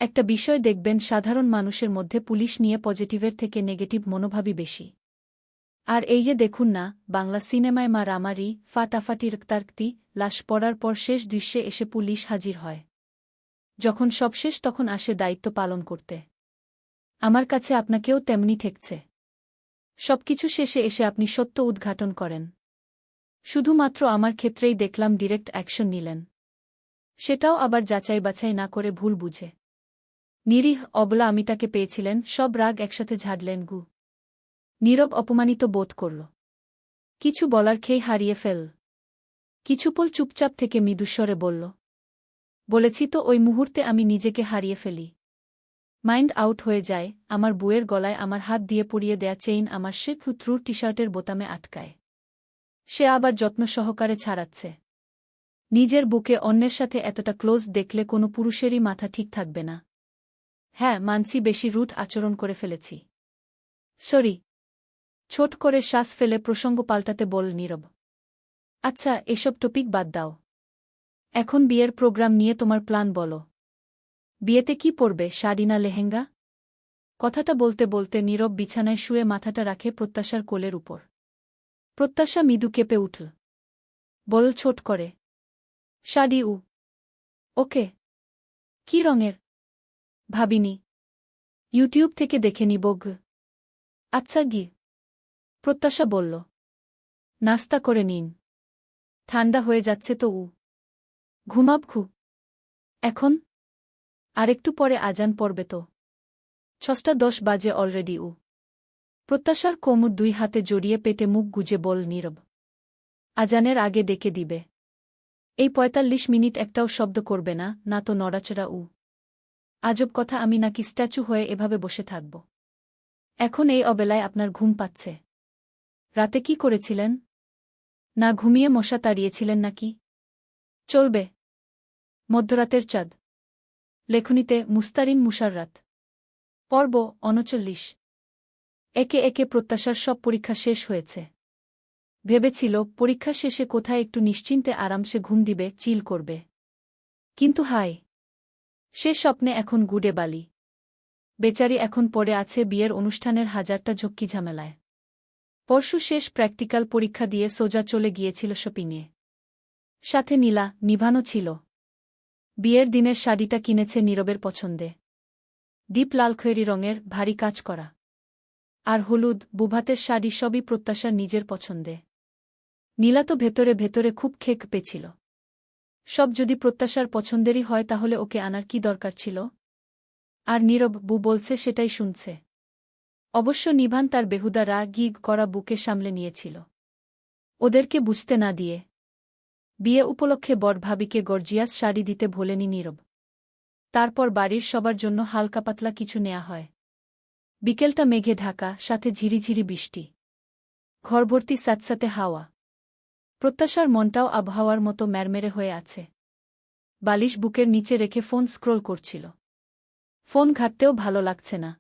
একটা বিষয় দেখবেন, সাধারণ মানুষের মধ্যে পুলিশ নিয়ে পজিটিভের থেকে নেগেটিভ মনোভাবই বেশি। আর এই যে দেখুন না, বাংলা সিনেমায় মারামারি, ফাটাফাটি, রক্তারক্তি, লাশ পড়ার পর শেষ দৃশ্যে এসে পুলিশ হাজির হয়। যখন সব শেষ তখন আসে দায়িত্ব পালন করতে। আমার কাছে আপনাকেও তেমনি ঠেকছে। সবকিছু শেষে এসে আপনি সত্য উদ্ঘাটন করেন। শুধুমাত্র আমার ক্ষেত্রেই দেখলাম ডিরেক্ট অ্যাকশন নিলেন, সেটাও আবার যাচাই বাছাই না করে ভুল বুঝে। নিরীহ অবলা আমিটাকে পেয়েছিলেন, সব রাগ একসাথে ঝাড়লেন গু। নীরব অপমানিত বোধ করল। কিছু বলার খেই হারিয়ে ফেল। কিছুপল চুপচাপ থেকে মৃদুস্বরে বলল। বলেছি তো, ওই মুহূর্তে আমি নিজেকে হারিয়ে ফেলি। মাইন্ড আউট হয়ে যায়। আমার বুয়ের গলায় আমার হাত দিয়ে পরিয়ে দেয়া চেইন আমার সে খুত্রুর টি-শার্টের বোতামে আটকায়। সে আবার যত্ন সহকারে ছাড়াচ্ছে। নিজের বুকে অন্যের সাথে এতটা ক্লোজ দেখলে কোনো পুরুষেরই মাথা ঠিক থাকবে না। হ্যাঁ, মানছি বেশি রুট আচরণ করে ফেলেছি। সরি। ছোট করে শ্বাস ফেলে প্রসঙ্গ পাল্টাতে বল নীরব। আচ্ছা, এসব টপিক বাদ দাও। এখন বিয়ের প্রোগ্রাম নিয়ে তোমার প্ল্যান বলো। বিয়েতে কি পরবে, শাড়ি না লেহেঙ্গা? কথাটা বলতে বলতে নীরব বিছানায় শুয়ে মাথাটা রাখে প্রত্যাশার কোলের উপর। প্রত্যাশা মৃদু কেঁপে উঠল। বল ছোট করে। শাড়ি। ওকে। কি রঙের? ভাবিনি। ইউটিউব থেকে দেখে নিব গ। আচ্ছা গি। প্রত্যাশা বলল। নাস্তা করে নিন। ঠান্ডা হয়ে যাচ্ছে তো। ঘুমাব খু। এখন? আরেকটু পরে আজান পড়বে তো। 6:10 বাজে অলরেডি। প্রত্যাশার কোমর 2 হাতে জড়িয়ে পেটে মুখ গুজে বল নীরব। আজানের আগে ডেকে দিবে। এই 45 মিনিট একটাও শব্দ করবে না, না তো নড়াচড়া। আজব কথা, আমি নাকি স্ট্যাচু হয়ে এভাবে বসে থাকব? এখন এই অবেলায় আপনার ঘুম পাচ্ছে? রাতে কি করেছিলেন? না ঘুমিয়ে মশা তাড়িয়েছিলেন নাকি? চলবে। মধ্যরাতের চাঁদ। লেখনীতে মুস্তারিন মুশাররাত। পর্ব 39। একে একে প্রত্যাশার সব পরীক্ষা শেষ হয়েছে। ভেবেছিল পরীক্ষা শেষে কোথায় একটু নিশ্চিন্তে আরামসে ঘুম দিবে, চিল করবে। কিন্তু হায়, সে স্বপ্নে এখন গুডে বালি। বেচারি এখন পড়ে আছে বিয়ের অনুষ্ঠানের হাজারটা ঝক্কি ঝামেলায়। পরশু শেষ প্র্যাকটিক্যাল পরীক্ষা দিয়ে সোজা চলে গিয়েছিল শপিংয়ে। সাথে নীলা, নিভানো ছিল। বিয়ের দিনের শাড়িটা কিনেছে নীরবের পছন্দে। ডিপ লাল খয়েরি রঙের, ভারী কাজ করা। আর হলুদ, বুভাতের শাড়ি সবই প্রত্যাশার নিজের পছন্দে। নীলা তো ভেতরে ভেতরে খুব খেক পেছিল। সব যদি প্রত্যাশার পছন্দেরই হয় তাহলে ওকে আনার কি দরকার ছিল? আর নীরব বু বলছে সেটাই শুনছে। অবশ্য নিভান তার বেহুদা গিগ করা বুকে সামলে নিয়েছিল, ওদেরকে বুঝতে না দিয়ে। বিয়ে উপলক্ষে বর ভাবিকে গর্জিয়াস শাড়ি দিতে ভোলেনি নীরব। তারপর বাড়ির সবার জন্য হালকা পাতলা কিছু নেয়া হয়। বিকেলটা মেঘে ঢাকা, সাথে ঝিরিঝিরি বৃষ্টি। ঘরভর্তি স্যাঁতস্যাঁতে হাওয়া। প্রত্যাশার মনটাও আবহাওয়ার মতো ম্যারমেরে হয়ে আছে। বালিশ বুকের নিচে রেখে ফোন স্ক্রোল করছিল। ফোন ঘাটতেও ভালো লাগছে না।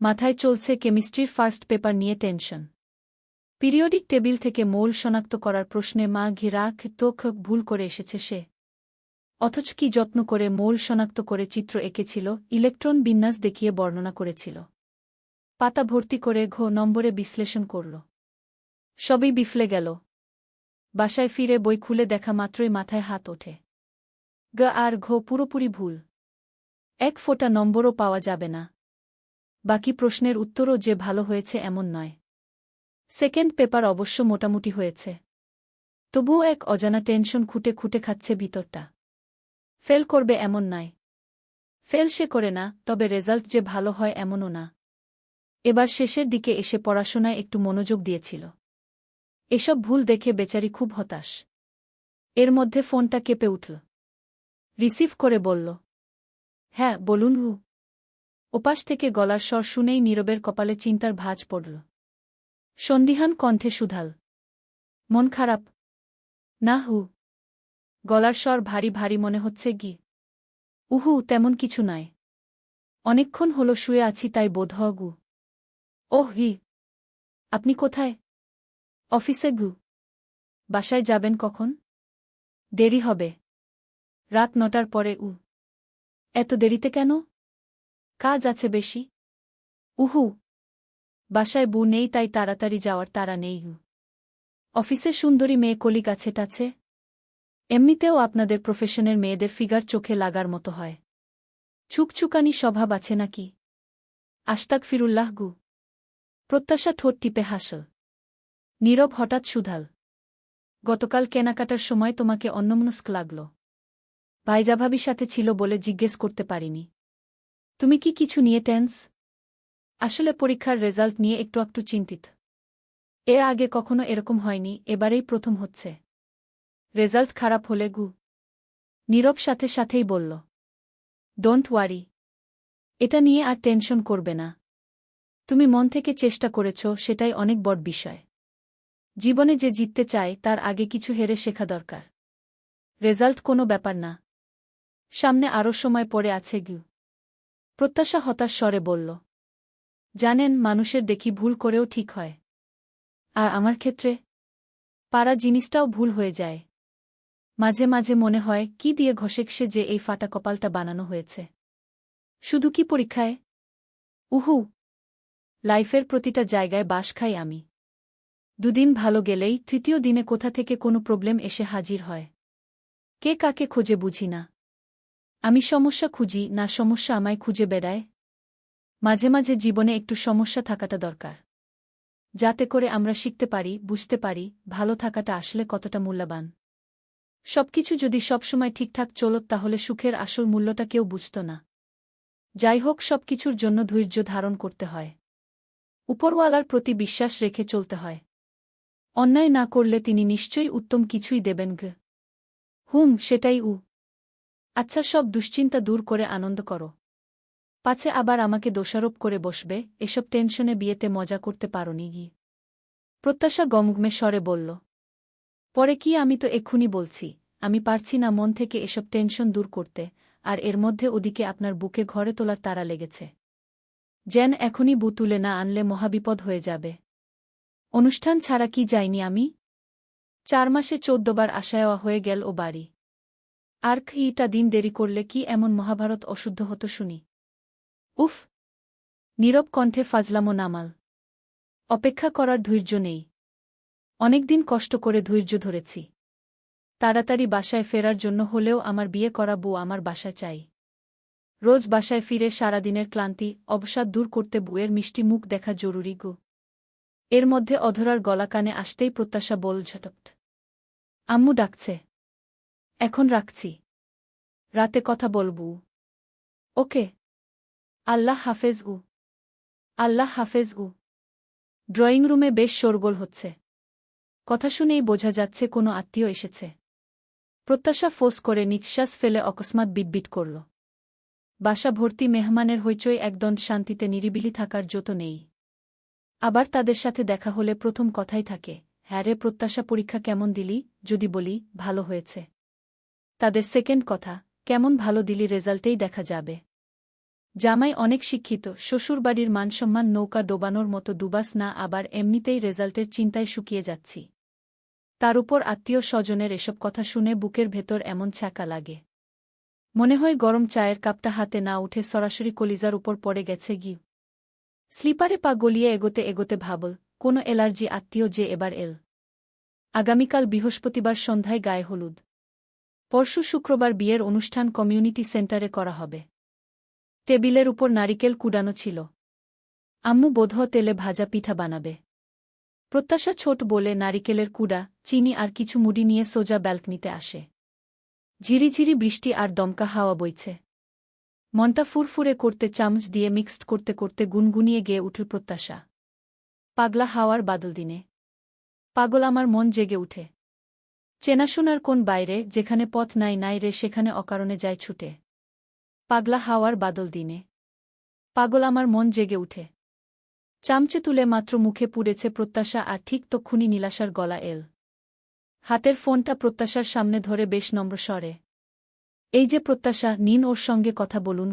মাথায় চলছে কেমিস্ট্রির ফার্স্ট পেপার নিয়ে টেনশন। পিরিয়ডিক টেবিল থেকে মৌল শনাক্ত করার প্রশ্নে মা ঘিরাখ তোখ ভুল করে এসেছে সে। অথচ কি যত্ন করে মৌল শনাক্ত করে চিত্র এঁকেছিল, ইলেকট্রন বিন্যাস দেখিয়ে বর্ণনা করেছিল। পাতা ভর্তি করে নম্বরে বিশ্লেষণ করল। সবই বিফলে গেল। বাসায় ফিরে বই খুলে দেখা মাত্রই মাথায় হাত ওঠে। আর পুরোপুরি ভুল। এক ফোঁটা নম্বরও পাওয়া যাবে না। বাকি প্রশ্নের উত্তরও যে ভালো হয়েছে এমন নয়। সেকেন্ড পেপার অবশ্য মোটামুটি হয়েছে। তবুও এক অজানা টেনশন খুঁটে খুঁটে খাচ্ছে ভিতরটা। ফেল করবে এমন নয়। ফেল সে করে না, তবে রেজাল্ট যে ভালো হয় এমনও না। এবার শেষের দিকে এসে পড়াশোনায় একটু মনোযোগ দিয়েছিল। এসব ভুল দেখে বেচারি খুব হতাশ। এর মধ্যে ফোনটা কেঁপে উঠল। রিসিভ করে বলল, হ্যাঁ বলুন হু। ওপাশ থেকে গলার স্বর শুনেই নীরবের কপালে চিন্তার ভাঁজ পড়ল। সন্দিহান কণ্ঠে শুধাল, মন খারাপ? না হু। গলার স্বর ভারী ভারী মনে হচ্ছে গি। উহু, তেমন কিছু নয়। অনেকক্ষণ হলো শুয়ে আছি তাই বোধ হ গু। ওহ হি। আপনি কোথায়? অফিসে গু। বাসায় যাবেন কখন? দেরি হবে। রাত 9টার পরে উ। এত দেরিতে কেন? কাজ আছে বেশি। উহু। বাসায় বউ নেই তাই তাড়াতাড়ি যাওয়ার তাড়া নেই হু। অফিসে সুন্দরী মেয়ে কলিগ আছে টাছে? এমনিতেও আপনাদের প্রফেশনের মেয়েদের ফিগার চোখে লাগার মতো হয়। ছুকছুকানি স্বভাব আছে নাকি? আস্তাক ফিরুল্লাহ গু। প্রত্যাশা ঠোঁট টিপে হাসল। নীরব হঠাৎ শুধাল, গতকাল কেনাকাটার সময় তোমাকে অন্যমনস্ক লাগল। ভাইজাভাবির সাথে ছিল বলে জিজ্ঞেস করতে পারিনি। তুমি কি কিছু নিয়ে টেন্স? আসলে পরীক্ষার রেজাল্ট নিয়ে একটু চিন্তিত। এর আগে কখনো এরকম হয়নি, এবারেই প্রথম হচ্ছে। রেজাল্ট খারাপ হলে গু। নীরব সাথে সাথেই বলল, ডোন্ট ওয়ারি। এটা নিয়ে আর টেনশন করবে না। তুমি মন থেকে চেষ্টা করেছ, সেটাই অনেক বড় বিষয়। জীবনে যে জিততে চায় তার আগে কিছু হেরে শেখা দরকার। রেজাল্ট কোনো ব্যাপার না। সামনে আরও সময় পড়ে আছে গু। প্রত্যাশা হতাশ স্বরে বলল, জানেন, মানুষের দেখি ভুল করেও ঠিক হয়। আর আমার ক্ষেত্রে পারা জিনিসটাও ভুল হয়ে যায়। মাঝে মাঝে মনে হয় কি দিয়ে ঘষেকসে যে এই ফাটা কপালটা বানানো হয়েছে। শুধু কি পরীক্ষায়? উহু। লাইফের প্রতিটা জায়গায় বাস খাই আমি। দুদিন ভালো গেলেই তৃতীয় দিনে কোথা থেকে কোনো প্রবলেম এসে হাজির হয়। কে কাকে খোঁজে বুঝি না। আমি সমস্যা খুঁজি না সমস্যা আমায় খুঁজে বেড়ায়। মাঝে মাঝে জীবনে একটু সমস্যা থাকাটা দরকার, যাতে করে আমরা শিখতে পারি, বুঝতে পারি ভালো থাকাটা আসলে কতটা মূল্যবান। সবকিছু যদি সবসময় ঠিকঠাক চলত তাহলে সুখের আসল মূল্যটা কেউ বুঝত না। যাই হোক, সবকিছুর জন্য ধৈর্য ধারণ করতে হয়। উপরওয়ালার প্রতি বিশ্বাস রেখে চলতে হয়। অন্যায় না করলে তিনি নিশ্চয়ই উত্তম কিছুই দেবেন গ। সেটাই উ। আচ্ছা, সব দুশ্চিন্তা দূর করে আনন্দ করো। পাছে আবার আমাকে দোষারোপ করে বসবে, এসব টেনশনে বিয়েতে মজা করতে পারোনি গি। প্রত্যাশা গমগমে স্বরে বলল, পরে কি? আমি তো এক্ষুনি বলছি আমি পারছি না মন থেকে এসব টেনশন দূর করতে, আর এর মধ্যে ওদিকে আপনার বুকে ঘরে তোলার তাড়া লেগেছে। যেন এখনই বু তুলে না আনলে মহাবিপদ হয়ে যাবে। অনুষ্ঠান ছাড়া কি যাইনি আমি? 4 মাসে 14 বার আসায়া হয়ে গেল ও বাড়ি। আর খিটা দিন দেরি করলে কি এমন মহাভারত অশুদ্ধ হতো শুনি। উফ। নীরব কণ্ঠে ফাজলামো নামাল। অপেক্ষা করার ধৈর্য নেই। অনেকদিন কষ্ট করে ধৈর্য ধরেছি। তাড়াতাড়ি বাসায় ফেরার জন্য হলেও আমার বিয়ে করা বউ আমার বাসায় চাই। রোজ বাসায় ফিরে সারাদিনের ক্লান্তি অবসাদ দূর করতে বউয়ের মিষ্টি মুখ দেখা জরুরি গো। এর মধ্যে অধরার গলা কানে আসতেই প্রত্যাশা বল, ঝটপট আম্মু ডাকছে। এখন রাখছি, রাতে কথা বলবু। ওকে। আল্লাহ হাফেজ উ। আল্লাহ হাফেজ উ। ড্রয়িং রুমে বেশ শোরগোল হচ্ছে। কথা শুনেই বোঝা যাচ্ছে কোনো আত্মীয় এসেছে। প্রত্যাশা ফোঁস করে নিঃশ্বাস ফেলে অকস্মাৎ বিটবিট করল। বাসা ভর্তি মেহমানের হইচই, একদম শান্তিতে নিরিবিলি থাকার জোতো নেই। আবার তাদের সাথে দেখা হলে প্রথম কথাই থাকে, হ্যাঁ রে প্রত্যাশা, পরীক্ষা কেমন দিলি? যদি বলি ভালো হয়েছে, তাদের সেকেন্ড কথা, কেমন ভালো দিলি রেজাল্টেই দেখা যাবে। জামাই অনেক শিক্ষিত, শ্বশুরবাড়ির মানসম্মান নৌকা ডোবানোর মতো ডুবাস না, আবার এমনিতেই রেজাল্টের চিন্তায় শুকিয়ে যাচ্ছি। তার উপর আত্মীয় স্বজনের এসব কথা শুনে বুকের ভেতর এমন ছ্যাঁকা লাগে, মনে হয় গরম চায়ের কাপটা হাতে না উঠে সরাসরি কলিজার উপর পড়ে গেছে গি। স্লিপারে পা গলিয়ে এগোতে এগোতে ভাবল, কোনো এলার্জি আত্মীয় যে এবার এল। আগামীকাল বৃহস্পতিবার সন্ধ্যায় গায়ে হলুদ, পরশু শুক্রবার বিয়ের অনুষ্ঠান কমিউনিটি সেন্টারে করা হবে। টেবিলের উপর নারিকেল কুড়ানো ছিল। আম্মু বোধহ তেলে ভাজা পিঠা বানাবে। প্রত্যাশা ছোট বলে নারিকেলের কুড়া, চিনি আর কিছু মুড়ি নিয়ে সোজা ব্যালকনিতে আসে। ঝিরিঝিরি বৃষ্টি আর দমকা হাওয়া বইছে। মনটা ফুরফুরে করতে চামচ দিয়ে মিক্সড করতে করতে গুনগুনিয়ে গেয়ে উঠল প্রত্যাশা। পাগলা হাওয়ার বাদল দিনে পাগল আমার মন জেগে উঠে। চেনাশোনার কোন বাইরে, যেখানে পথ নাই নাই রে সেখানে অকারণে যায় ছুটে। পাগলা হাওয়ার বাদল দিনে পাগল আমার মন জেগে উঠে। চামচে তুলে মাত্র মুখে পুড়েছে প্রত্যাশা, আর ঠিক তক্ষুনি নীলাশার গলা এল। হাতের ফোনটা প্রত্যাশার সামনে ধরে বেশ নম্র স্বরে, এই যে প্রত্যাশা, নিন ওর সঙ্গে কথা বলুন।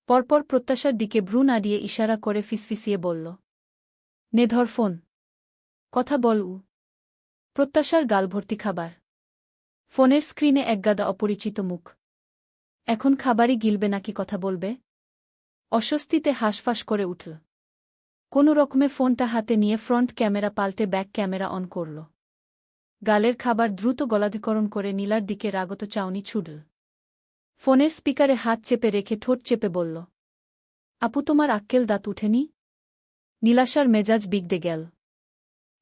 পরপর প্রত্যাশার দিকে ভ্রু নাড়িয়ে ইশারা করে ফিসফিসিয়ে বলল, নে ধর ফোন, কথা বল। প্রত্যাশার গালভর্তি খাবার, ফোনের স্ক্রিনে একগাদা অপরিচিত মুখ। এখন খাবারই গিলবে নাকি কথা বলবে? অস্বস্তিতে হাঁসফাঁস করে উঠল। কোনো রকমে ফোনটা হাতে নিয়ে ফ্রন্ট ক্যামেরা পাল্টে ব্যাক ক্যামেরা অন করল। গালের খাবার দ্রুত গলাধিকরণ করে নীলার দিকে রাগত চাউনি ছুড়ল। ফোনের স্পিকারে হাত চেপে রেখে ঠোঁট চেপে বলল, আপু তোমার আক্কেল দাঁত উঠেনি? নীলাশার মেজাজ বিগড়ে গেল।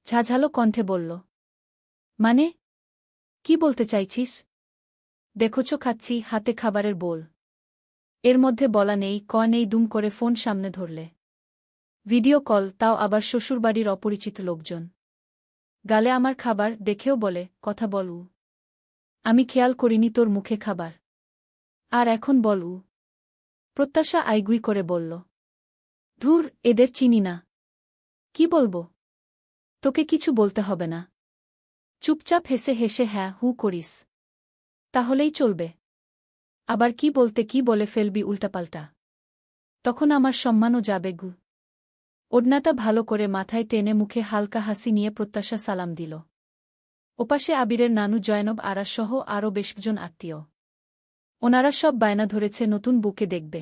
ঝাঝালো কণ্ঠে বলল, মানে কি বলতে চাইছিস? দেখোছ খাচ্ছি, হাতে খাবারের বোল। এর মধ্যে বলা নেই ক নেই, দুম করে ফোন সামনে ধরলে। ভিডিও কল, তাও আবার শ্বশুরবাড়ির অপরিচিত লোকজন। গালে আমার খাবার, দেখেও বলে কথা বল। আমি খেয়াল করিনি তোর মুখে খাবার, আর এখন বল। প্রত্যাশা আইগুই করে বলল, ধুর, এদের চিনি না, কি বলবো? তোকে কিছু বলতে হবে না, চুপচাপ হেসে হেসে হ্যাঁ হু করিস, তাহলেই চলবে। আবার কি বলতে কি বলে ফেলবি উল্টাপাল্টা, তখন আমার সম্মানও যাবে। ওড়নাটা ভালো করে মাথায় টেনে মুখে হালকা হাসি নিয়ে প্রত্যাশা সালাম দিল। ওপাশে আবিরের নানু জয়নব আরাসহ আরও বেশজন আত্মীয়। ওনারা সব বায়না ধরেছে নতুন বুকে দেখবে।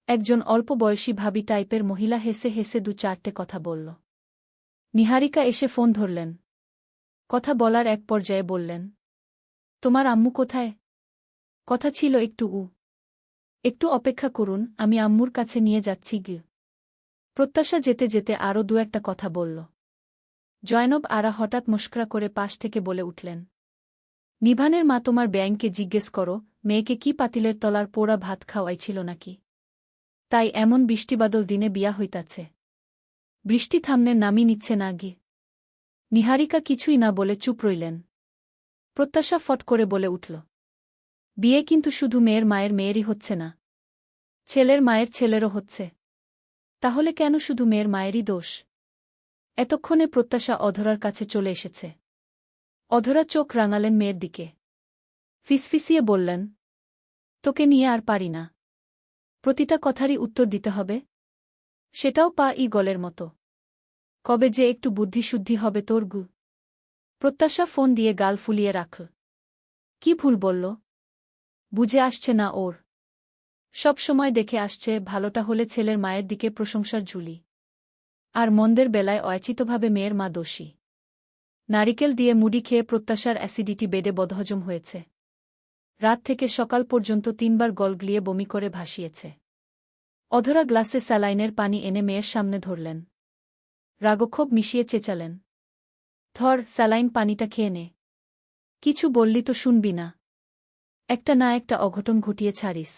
একজন অল্প বয়সী ভাবি টাইপের মহিলা হেসে হেসে দু চারটে কথা বলল। নিহারিকা এসে ফোন ধরলেন। কথা বলার এক পর্যায়ে বললেন, তোমার আম্মু কোথায়? কথা ছিল একটু অপেক্ষা করুন, আমি আম্মুর কাছে নিয়ে যাচ্ছি। প্রত্যাশা যেতে যেতে আরও দু একটা কথা বলল। জয়নব আরা হঠাৎ মস্করা করে পাশ থেকে বলে উঠলেন, নিভানের মা তোমার ব্যাংকে জিজ্ঞেস করো মেয়েকে কি পাতিলের তলার পোড়া ভাত খাওয়াইছিল নাকি? তাই এমন বৃষ্টিবাদল দিনে বিয়া হইতাছে। বৃষ্টি থামনের নামই নিচ্ছে না। নিহারিকা কিছুই না বলে চুপ রইলেন। প্রত্যাশা ফট করে বলে উঠল, বিয়ে কিন্তু শুধু মেয়ের মায়ের মেয়েরই হচ্ছে না, ছেলের মায়ের ছেলেরও হচ্ছে। তাহলে কেন শুধু মেয়ের মায়েরই দোষ? এতক্ষণে প্রত্যাশা অধরার কাছে চলে এসেছে। অধরা চোখ রাঙালেন মেয়ের দিকে, ফিসফিসিয়ে বললেন, তোকে নিয়ে আর পারি না। প্রতিটা কথারই উত্তর দিতে হবে, সেটাও পা-ই গলের মতো। কবে যে একটু বুদ্ধিশুদ্ধি হবে তোর? প্রত্যাশা ফোন দিয়ে গাল ফুলিয়ে রাখল। কি ভুল বলল? বুঝে আসছে না ওর। সব সময় দেখে আসছে ভালোটা হলে ছেলের মায়ের দিকে প্রশংসার ঝুলি, আর মন্দের বেলায় অয়াচিতভাবে মেয়ের মা দোষী। নারিকেল দিয়ে মুড়ি খেয়ে প্রত্যাশার অ্যাসিডিটি বেডে বদহজম হয়েছে। রাত থেকে সকাল পর্যন্ত ৩ বার গলগলিয়ে বমি করে ভাসিয়েছে। অধরা গ্লাসে স্যালাইনের পানি এনে মেয়ের সামনে ধরলেন। রাগক্ষোভ মিশিয়ে চেঁচালেন, ধর, স্যালাইন পানিটা খেয়ে নে। কিছু বললি তো শুনবি না, একটা না একটা অঘটন ঘটিয়ে ছাড়িস।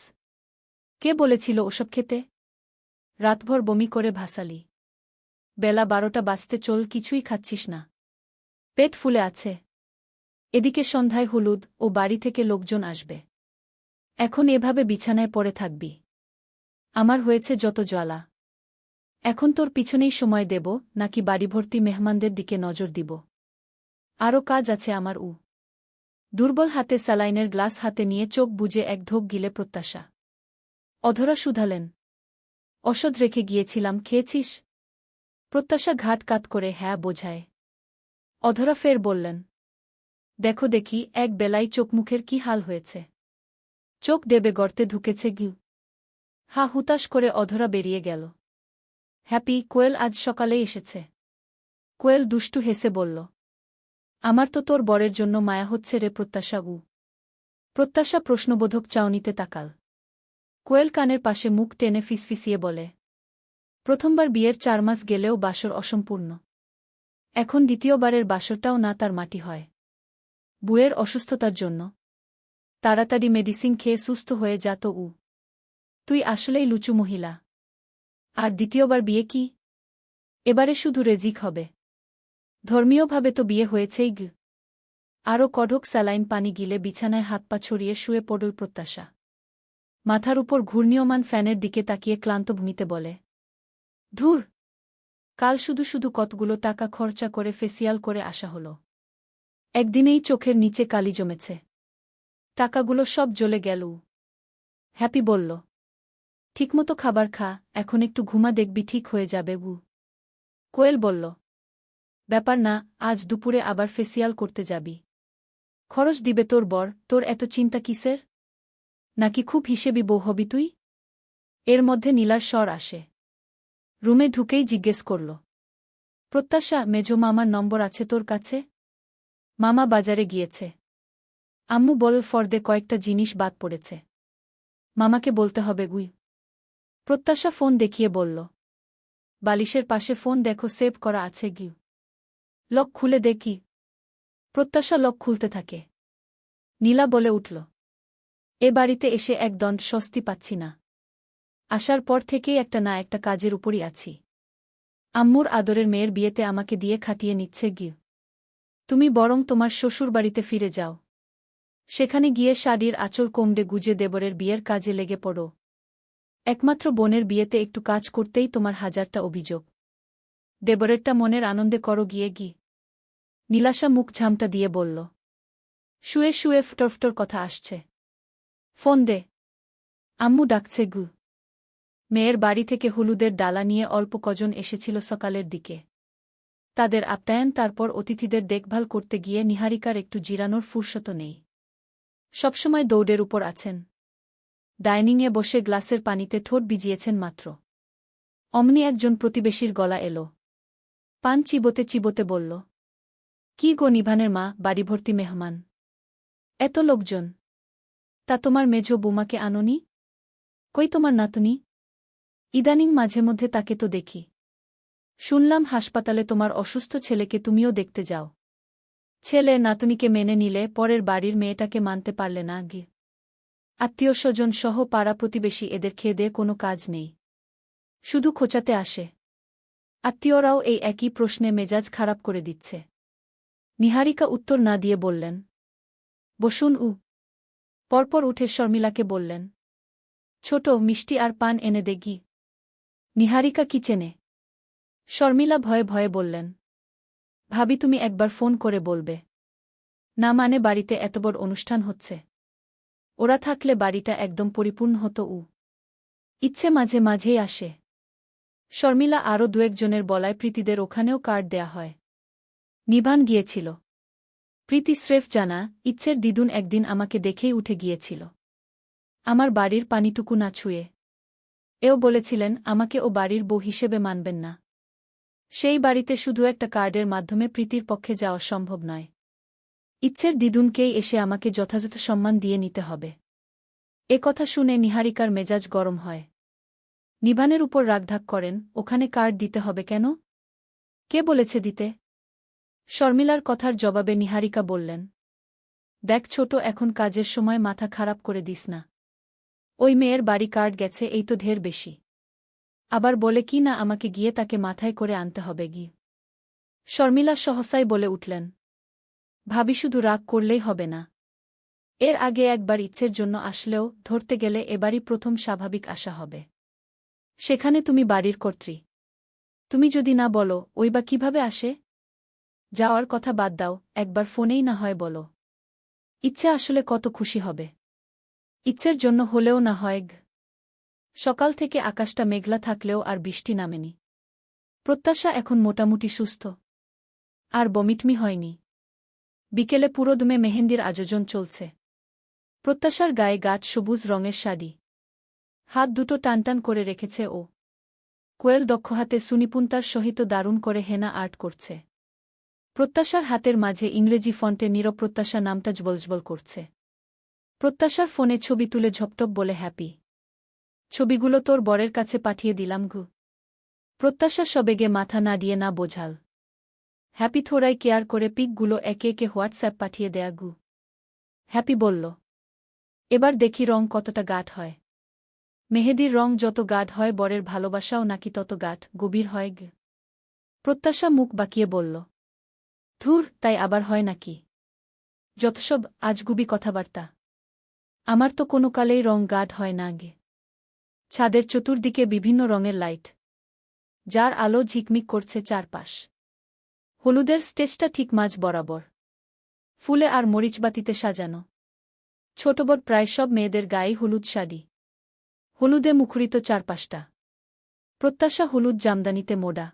কে বলেছিল ওসব খেতে? রাতভর বমি করে ভাসালি, বেলা ১২টা বাজতে চল, কিছুই খাচ্ছিস না, পেট ফুলে আছে। এদিকে সন্ধ্যায় হলুদ ও বাড়ি থেকে লোকজন আসবে। এখন এভাবে বিছানায় পড়ে থাকবি? আমার হয়েছে যত জ্বালা। এখন তোর পিছনেই সময় দেব নাকি বাড়িভর্তি মেহমানদের দিকে নজর দিব? আরও কাজ আছে আমার। দুর্বল হাতে স্যালাইনের গ্লাস হাতে নিয়ে চোখ বুজে এক ঢোক গিলে প্রত্যাশা। অধরা শুধালেন, অসদ রেখে গিয়েছিলাম, খেয়েছিস? প্রত্যাশা ঘাট কাত করে হ্যাঁ বোঝায়। অধরা ফের বললেন, দেখো দেখি এক বেলায় চোখমুখের কি হাল হয়েছে। চোখ ডেবে গর্তে ঢুকেছে। হা হুতাশ করে অধরা বেরিয়ে গেল। হ্যাপি, কোয়েল আজ সকালেই এসেছে। কোয়েল দুষ্টু হেসে বলল, আমার তো তোর বরের জন্য মায়া হচ্ছে রে প্রত্যাশা। প্রত্যাশা প্রশ্নবোধক চাউনিতে তাকাল। কোয়েল কানের পাশে মুখ টেনে ফিসফিসিয়ে বলে, প্রথমবার বিয়ের ৪ মাস গেলেও বাসর অসম্পূর্ণ। এখন দ্বিতীয়বারের বাসরটাও না তার মাটি হয়। বুয়ের অসুস্থতার জন্য। তাড়াতাড়ি মেডিসিন খেয়ে সুস্থ হয়ে যা তো। তুই আসলেই লুচু মহিলা। আর দ্বিতীয়বার বিয়ে কি? এবারে শুধু রেজিক হবে। ধর্মীয়ভাবে তো বিয়ে হয়েছেই গ। আরও কড়ক স্যালাইন পানি গিলে বিছানায় হাত পা ছড়িয়ে শুয়ে পড়ল প্রত্যাশা। মাথার উপর ঘূর্ণীয়মান ফ্যানের দিকে তাকিয়ে ক্লান্ত ভূমিতে বলে, ধুর, কাল শুধু শুধু কতগুলো টাকা খরচা করে ফেসিয়াল করে আসা হলো। একদিনেই চোখের নিচে কালি জমেছে। টাকাগুলো সব জ্বলে গেল। হ্যাপি বলল, ঠিকমতো খাবার খা, এখন একটু ঘুমা, দেখবি ঠিক হয়ে যাবে গু। কোয়েল বলল, ব্যাপার না, আজ দুপুরে আবার ফেসিয়াল করতে যাবি। খরচ দিবে তোর বর, তোর এত চিন্তা কিসের? নাকি খুব হিসেবি বউ হবি তুই? এর মধ্যে নীলার স্বর আসে। রুমে ঢুকেই জিজ্ঞেস করল, প্রত্যাশা, মেজো মামার নম্বর আছে তোর কাছে? মামা বাজারে গিয়েছে। আম্মু বল ফর্দে কয়েকটা জিনিস বাদ পড়েছে। মামাকে বলতে হবে গুই। প্রত্যাশা ফোন দেখিয়ে বলল, বালিশের পাশে ফোন দেখো, সেভ করা আছে গিউ। লক খুলে দেখি। প্রত্যাশা লক খুলতে থাকে। নীলা বলে উঠল, এ বাড়িতে এসে একদণ্ড স্বস্তি পাচ্ছি না। আসার পর থেকেই একটা না একটা কাজের উপরই আছি। আম্মুর আদরের মেয়ের বিয়েতে আমাকে দিয়ে খাটিয়ে নিচ্ছে গিউ। তুমি বরং তোমার শ্বশুর বাড়িতে ফিরে যাও। সেখানে গিয়ে শাড়ির আঁচল কোমড়ে গুজে দেবরের বিয়ের কাজে লেগে পড়ো। একমাত্র বোনের বিয়েতে একটু কাজ করতেই তোমার হাজারটা অভিযোগ। দেবরেরটা মনের আনন্দে করো গিয়ে গি। নীলাশা মুখ ঝামটা দিয়ে বলল, শুয়ে শুয়ে ফটরফটর কথা আসছে। ফোন দে। আম্মু ডাকছে গু। মেয়ের বাড়ি থেকে হলুদের ডালা নিয়ে অল্প কজন এসেছিল সকালের দিকে। তাদের আপ্যায়ন, তারপর অতিথিদের দেখভাল করতে গিয়ে নিহারিকার একটু জিরানোর ফুরসত নেই। সবসময় দৌড়ের উপর আছেন। ডাইনিংয়ে বসে গ্লাসের পানিতে ঠোঁট ভিজিয়েছেন মাত্র। অমনি একজন প্রতিবেশীর গলা এল। পান চিবোতে চিবোতে বলল, কি গো নিভানের মা, বাড়িভর্তি মেহমান। এত লোকজন। তা তোমার মেজো বৌমাকে আনোনি? কই তোমার নাতনি? ইদানিং মাঝে মধ্যে তাকে তো দেখি। শুনলাম হাসপাতালে তোমার অসুস্থ ছেলেকে তুমিও দেখতে যাও। ছেলে নাতনিকে মেনে নিলে পরের বাড়ির মেয়েটাকে মানতে পারলে না গে। আত্মীয়স্বজন সহ পাড়া প্রতিবেশী এদের খেয়ে কোনো কাজ নেই, শুধু খোঁচাতে আসে। আত্মীয়রাও এই একই প্রশ্নে মেজাজ খারাপ করে দিচ্ছে। নিহারিকা উত্তর না দিয়ে বললেন, বসুন। পরপর উঠে শর্মিলাকে বললেন, ছোট, মিষ্টি আর পান এনে দে গি। নিহারিকা কিচেনে। শর্মিলা ভয়ে ভয়ে বললেন, ভাবি তুমি একবার ফোন করে বলবে না? মানে বাড়িতে এত বড় অনুষ্ঠান হচ্ছে, ওরা থাকলে বাড়িটা একদম পরিপূর্ণ হতো। ইচ্ছে মাঝে মাঝেই আসে। শর্মিলা আরও দু-একজনের বলায় প্রীতিদের ওখানেও কার্ড দেয়া হয়। নিভান গিয়েছিল। প্রীতি স্রেফ জানা, ইচ্ছের দ্বিগুণ একদিন আমাকে দেখেই উঠে গিয়েছিল, আমার বাড়ির পানিটুকু না ছুঁয়ে। এও বলেছিলেন আমাকে ও বাড়ির বউ হিসেবে মানবেন না। সেই বাড়িতে শুধু একটা কার্ডের মাধ্যমে প্রীতির পক্ষে যাওয়া সম্ভব নয়। ইচ্ছের দ্বিগুণকেই এসে আমাকে যথাযথ সম্মান দিয়ে নিতে হবে। এ কথা শুনে নিহারিকার মেজাজ গরম হয়। নিভানের উপর রাগঢাক করেন, ওখানে কার্ড দিতে হবে কেন? কে বলেছে দিতে? শর্মিলার কথার জবাবে নিহারিকা বললেন, দেখ ছোট, এখন কাজের সময় মাথা খারাপ করে দিস না। ওই মেয়ের বাড়ি কার্ড গেছে, এই তো ঢের বেশি। আবার বলে কি না আমাকে গিয়ে তাকে মাথায় করে আনতে হবে গি। শর্মিলা সহসাই বলে উঠলেন, ভাবি শুধু রাগ করলেই হবে না। এর আগে একবার ইচ্ছের জন্য আসলেও ধরতে গেলে এবারই প্রথম স্বাভাবিক আসা হবে। সেখানে তুমি বাড়ির কর্ত্রী। তুমি যদি না বলো, ওই বা কিভাবে আসে? যাওয়ার কথা বাদ দাও, একবার ফোনেই না হয় বলো। ইচ্ছে আসলে কত খুশি হবে। ইচ্ছের জন্য হলেও না হয়। সকাল থেকে আকাশটা মেঘলা থাকলেও আর বৃষ্টি নামেনি। প্রত্যাশা এখন মোটামুটি সুস্থ, আর বমিটমি হয়নি। বিকেলে পুরোদমে মেহেন্দির আয়োজন চলছে। প্রত্যাশার গায়ে গাঢ় সবুজ রঙের শাড়ি। হাত দুটো টানটান করে রেখেছে ও। কোয়েল দক্ষ হাতে সুনিপুণতার সহিত দারুণ করে হেনা আর্ট করছে। প্রত্যাশার হাতের মাঝে ইংরেজি ফন্টে নীরব প্রত্যাশা নামটা জ্বলজ্বল করছে। প্রত্যাশার ফোনে ছবি তুলে ঝপটপ বলে, হ্যাপি। ছবিগুলো তোর বরের কাছে পাঠিয়ে দিলাম গু। প্রত্যাশা সবেগে মাথা নাড়িয়ে না বোঝাল। হ্যাপি থোড়াই কেয়ার করে পিকগুলো একে একে হোয়াটসঅ্যাপ পাঠিয়ে দেয়া গু। হ্যাপি বলল, এবার দেখি রং কতটা গাঢ় হয়। মেহেদির রং যত গাঢ় হয় বরের ভালোবাসাও নাকি তত গাঢ় গভীর হয় গে। প্রত্যাশা মুখ বাঁকিয়ে বলল, ধুর, তাই আবার হয় নাকি? যতসব আজগুবি কথাবার্তা। আমার তো কোনো কালেই রং গাঢ় হয় না গে। ছাদের চতুর্দিকে বিভিন্ন রঙের লাইট, যার আলো ঝিকমিক করছে চারপাশ। হলুদের স্টেজটা ঠিক মাঝ বরাবর, ফুলে আর মরিচবাতিতে সাজানো। ছোট বড় প্রায় সব মেয়েদের গায়ে হলুদ শাড়ি, হলুদে মুখরিত চারপাশটা। প্রত্যাশা হলুদ জামদানিতে মোড়া,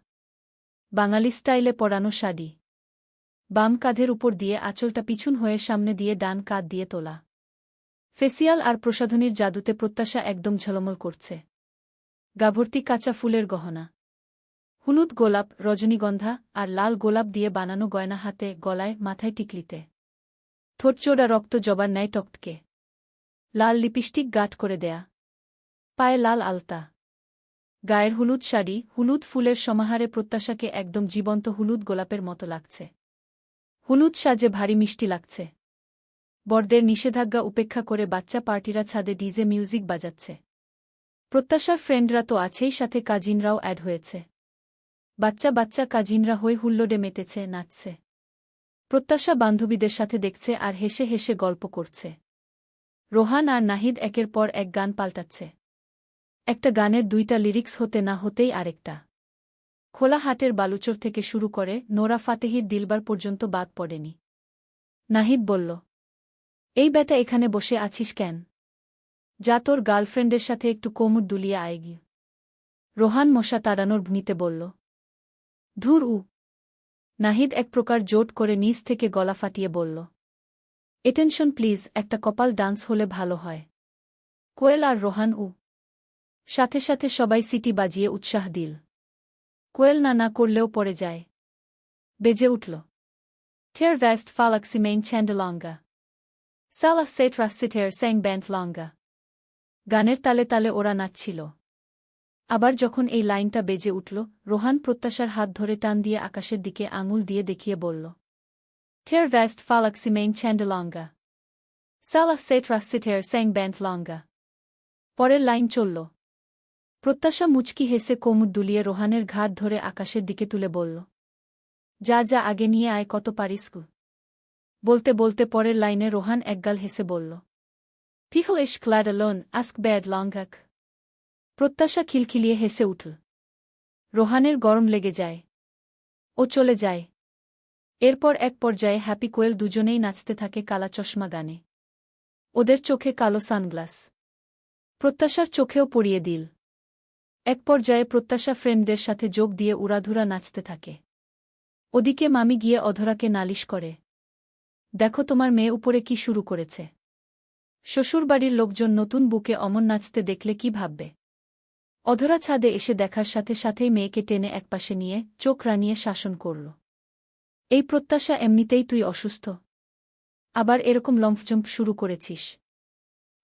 বাঙালি স্টাইলে পরানো শাড়ি, বাম কাঁধের উপর দিয়ে আঁচলটা পিছন হয়ে সামনে দিয়ে ডান কাঁধ দিয়ে তোলা। ফেসিয়াল আর প্রসাধনীর জাদুতে প্রত্যাশা একদম ঝলমল করছে। গাভর্তি কাঁচা ফুলের গহনা, হলুদ গোলাপ, রজনীগন্ধা আর লাল গোলাপ দিয়ে বানানো গয়না হাতে, গলায়, মাথায়, টিকলিতে। ঠোঁটচোড়া রক্ত জবার ন্যায় টকটকে। লাল লিপস্টিক গাঢ় করে দেয়া, পায়ে লাল আলতা, গায়ের হলুদ শাড়ি, হলুদ ফুলের সমাহারে প্রত্যাশাকে একদম জীবন্ত হলুদ গোলাপের মতো লাগছে। হলুদ সাজে ভারী মিষ্টি লাগছে। বরদের নিষেধাজ্ঞা উপেক্ষা করে বাচ্চা পার্টিরা ছাদে ডিজে মিউজিক বাজাচ্ছে। প্রত্যাশার ফ্রেন্ডরা তো আছেই, সাথে কাজিনরাও অ্যাড হয়েছে। বাচ্চা বাচ্চা কাজিনরা হই হুল্লোড়ে মেতেছে, নাচছে। প্রত্যাশা বান্ধবীদের সাথে দেখছে আর হেসে হেসে গল্প করছে। রোহান আর নাহিদ একের পর এক গান পাল্টাচ্ছে। একটা গানের দুইটা লিরিক্স হতে না হতেই আরেকটা। খোলা হাটের বালুচর থেকে শুরু করে নোরা ফাতেহির দিলবার পর্যন্ত বাদ পড়েনি। নাহিদ বলল, এই বেটা এখানে বসে আছিস কেন? যা তোর গার্লফ্রেন্ডের সাথে একটু কোমর দুলিয়ে আয় গিয়ে। রোহান মশা তাড়ানোর ভূমিতে বলল, ধুর উ। নাহিদ এক প্রকার জোট করে নিচ থেকে গলা ফাটিয়ে বলল, এটেনশন প্লিজ, একটা কপাল ডান্স হলে ভালো হয়। কোয়েল আর রোহান উ। সাথে সাথে সবাই সিটি বাজিয়ে উৎসাহ দিল। কোয়েল না না করলেও পড়ে যায়। বেজে উঠল, ঠের ভ্যাস্ট ফালাক্সিমেইন ছ্যান্ডলঙ্গা সালা সেটরা সিটের স্যাং ব্যান্ড লঙ্গা। গানের তালে তালে ওরা নাচছিল। আবার যখন এই লাইনটা বেজে উঠল, রোহান প্রত্যাশার হাত ধরে টান দিয়ে আকাশের দিকে আঙুল দিয়ে দেখিয়ে বলল, ঠের ভ্যাস্ট ফালাক্সিমেইন ছ্যান্ডলঙ্গা সালা সেটরা সিটের স্যাং ব্যান্ড লঙ্গা। পরের লাইন চলল। প্রত্যাশা মুচকি হেসে কোমর দুলিয়ে রোহানের ঘাট ধরে আকাশের দিকে তুলে বলল, যা যা আগে নিয়ে আয়, কত পারিসকু। বলতে বলতে পরের লাইনে রোহান একগাল হেসে বলল, ফিহল ইশ ক্লাডালোন আস্ক ব্যাড লঙ্গাক। প্রত্যাশা খিলখিলিয়ে হেসে উঠল। রোহানের গরম লেগে যায়। ও চলে যায়। এরপর এক পর্যায়ে হ্যাপি কোয়েল দুজনেই নাচতে থাকে কালা চশমা গানে। ওদের চোখে কালো সানগ্লাস। প্রত্যাশার চোখেও পড়িয়ে দিল। এক পর্যায়ে প্রত্যাশা ফ্রেন্ডদের সাথে যোগ দিয়ে উড়াধুরা নাচতে থাকে। ওদিকে মামি গিয়ে অধরাকে নালিশ করে, দেখো তোমার মেয়ে উপরে কি শুরু করেছে। শ্বশুরবাড়ির লোকজন নতুন বুকে অমন নাচতে দেখলে কি ভাববে। অধরা ছাদে এসে দেখার সাথে সাথেই মেয়েকে টেনে একপাশে নিয়ে চোখ রানিয়ে শাসন করল, এই প্রত্যাশা, এমনিতেই তুই অসুস্থ, আবার এরকম লম্ফজম্প শুরু করেছিস।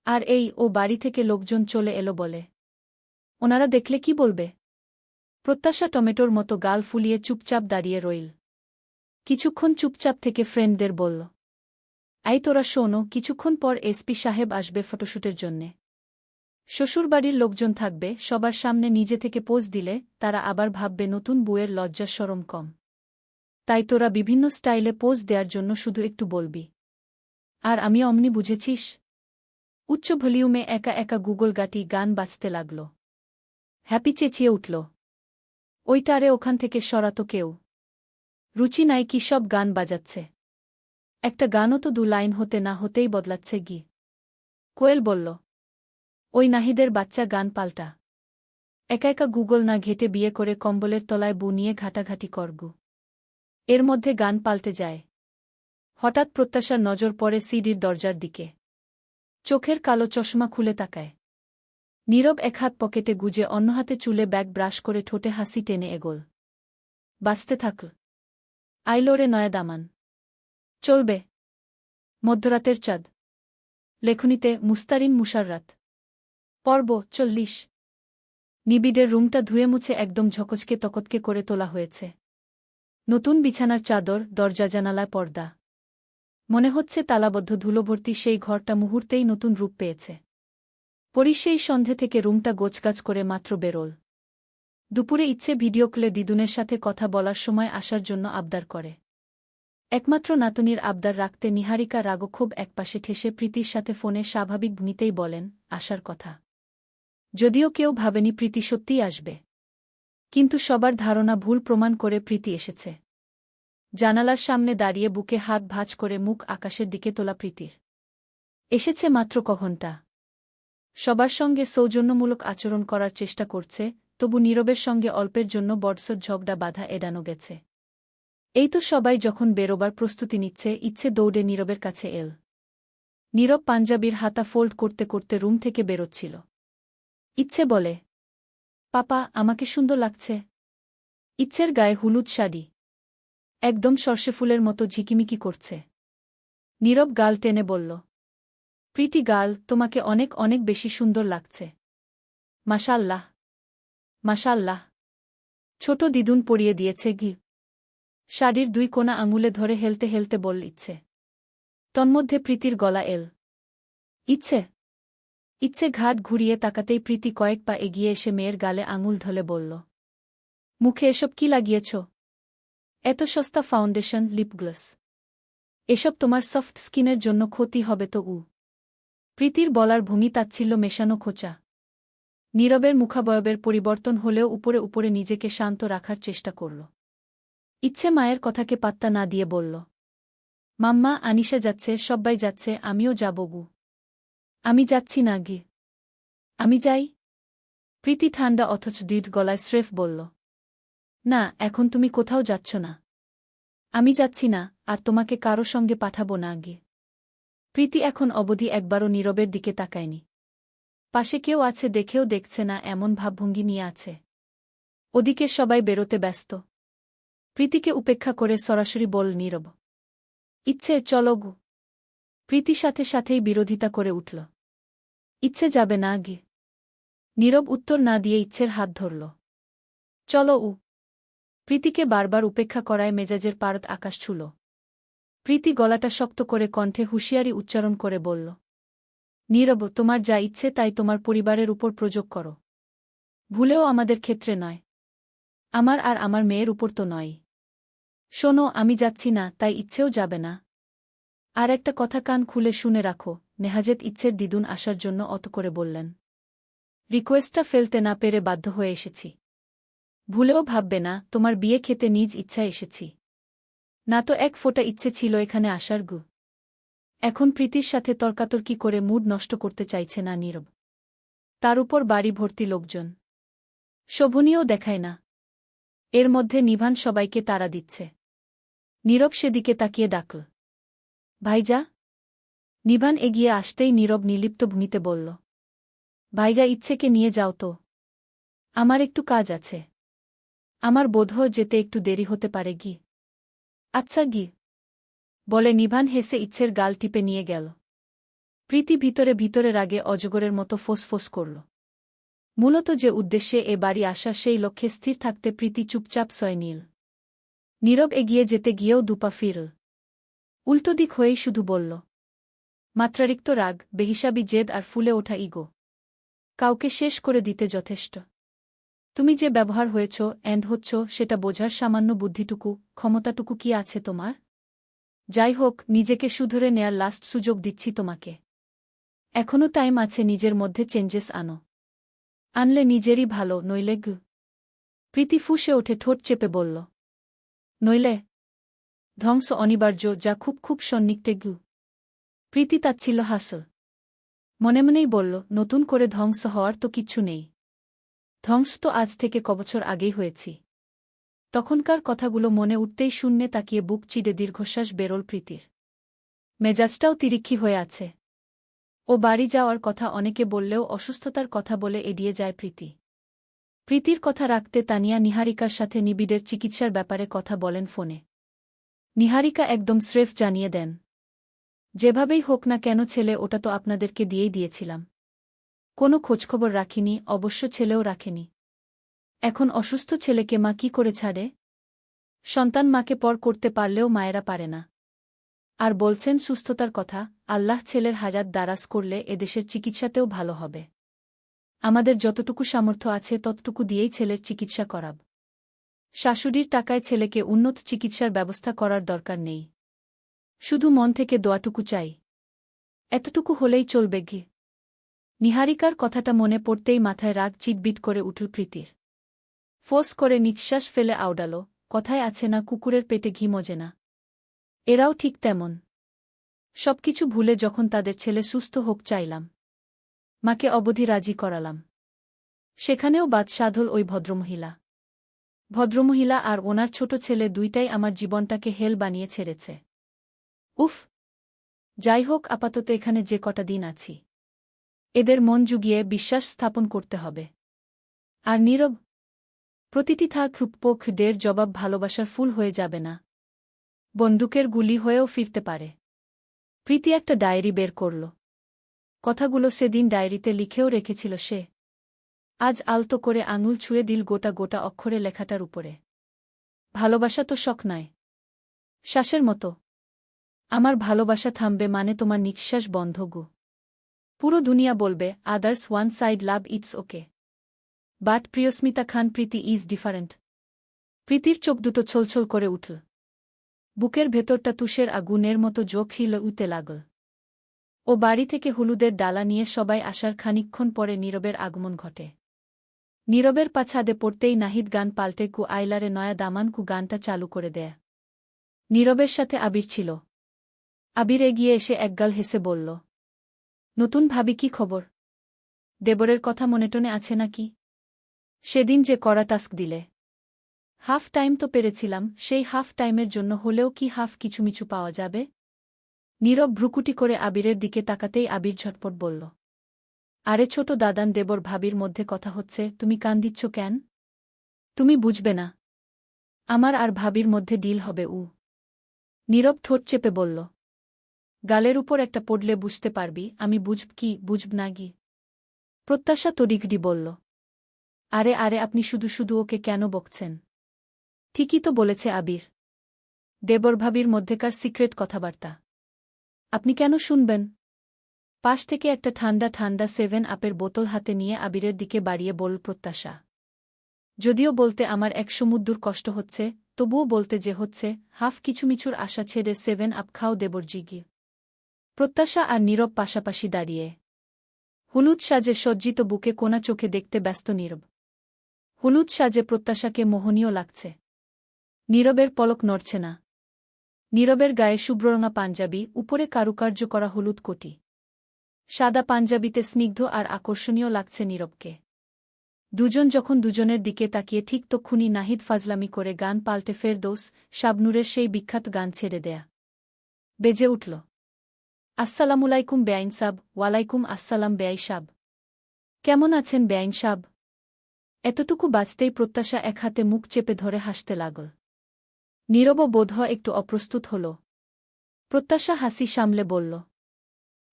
আর এই ও বাড়ি থেকে লোকজন চলে এলো বলে, ওনারা দেখলে কি বলবে। প্রত্যাশা টমেটোর মতো গাল ফুলিয়ে চুপচাপ দাঁড়িয়ে রইল। কিছুক্ষণ চুপচাপ থেকে ফ্রেন্ডদের বলল, আই তোরা শোনো, কিছুক্ষণ পর এসপি সাহেব আসবে ফটোশ্যুটের জন্যে। শ্বশুরবাড়ির লোকজন থাকবে, সবার সামনে নিজে থেকে পোজ দিলে তারা আবার ভাববে নতুন বউয়ের লজ্জা শরম কম। তাই তোরা বিভিন্ন স্টাইলে পোজ দেওয়ার জন্য শুধু একটু বলবি। আর আমি অমনি, বুঝেছিস। উচ্চ ভলিউমে একা একা গুগল গাটি গান বাজতে লাগল। হ্যাপি চেঁচিয়ে উঠল, ওইটারে ওখান থেকে সরাতো কেউ। রুচি নাই কি সব গান বাজাচ্ছে। একটা গানও তো দু লাইন হতে না হতেই বদলাচ্ছে গি। কোয়েল বলল, ওই নাহিদের বাচ্চা গান পাল্টা। একা একা গুগল না ঘেটে বিয়ে করে কম্বলের তলায় বু নিয়ে ঘাটাঘাটি করগু। এর মধ্যে গান পাল্টে যায়। হঠাৎ প্রত্যাশার নজর পড়ে সিডির দরজার দিকে। চোখের কালো চশমা খুলে তাকায়। নীরব এক হাত পকেটে গুজে অন্য হাতে চুলে ব্যাগ ব্রাশ করে ঠোঁটে হাসি টেনে এগোল। বাঁচতে থাকল। আইলোরে নয়া দামান। চলবে। মধ্যরাতের চাঁদ। লেখনীতে মুস্তারিন মুশাররাত। পর্ব 40। নিবিড়ের রুমটা ধুয়ে মুছে একদম ঝকঝকে তকতকে করে তোলা হয়েছে। নতুন বিছানার চাদর, দরজা জানালায় পর্দা। মনে হচ্ছে তালাবদ্ধ ধুলোভর্তি সেই ঘরটা মুহূর্তেই নতুন রূপ পেয়েছে। পরি সেই সন্ধে থেকে রুমটা গোছগাছ করে মাত্র বেরোল। দুপুরে ইচ্ছে ভিডিও কলে দিদুনের সাথে কথা বলার সময় আসার জন্য আবদার করে। একমাত্র নাতনির আবদার রাখতে নিহারিকা রাগক্ষোভ একপাশে ঠেসে প্রীতির সাথে ফোনে স্বাভাবিক ভঙ্গিতেই বলেন, আসার কথা। যদিও কেউ ভাবেনি প্রীতি সত্যিই আসবে। কিন্তু সবার ধারণা ভুল প্রমাণ করে প্রীতি এসেছে। জানালার সামনে দাঁড়িয়ে বুকে হাত ভাঁজ করে মুখ আকাশের দিকে তোলা প্রীতির। এসেছে মাত্র কঘণ্টা। সবার সঙ্গে সৌজন্যমূলক আচরণ করার চেষ্টা করছে, তবু নীরবের সঙ্গে অল্পের জন্য বড়সড় ঝগড়া বাধা এড়ানো গেছে। এই তো সবাই যখন বেরোবার প্রস্তুতি নিচ্ছে, ইচ্ছে দৌড়ে নীরবের কাছে এল। নীরব পাঞ্জাবির হাতা ফোল্ড করতে করতে রুম থেকে বেরোচ্ছিল। ইচ্ছে বলে, পাপা, আমাকে সুন্দর লাগছে। ইচ্ছের গায়ে হলুদ শাড়ি, একদম সর্ষে ফুলের মতো ঝিকিমিকি করছে। নীরব গাল টেনে বলল, প্রিটি গার্ল, তোমাকে অনেক অনেক বেশি সুন্দর লাগছে। মাশাআল্লাহ, মাশাআল্লাহ। ছোট দিদুন পরিয়ে দিয়েছে ঘি। শাড়ির দুই কোণা আঙুলে ধরে হেলতে হেলতে বল ইচ্ছে। তন্মধ্যে প্রীতির গলা এল। ইচ্ছে। ইচ্ছে ঘাট ঘুরিয়ে তাকাতেই প্রীতি কয়েক পা এগিয়ে এসে মেয়ের গালে আঙুল ঢলে বলল, মুখে এসব কি লাগিয়েছ? এত সস্তা ফাউন্ডেশন, লিপগ্লস, এসব তোমার সফট স্কিনের জন্য ক্ষতি হবে তো। প্রীতির বলার ভঙ্গি তাচ্ছিল্য মেশানো খোঁচা। নীরবের মুখাবয়বের পরিবর্তন হলেও উপরে উপরে নিজেকে শান্ত রাখার চেষ্টা করল। ইচ্ছে মায়ের কথাকে পাত্তা না দিয়ে বলল, মাম্মা, আনিশা যাচ্ছে, সব্বাই যাচ্ছে, আমিও যাব গু। আমি যাচ্ছি না গি। আমি যাই? প্রীতি ঠান্ডা অথচ দৃঢ় গলায় স্রেফ বলল, না, এখন তুমি কোথাও যাচ্ছ না। আমি যাচ্ছি না, আর তোমাকে কারো সঙ্গে পাঠাবো না গি। প্রীতি এখন অবধি একবারও নীরবের দিকে তাকায়নি। পাশে কেউ আছে দেখেও দেখছে না এমন ভাবভঙ্গি নিয়ে আছে। ওদিকে সবাই বেরোতে ব্যস্ত। প্রীতিকে উপেক্ষা করে সরাসরি বল নীরব, ইচ্ছে, চলো গু। প্রীতি সাথে সাথেই বিরোধিতা করে উঠল, ইচ্ছে যাবে না গি। নীরব উত্তর না দিয়ে ইচ্ছের হাত ধরল, চলো। প্রীতিকে বারবার উপেক্ষা করায় মেজাজের পারদ আকাশ ছুল। প্রীতি গলাটা শক্ত করে কণ্ঠে হুঁশিয়ারি উচ্চারণ করে বলল, নীরব, তোমার যা ইচ্ছে তাই তোমার পরিবারের উপর প্রয়োগ করো। ভুলেও আমাদের ক্ষেত্রে নয়। আমার আর আমার মেয়ের উপর তো নয়। শোনো, আমি যাচ্ছি না, তাই ইচ্ছেও যাবে না। আর একটা কথা কান খুলে শুনে রাখো, নেহাজেত ইচ্ছের দিদুন আসার জন্য অত করে বললেন। রিকোয়েস্টটা ফেলতে না পেরে বাধ্য হয়ে এসেছি। ভুলেও ভাববে না তোমার বিয়ে খেতে নিজ ইচ্ছায় এসেছি। না তো এক ফোঁটা ইচ্ছে ছিল এখানে আসার গু। এখন প্রীতির সাথে তর্কাতর্কি করে মুড নষ্ট করতে চাইছে না নীরব। তার উপর বাড়ি ভর্তি লোকজন, শোভনীয় দেখায় না। এর মধ্যে নিভান সবাইকে তাড়া দিচ্ছে। নীরব সেদিকে তাকিয়ে ডাকল, ভাইজা। নিভান এগিয়ে আসতেই নীরব নির্লিপ্ত ভূমিতে বলল, ভাইজা, ইচ্ছেকে নিয়ে যাও তো। আমার একটু কাজ আছে। আমার বোধহয় যেতে একটু দেরি হতে পারে গি। আচ্ছা গি, বলে নিভান হেসে ইচ্ছের গাল টিপে নিয়ে গেল। প্রীতি ভিতরে ভিতরে রাগে অজগরের মতো ফোঁস করল। মূলত যে উদ্দেশ্যে এ বাড়ি আসা সেই লক্ষ্যে স্থির থাকতে প্রীতি চুপচাপ সয় নীল। নীরব এগিয়ে যেতে গিয়েও দুপা ফিরল। উল্টো দিক হয়েই শুধু বলল, মাত্রারিক্ত রাগ, বেহিসাবি জেদ আর ফুলে ওঠা ইগো কাউকে শেষ করে দিতে যথেষ্ট। তুমি যে ব্যবহার হয়েছ, এন্ড হচ্ছ, সেটা বোঝার সামান্য বুদ্ধিটুকু, ক্ষমতাটুকু কি আছে তোমার? যাই হোক, নিজেকে শুধরে নেয়ার লাস্ট সুযোগ দিচ্ছি তোমাকে। এখনও টাইম আছে নিজের মধ্যে চেঞ্জেস আনো। আনলে নিজেরই ভালো, নইলে গু। প্রীতি ফুঁসে ওঠে ঠোঁট চেপে বলল, নইলে ধ্বংস অনিবার্য, যা খুব খুব সন্নিগ্ধে গু। প্রীতি তাচ্ছিল হাসল। মনে মনেই বলল, নতুন করে ধ্বংস হওয়ার তো কিচ্ছু নেই। ধ্বংস তো আজ থেকে কবছর আগেই হয়েছি। তখনকার কথাগুলো মনে উঠতেই শূন্যে তাকিয়ে বুক চিডে দীর্ঘশ্বাস বেরোল প্রীতির। মেজাজটাও তিরিক্ষি হয়ে আছে। ও বাড়ি যাওয়ার কথা অনেকে বললেও অসুস্থতার কথা বলে এড়িয়ে যায় প্রীতি। প্রীতির কথা রাখতে তানিয়া নিহারিকার সাথে নিবিড়ের চিকিৎসার ব্যাপারে কথা বলেন ফোনে। নিহারিকা একদম স্রেফ জানিয়ে দেন, যেভাবেই হোক না কেন ছেলে ওটা তো আপনাদেরকে দিয়েই দিয়েছিলাম। কোনো খোঁজখবর রাখিনি, অবশ্য ছেলেও রাখেনি। এখন অসুস্থ ছেলেকে মা কি করে ছাড়ে? সন্তান মাকে পর করতে পারলেও মায়েরা পারে না। আর বলছেন সুস্থতার কথা, আল্লাহ ছেলের হায়াত দারাজ করলে এদেশের চিকিৎসাতেও ভালো হবে। আমাদের যতটুকু সামর্থ্য আছে ততটুকু দিয়েই ছেলের চিকিৎসা করাব। শাশুড়ির টাকায় ছেলেকে উন্নত চিকিৎসার ব্যবস্থা করার দরকার নেই। শুধু মন থেকে দোয়াটুকু চাই। এতটুকু হলেই চলবে কি? নিহারিকার কথাটা মনে পড়তেই মাথায় রাগ চিটবিট করে উঠল প্রীতির। ফোঁস করে নিঃশ্বাস ফেলে আওড়াল, কথায় আছে না কুকুরের পেটে ঘি মজে না। এরাও ঠিক তেমন। সবকিছু ভুলে যখন তাদের ছেলে সুস্থ হোক চাইলাম, মাকে অবধি রাজি করালাম, সেখানেও বাদ সাধল ওই ভদ্রমহিলা আর ওনার ছোট ছেলে দুইটাই আমার জীবনটাকে হেল বানিয়ে ছেড়েছে। উফ! যাই হোক, আপাতত এখানে যে কটা দিন আছি, এদের মন জুগিয়ে বিশ্বাস স্থাপন করতে হবে। আর নীরব? প্রতিটি পোখ দের জবাব ভালোবাসার ফুল হয়ে যাবে না, বন্দুকের গুলি হয়েও ফিরতে পারে। প্রীতি একটা ডায়েরি বের করল। কথাগুলো সেদিন ডায়েরিতে লিখেও রেখেছিল সে। আজ আলতো করে আঙুল ছুঁয়ে দিল গোটা গোটা অক্ষরে লেখাটার উপরে। ভালোবাসা তো শখ নয়, শ্বাসের মতো। আমার ভালোবাসা থামবে মানে তোমার নিঃশ্বাস বন্ধ গু। পুরো দুনিয়া বলবে others one side love it's okay, but Priyasmita Khan Preeti is different. প্রীতির চোখ দুটো ছলছল করে উঠল। বুকের ভেতরটা তুষের আগুনের মতো জোক হিল উতে লাগল। ও বাড়ি থেকে হলুদের ডালা নিয়ে সবাই আসার খানিকক্ষণ পরে নীরবের আগমন ঘটে। নীরবের পাছাদে পড়তেই নাহিদ গান পাল্টে কু আইলারে নয়া দামান কু গানটা চালু করে দেয়। নীরবের সাথে আবির ছিল। আবির এগিয়ে এসে একগাল হেসে বলল, নতুন ভাবি কি খবর? দেবরের কথা মনেটনে আছে নাকি? সেদিন যে কড়া টাস্ক দিলে। হাফ টাইম তো পেরেছিলাম, সেই হাফ টাইমের জন্য হলেও কি হাফ কিছুমিছু পাওয়া যাবে? নীরব ভ্রুকুটি করে আবিরের দিকে তাকাতেই আবির ঝটপট বলল, আরে ছোট দাদান দেবর ভাবির মধ্যে কথা হচ্ছে, তুমি কান দিচ্ছ কেন? তুমি বুঝবে না, আমার আর ভাবির মধ্যে ডিল হবে। নীরব ঠোঁট চেপে বলল, গালের উপর একটা পড়লে বুঝতে পারবি, আমি বুঝব না গি। প্রত্যাশা তড়িঘড়ি বলল, আরে আরে আপনি শুধু শুধু ওকে কেন বকছেন? ঠিকই তো বলেছে আবির, দেবর ভাবির মধ্যেকার সিক্রেট কথাবার্তা। আপনি কেন শুনবেন? পাশ থেকে একটা ঠান্ডা ঠান্ডা 7 আপের বোতল হাতে নিয়ে আবিরের দিকে বাড়িয়ে বলল প্রত্যাশা। যদিও বলতে আমার এক সমুদ্র কষ্ট হচ্ছে, তবুও বলতে যে হচ্ছে, হাফ কিছুমিছুর আশা ছেড়ে 7 আপ খাও দেবরজি গি। প্রত্যাশা আর নীরব পাশাপাশি দাঁড়িয়ে। হলুদ সাজে সজ্জিত বুকে কোনা চোখে দেখতে ব্যস্ত নীরব। হলুদ সাজে প্রত্যাশাকে মোহনীয় লাগছে। নীরবের পলক নড়ছে না। নীরবের গায়ে শুভ্ররঙা পাঞ্জাবি, উপরে কারুকার্য করা হলুদ কোটি। সাদা পাঞ্জাবিতে স্নিগ্ধ আর আকর্ষণীয় লাগছে নীরবকে। দুজন যখন দুজনের দিকে তাকিয়ে ঠিক তক্ষুনি নাহিদ ফাজলামি করে গান পাল্টে ফেরদৌস শাবনূরের সেই বিখ্যাত গান ছেড়ে দেয়া। বেজে উঠল, আসসালামুলাইকুম বেআইন সাব। ওয়ালাইকুম আসসালাম বেআই সাব। কেমন আছেন বেআইন সাব? এতটুকু বাজতেই প্রত্যাশা এক হাতে মুখ চেপে ধরে হাসতে লাগল। নীরব বোধহয় একটু অপ্রস্তুত হল। প্রত্যাশা হাসি সামলে বলল,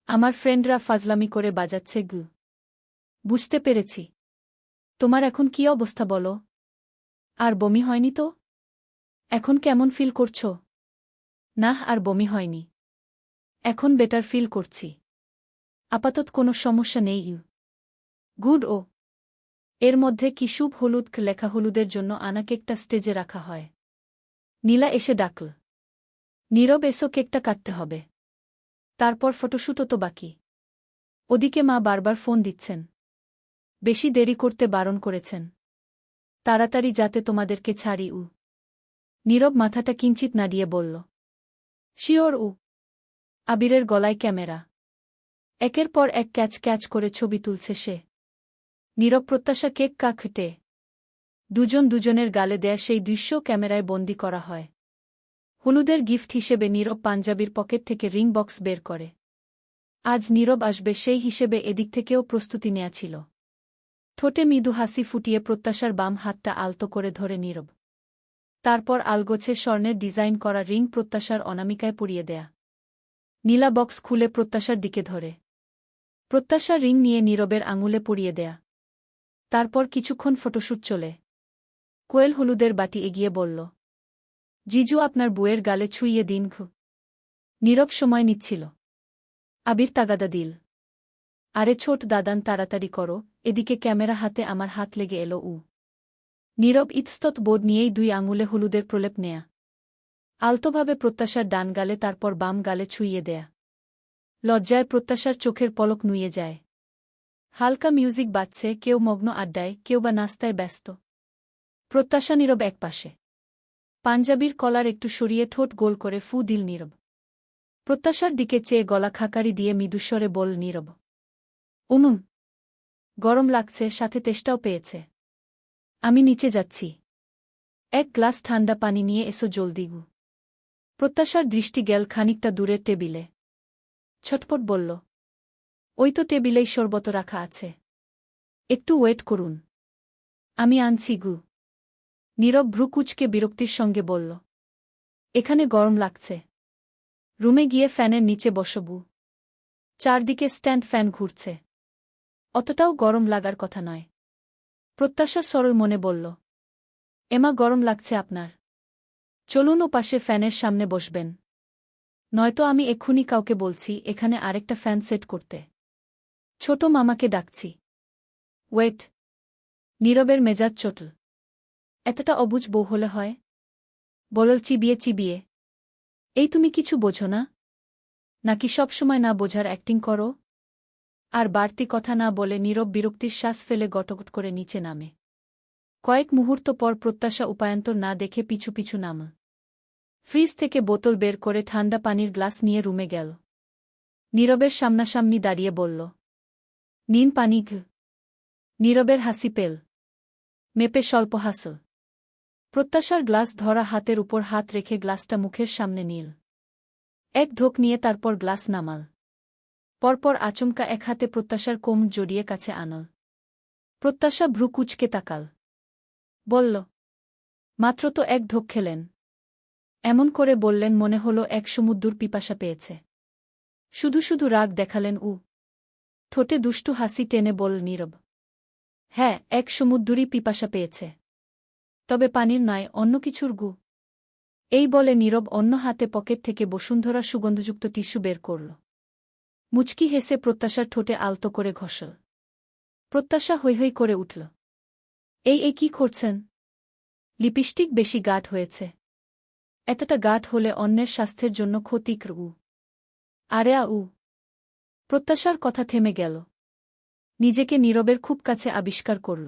আমার ফ্রেন্ডরা ফাজলামি করে বাজাচ্ছে গু। বুঝতে পেরেছি। তোমার এখন কি অবস্থা বলো? আর বমি হয়নি তো? এখন কেমন ফিল করছ? নাহ, আর বমি হয়নি। এখন বেটার ফিল করছি। আপাতত কোনো সমস্যা নেই। গুড। এর মধ্যে কি শুভ হলুদ লেখা হলুদের জন্য আনা কেকটা স্টেজে রাখা হয়। নীলা এসে ডাকল, নীরব এসো, কেকটা কাটতে হবে। তারপর ফটোশ্যুটও তো বাকি। ওদিকে মা বারবার ফোন দিচ্ছেন, বেশি দেরি করতে বারণ করেছেন। তাড়াতাড়ি যাতে তোমাদেরকে ছাড়ি। নীরব মাথাটা কিঞ্চিত নাড়িয়ে বলল, শিওর। আবিরের গলায় ক্যামেরা। একের পর এক ক্যাচ ক্যাচ করে ছবি তুলছে সে। নীরব প্রত্যাশা কেক কাটতে। দুজন দুজনের গালে দেয়া সেই দৃশ্য ক্যামেরায় বন্দি করা হয়। হলুদের গিফট হিসেবে নীরব পাঞ্জাবির পকেট থেকে রিং বক্স বের করে। আজ নীরব আসবে সেই হিসেবে এদিক থেকেও প্রস্তুতি নেয়া ছিল। ঠোঁটে মৃদু হাসি ফুটিয়ে প্রত্যাশার বাম হাতটা আলতো করে ধরে নীরব। তারপর আলগোছে স্বর্ণের ডিজাইন করা রিং প্রত্যাশার অনামিকায় পরিয়ে দেয়া। নীলা বক্স খুলে প্রত্যাশার দিকে ধরে। প্রত্যাশা রিং নিয়ে নীরবের আঙুলে পরিয়ে দেয়া। তারপর কিছুক্ষণ ফটোশ্যুট চলে। কোয়েল হলুদের বাটি এগিয়ে বলল, জিজু আপনার বউয়ের গালে ছুঁইয়ে দিন। নীরব সময় নিচ্ছিল। আবির তাগাদা দিল। আরে ছোট দাদান তাড়াতাড়ি করো, এদিকে ক্যামেরা হাতে আমার হাত লেগে এলো। নীরব ইতস্তত বোধ নিয়েই 2 আঙুলে হলুদের প্রলেপ নেয়া। আলতোভাবে প্রত্যাশার ডান গালে তারপর বাম গালে ছুঁইয়ে দেয়া। লজ্জায় প্রত্যাশার চোখের পলক নুয়ে যায়। হালকা মিউজিক বাজছে, কেউ মগ্ন আড্ডায়, কেউ বা নাস্তায় ব্যস্ত। প্রত্যাশা নীরব একপাশে। পাঞ্জাবির কলার একটু সরিয়ে ঠোঁট গোল করে ফু দিল নীরব। প্রত্যাশার দিকে চেয়ে গলা খাকারি দিয়ে মৃদুস্বরে বল নীরব, গরম লাগছে, সাথে তেষ্টাও পেয়েছে। আমি নিচে যাচ্ছি। 1 গ্লাস ঠান্ডা পানি নিয়ে এসো জলদি। প্রত্যাশার দৃষ্টি গেল খানিকটা দূরের টেবিলে। ছটপট বলল, ওই তো টেবিলেই শরবত রাখা আছে। একটু ওয়েট করুন, আমি আনছি। নীরব ভ্রু কুঁচকে বিরক্তির সঙ্গে বলল, এখানে গরম লাগছে। রুমে গিয়ে ফ্যানের নিচে বসবু। চারদিকে স্ট্যান্ড ফ্যান ঘুরছে। অতটাও গরম লাগার কথা নয়। প্রত্যাশা সরল মনে বলল, এমা গরম লাগছে আপনার? চলুন ও পাশে ফ্যানের সামনে বসবেন। নয়তো আমি এক্ষুনি কাউকে বলছি এখানে আরেকটা ফ্যান সেট করতে। ছোট মামাকে ডাকছি। ওয়েট। নীরবের মেজাজ চটল। এতটা অবুঝ বউ হলে হয়? বলল চিবিয়ে চিবিয়ে, এই তুমি কিছু বোঝো না? নাকি সবসময় না বোঝার অ্যাক্টিং করো? আর বাড়তি কথা না বলে নীরব বিরক্তির শ্বাস ফেলে গটগট করে নিচে নামে। কয়েক মুহূর্ত পর প্রত্যাশা উপায়ান্তর না দেখে পিছু পিছু নাম। ফ্রিজ থেকে বোতল বের করে ঠান্ডা পানির গ্লাস নিয়ে রুমে গেল। নীরবের সামনাসামনি দাঁড়িয়ে বলল, নিন পানি। নীরবের হাসি পেল। মেপে স্বল্প হাসল। প্রত্যাশার গ্লাস ধরা হাতের উপর হাত রেখে গ্লাসটা মুখের সামনে নিল। 1 ঢোক নিয়ে তারপর গ্লাস নামাল। পরপর আচমকা এক হাতে প্রত্যাশার কোমর জড়িয়ে কাছে আনল। প্রত্যাশা ভ্রু কুঁচকে তাকাল। বলল, মাত্র তো 1 ঢোক খেলেন। এমন করে বললেন মনে হলো এক সমুদ্র পিপাসা পেয়েছে। শুধু শুধু রাগ দেখালেন। ঠোঁটে দুষ্টু হাসি টেনে বল নীরব, হ্যাঁ, এক সমুদ্রই পিপাসা পেয়েছে। তবে পানির নয়, অন্য কিছুর। এই বলে নীরব অন্য হাতে পকেট থেকে বসুন্ধরা সুগন্ধযুক্ত টিস্যু বের করল। মুচকি হেসে প্রত্যাশার ঠোঁটে আলতো করে ঘষল। প্রত্যাশা হৈ হৈ করে উঠল। এই কি করছেন? লিপস্টিক বেশি গাঢ় হয়েছে। এতটা গাঢ় হলে অন্যের স্বাস্থ্যের জন্য ক্ষতিকর। আরে প্রত্যাশার কথা থেমে গেল। নিজেকে নীরবের খুব কাছে আবিষ্কার করল।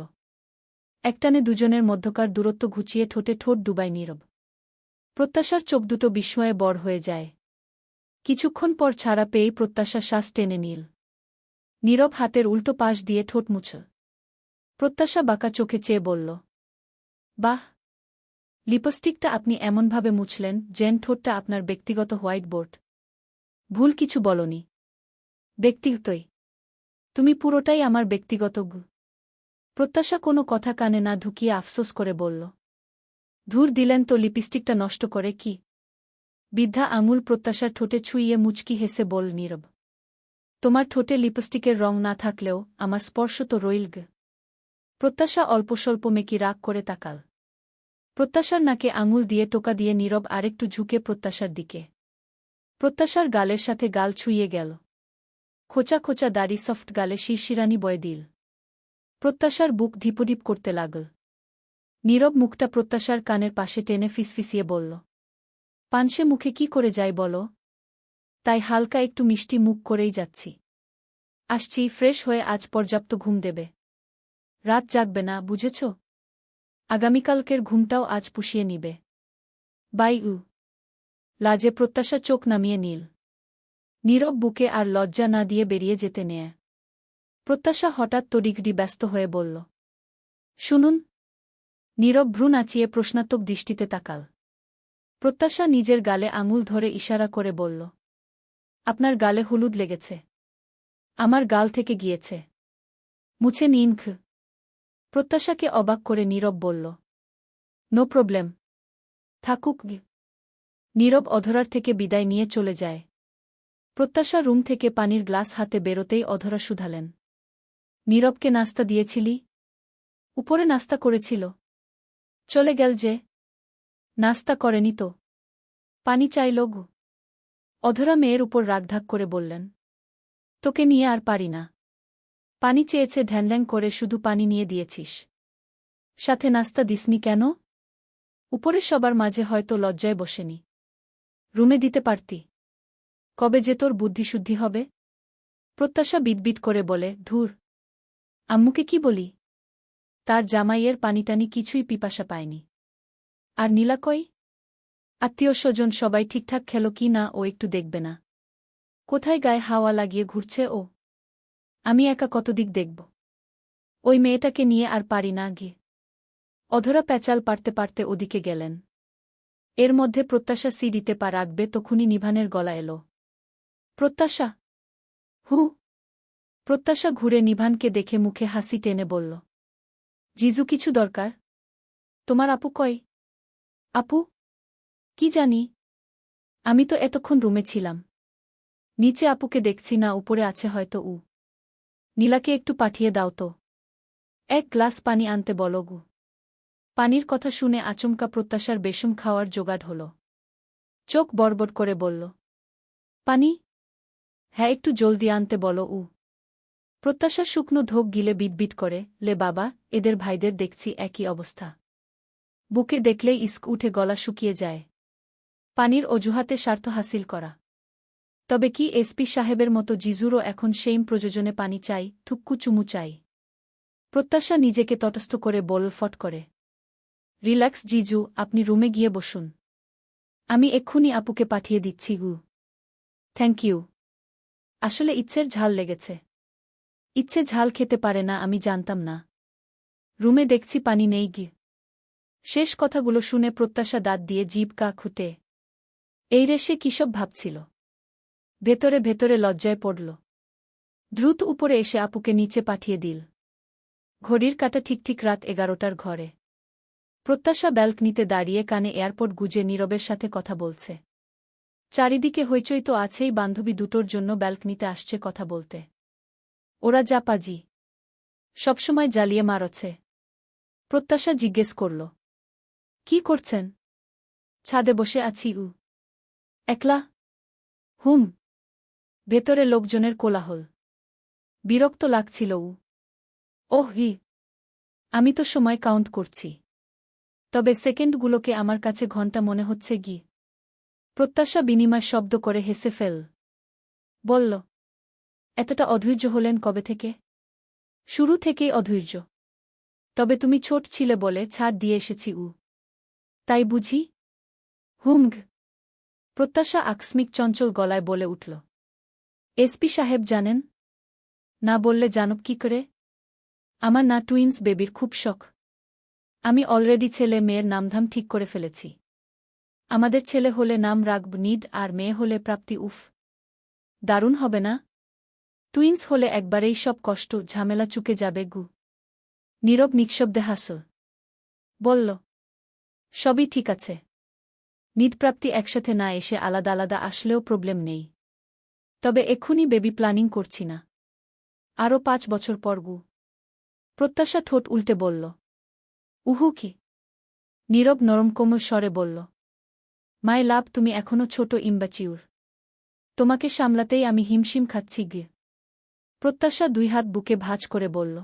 একটানে দুজনের মধ্যকার দূরত্ব ঘুচিয়ে ঠোঁটে ঠোঁট ডুবায় নীরব। প্রত্যাশার চোখ দুটো বিস্ময়ে বড় হয়ে যায়। কিছুক্ষণ পর ছাড়া পেয়েই প্রত্যাশা শ্বাস টেনে নিল। নীরব হাতের উল্টো পাশ দিয়ে ঠোঁট মুছল। প্রত্যাশা বাঁকা চোখে চেয়ে বলল, বাহ, লিপস্টিকটা আপনি এমনভাবে মুছলেন যেন ঠোঁটটা আপনার ব্যক্তিগত হোয়াইট বোর্ড। ভুল কিছু বলনি। ব্যক্তিগতই। তুমি পুরোটাই আমার ব্যক্তিগত। প্রত্যাশা কোনো কথা কানে না ঢুকিয়ে আফসোস করে বলল, ধুর দিলেন তো লিপস্টিকটা নষ্ট করে। কি বৃদ্ধা আঙুল প্রত্যাশার ঠোঁটে ছুঁইয়ে মুচকি হেসে বল নীরব, তোমার ঠোঁটে লিপস্টিকের রং না থাকলেও আমার স্পর্শ তো রইল। প্রত্যাশা অল্পস্বল্প মেকি রাগ করে তাকাল। প্রত্যাশার নাকে আঙুল দিয়ে টোকা দিয়ে নীরব আরেকটু ঝুঁকে প্রত্যাশার দিকে। প্রত্যাশার গালের সাথে গাল ছুঁয়ে গেল। খোঁচা খোঁচা দাড়ি সফট গালে শিরশিরানি বয়ে দিল। প্রত্যাশার বুক ধিপধিপ করতে লাগল। নীরব মুখটা প্রত্যাশার কানের পাশে টেনে ফিসফিসিয়ে বলল, পানসে মুখে কি করে যাই বলো? তাই হালকা একটু মিষ্টি মুখ করেই যাচ্ছি। আসছি, ফ্রেশ হয়ে আজ পর্যাপ্ত ঘুম দেবে। রাত জাগবে না, বুঝেছ? আগামীকালকের ঘুমটাও আজ পুষিয়ে নিবে। বাই। লাজে প্রত্যাশা চোখ নামিয়ে নিল। নীরব বুকে আর লজ্জা না দিয়ে বেরিয়ে যেতে নেয়। প্রত্যাশা হঠাৎ তড়িঘড়ি ব্যস্ত হয়ে বলল, শুনুন। নীরব ভ্রু নাচিয়ে প্রশ্নাত্মক দৃষ্টিতে তাকাল। প্রত্যাশা নিজের গালে আঙুল ধরে ইশারা করে বলল, আপনার গালে হলুদ লেগেছে। আমার গাল থেকে গিয়েছে। মুছে নিন। প্রত্যাশাকে অবাক করে নীরব বলল, নো প্রবলেম, থাকুক। নীরব অধরার থেকে বিদায় নিয়ে চলে যায়। প্রত্যাশা রুম থেকে পানির গ্লাস হাতে বেরোতেই অধরা শুধালেন, নীরবকে নাস্তা দিয়েছিলি? উপরে নাস্তা করেছিল। চলে গেল যে। নাস্তা করেনি তো? পানি চাইল। অধরা মেয়ের উপর রাগঢাক করে বললেন, তোকে নিয়ে আর পারি না। পানি চেয়েছে ঢ্যানল্যাং করে, শুধু পানি নিয়ে দিয়েছিস। সাথে নাস্তা দিসনি কেন? উপরে সবার মাঝে হয়তো লজ্জায় বসেনি। রুমে দিতে পারতি। কবে যে তোর বুদ্ধিশুদ্ধি হবে? প্রত্যাশা বিটবিট করে বলে, ধুর, আম্মুকে কি বলি? তার জামাইয়ের পানিটানি কিছুই পিপাসা পায়নি। আর নীলা কই? আত্মীয়স্বজন সবাই ঠিকঠাক খেল কি না ও একটু দেখবে না? কোথায় গায়ে হাওয়া লাগিয়ে ঘুরছে ও? আমি একা কত দিক দেখব? ওই মেয়েটাকে নিয়ে আর পারি না গিয়ে। অধরা প্যাচাল পারতে পারতে ওদিকে গেলেন। এর মধ্যে প্রত্যাশা সিঁড়িতে পা রাখবে তখনই নিভানের গলা এলো, প্রত্যাশা! হু! প্রত্যাশা ঘুরে নিভানকে দেখে মুখে হাসি টেনে বলল, জিজু, কিছু দরকার? তোমার আপু কই? আপু? কি জানি, আমি তো এতক্ষণ রুমে ছিলাম। নিচে আপুকে দেখছি না, উপরে আছে হয়তো উ। নীলাকে একটু পাঠিয়ে দাও তো। এক গ্লাস পানি আনতে বলো গু। পানির কথা শুনে আচমকা প্রত্যাশার বেসম খাওয়ার জোগাড় হল। চোখ বড়বড় করে বলল, পানি? হ্যাঁ, একটু জলদি আনতে বলো উ। প্রত্যাশা শুকনো ধোক গিলে বিটবিট করে, লে বাবা, এদের ভাইদের দেখছি একই অবস্থা। বুকে দেখলেই ইস্ক উঠে গলা শুকিয়ে যায়। পানির অজুহাতে স্বার্থ হাসিল করা। তবে কি এসপি সাহেবের মতো জিজুরও এখন সেইম প্রয়োজনে পানি চাই, থুক্কু চুমু চাই? প্রত্যাশা নিজেকে তটস্থ করে বলল ফট করে, রিল্যাক্স জিজু, আপনি রুমে গিয়ে বসুন। আমি এক্ষুনি আপুকে পাঠিয়ে দিচ্ছি গু। Thank you. আসলে ইচ্ছের ঝাল লেগেছে। ইচ্ছে ঝাল খেতে পারে না, আমি জানতাম না। রুমে দেখছি পানি নেই গি। শেষ কথাগুলো শুনে প্রত্যাশা দাঁত দিয়ে জিভ কা খুঁটে। এই রে, সে কিসব ভাবছিল। ভেতরে ভেতরে লজ্জায় পড়ল। দ্রুত উপরে এসে আপুকে নিচে পাঠিয়ে দিল। ঘড়ির কাঁটা ঠিক রাত 11টার ঘরে। প্রত্যাশা ব্যালকনিতে দাঁড়িয়ে কানে এয়ারপোর্ট গুজে নীরবের সাথে কথা বলছে। চারিদিকে হইচই তো আছেই, বান্ধবী দুটোর জন্য ব্যালকনিতে আসছে কথা বলতে। ওরা যা পাজি, সবসময় জ্বালিয়ে মারছে। প্রত্যাশা জিজ্ঞেস করল, কি করছেন? ছাদে বসে আছি উ। একলা? হুম। ভেতরে লোকজনের কোলাহল। বিরক্ত লাগছিল উ। ওহ হি, আমি তো সময় কাউন্ট করছি। তবে সেকেন্ডগুলোকে আমার কাছে ঘণ্টা মনে হচ্ছে গি। প্রত্যাশা বিনিময় শব্দ করে হেসে ফেল। বলল, এতটা অধৈর্য হলেন কবে থেকে? শুরু থেকেই অধৈর্য। তবে তুমি ছোট ছিলে বলে ছাড় দিয়ে এসেছি উ। তাই বুঝি? হুমঘ। প্রত্যাশা আকস্মিক চঞ্চল গলায় বলে উঠল, এসপি সাহেব জানেন? না বললে জানব কি করে? আমার না টুইন্স বেবির খুব শখ। আমি অলরেডি ছেলে মেয়ের নামধাম ঠিক করে ফেলেছি। আমাদের ছেলে হলে নাম রাখব নিড, আর মেয়ে হলে প্রাপ্তি। উফ, দারুণ হবে না? টুইন্স হলে একবারেই সব কষ্ট ঝামেলা চুকে যাবে গু। নীরব নিঃশব্দে হাসল। বলল, সবই ঠিক আছে। নিডপ্রাপ্তি একসাথে না এসে আলাদা আলাদা আসলেও প্রবলেম নেই। তবে এক্ষুনি বেবি প্ল্যানিং করছি না। আরও 5 বছর পর গু। প্রত্যাশা ঠোঁট উল্টে বলল, উহু কি? নীরব নরম কোমল স্বরে বলল, মাই লাভ, তুমি এখনো ছোট, ইম্বাচিউর। তোমাকে সামলাতেই আমি হিমশিম খাচ্ছি গে। প্রত্যাশা 2 হাত বুকে ভাঁজ করে বলল,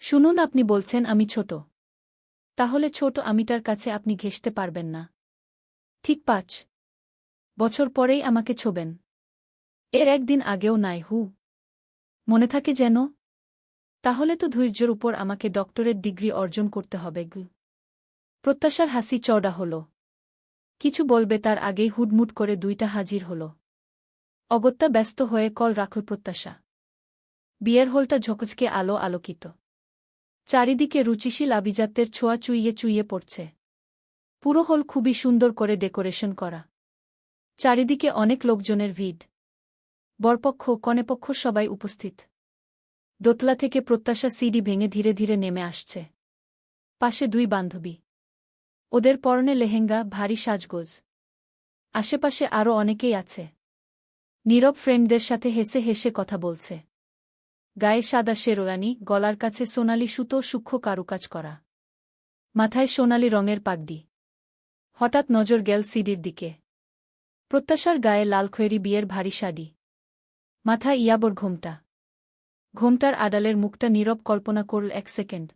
শুনুন, আপনি বলছেন আমি ছোট। তাহলে ছোট আমিটার কাছে আপনি ঘেঁষতে পারবেন না। ঠিক 5 বছর পরেই আমাকে ছোবেন। এর একদিন আগেও নাই হু। মনে থাকে যেন? তাহলে তো ধৈর্যের উপর আমাকে ডক্টরেট ডিগ্রি অর্জন করতে হবে গু। প্রত্যাশার হাসি চওড়া হল। কিছু বলবে তার আগেই হুডমুট করে 2টা হাজির হল। অগত্যা ব্যস্ত হয়ে কল রাখল প্রত্যাশা। বিয়ের হলটা ঝকঝকে আলো আলোকিত। চারিদিকে রুচিশীল আভিজাত্যের ছোঁয়া চুইয়ে চুইয়ে পড়ছে। পুরো হল খুবই সুন্দর করে ডেকোরেশন করা। চারিদিকে অনেক লোকজনের ভিড়। বরপক্ষ কনেপক্ষ সবাই উপস্থিত। দোতলা থেকে প্রত্যাশা সিঁড়ি ভেঙে ধীরে ধীরে নেমে আসছে। পাশে 2 বান্ধবী। ওদের পরনে লেহেঙ্গা, ভারী সাজগোজ। আশেপাশে আরও অনেকেই আছে। নীরব ফ্রেন্ডদের সাথে হেসে হেসে কথা বলছে। গায়ে সাদা শেরওয়ানি, গলার কাছে সোনালি সুতো সূক্ষ্ম কারুকাজ করা। মাথায় সোনালি রঙের পাগড়ি। হঠাৎ নজর গেল সিডির দিকে। প্রত্যাশার গায়ে লাল খয়েরি বিয়ের ভারী শাড়ি। মাথায় ইয়াবর ঘোমটা। ঘোমটার আড়ালের মুখটা নীরব কল্পনা করল 1 সেকেন্ড।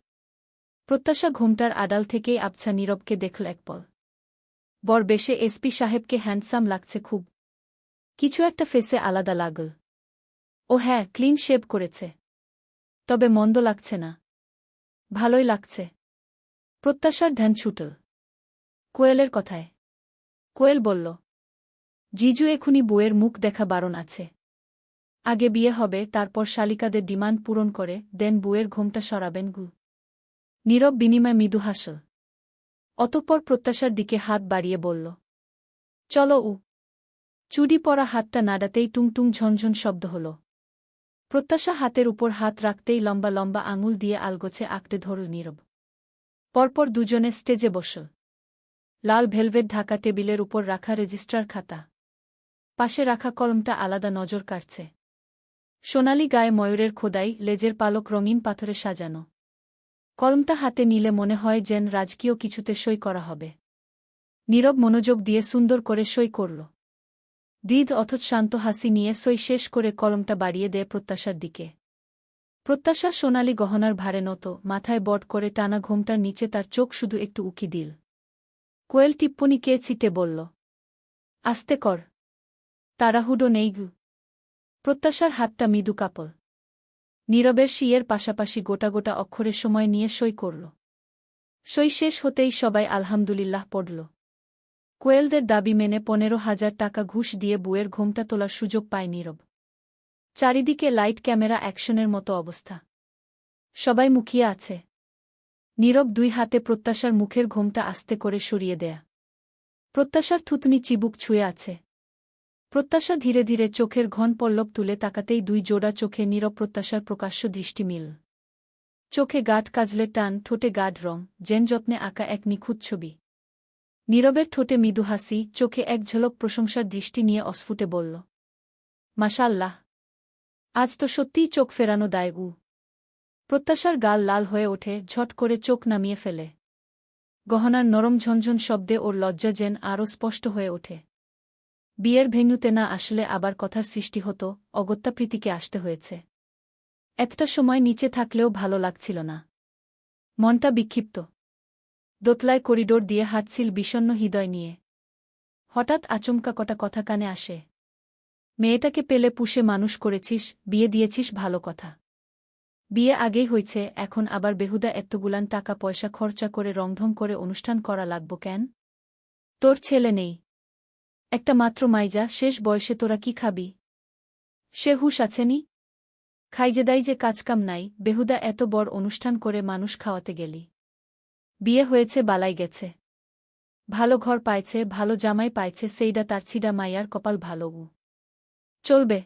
প্রত্যাশা ঘোমটার আড়াল থেকেই আবছা নীরবকে দেখল এক পল। বর বেশে এসপি সাহেবকে হ্যান্ডসাম লাগছে খুব। কিছু একটা ফেসে আলাদা লাগল। ও হ্যাঁ, ক্লিন শেভ করেছে। তবে মন্দ লাগছে না। ভালোই লাগছে। প্রত্যাশার ধ্যান ছুটল কোয়েলের কথায়। কোয়েল বলল, জিজু এখুনি বউয়ের মুখ দেখা বারণ আছে। আগে বিয়ে হবে, তারপর শালিকাদের ডিমান্ড পূরণ করে দেন বউয়ের ঘোমটা সরাবেন গু। নীরব বিনিময় মৃদু হাসল। অতঃপর প্রত্যাশার দিকে হাত বাড়িয়ে বলল, চলো উ। চুড়ি পরা হাতটা নাড়াতেই টুংটুং ঝনঝন শব্দ হল। প্রত্যাশা হাতের উপর হাত রাখতেই লম্বা লম্বা আঙুল দিয়ে আলগোছে আঁকড়ে ধরল নীরব। পরপর দুজনে স্টেজে বসল। লাল ভেলভেট ঢাকা টেবিলের উপর রাখা রেজিস্ট্রার খাতা। পাশে রাখা কলমটা আলাদা নজর কাটছে। সোনালি গায়ে ময়ূরের খোদাই, লেজের পালক রঙিন পাথরে সাজানো। কলমটা হাতে নিলে মনে হয় যেন রাজকীয় কিছুতে সই করা হবে। নীরব মনোযোগ দিয়ে সুন্দর করে সই করল। দৃঢ় অথচ শান্ত হাসি নিয়ে সই শেষ করে কলমটা বাড়িয়ে দেয় প্রত্যাশার দিকে। প্রত্যাশা সোনালি গহনার ভারে নত, মাথায় বট করে টানা ঘোমটার নিচে তার চোখ শুধু একটু উকি দিল। কোয়েল টিপ্পনিকে চিটে বলল, আস্তে কর, তাড়াহুডো নেই গু। প্রত্যাশার হাতটা মৃদু কাঁপল। নীরবের শিয়ের পাশাপাশি গোটা গোটা অক্ষরে সময় নিয়ে সই করল। সই শেষ হতেই সবাই আলহামদুলিল্লাহ পড়ল। কোয়েলদের দাবি মেনে 15,000 টাকা ঘুষ দিয়ে বুয়ের ঘোমটা তোলার সুযোগ পায় নীরব। চারিদিকে লাইট, ক্যামেরা, অ্যাকশনের মতো অবস্থা। সবাই মুখিয়ে আছে। নীরব 2 হাতে প্রত্যাশার মুখের ঘোমটা আস্তে করে সরিয়ে দেয়া। প্রত্যাশার থুতনি চিবুক ছুঁয়ে আছে। প্রত্যাশা ধীরে ধীরে চোখের ঘন পল্লব তুলে তাকাতেই 2 জোড়া চোখে নীরব প্রত্যাশার প্রকাশ্য দৃষ্টি মিল। চোখে গাঢ় কাজলের টান, ঠোঁটে গাঢ় রং, যেন যত্নে আঁকা এক নিখুঁত ছবি। নীরবের ঠোঁটে মৃদু হাসি, চোখে এক ঝলক প্রশংসার দৃষ্টি নিয়ে অস্ফুটে বলল, মাশাআল্লাহ, আজ তো সত্যিই চোখ ফেরানো দায় গু। প্রত্যাশার গাল লাল হয়ে ওঠে, ঝট করে চোখ নামিয়ে ফেলে। গহনার নরম ঝনঝন শব্দে ওর লজ্জা যেন আরও স্পষ্ট হয়ে ওঠে। বিয়ের ভেন্যুতে না আসলে আবার কথার সৃষ্টি হতো, অগত্যা প্রীতিকে আসতে হয়েছে। একটা সময় নিচে থাকলেও ভালো লাগছিল না। মনটা বিক্ষিপ্ত। দোতলায় করিডোর দিয়ে হাঁটছিল বিষণ্ণ হৃদয় নিয়ে। হঠাৎ আচমকা কটা কথা কানে আসে। মেয়েটাকে পেলে পুষে মানুষ করেছিস, বিয়ে দিয়েছিস, ভালো কথা। বিয়ে আগেই হয়েছে, এখন আবার বেহুদা এত্তগুলান টাকা পয়সা খরচা করে রংঢং করে অনুষ্ঠান করা লাগব কেন? তোর ছেলে নেই? একটা মাত্র মাইজা, শেষ বয়সে তোরা কি খাবি? সে হুঁশ আছেনি? খাইজেদাই যে কাজকাম নাই, বেহুদা এত বড় অনুষ্ঠান করে মানুষ খাওয়াতে গেলি। বিয়ে হয়েছে, বালাই গেছে। ভালো ঘর পাইছে, ভালো জামাই পাইছে, সেইডা তার ছিডা মাইয়ার কপাল ভালো। চলবে।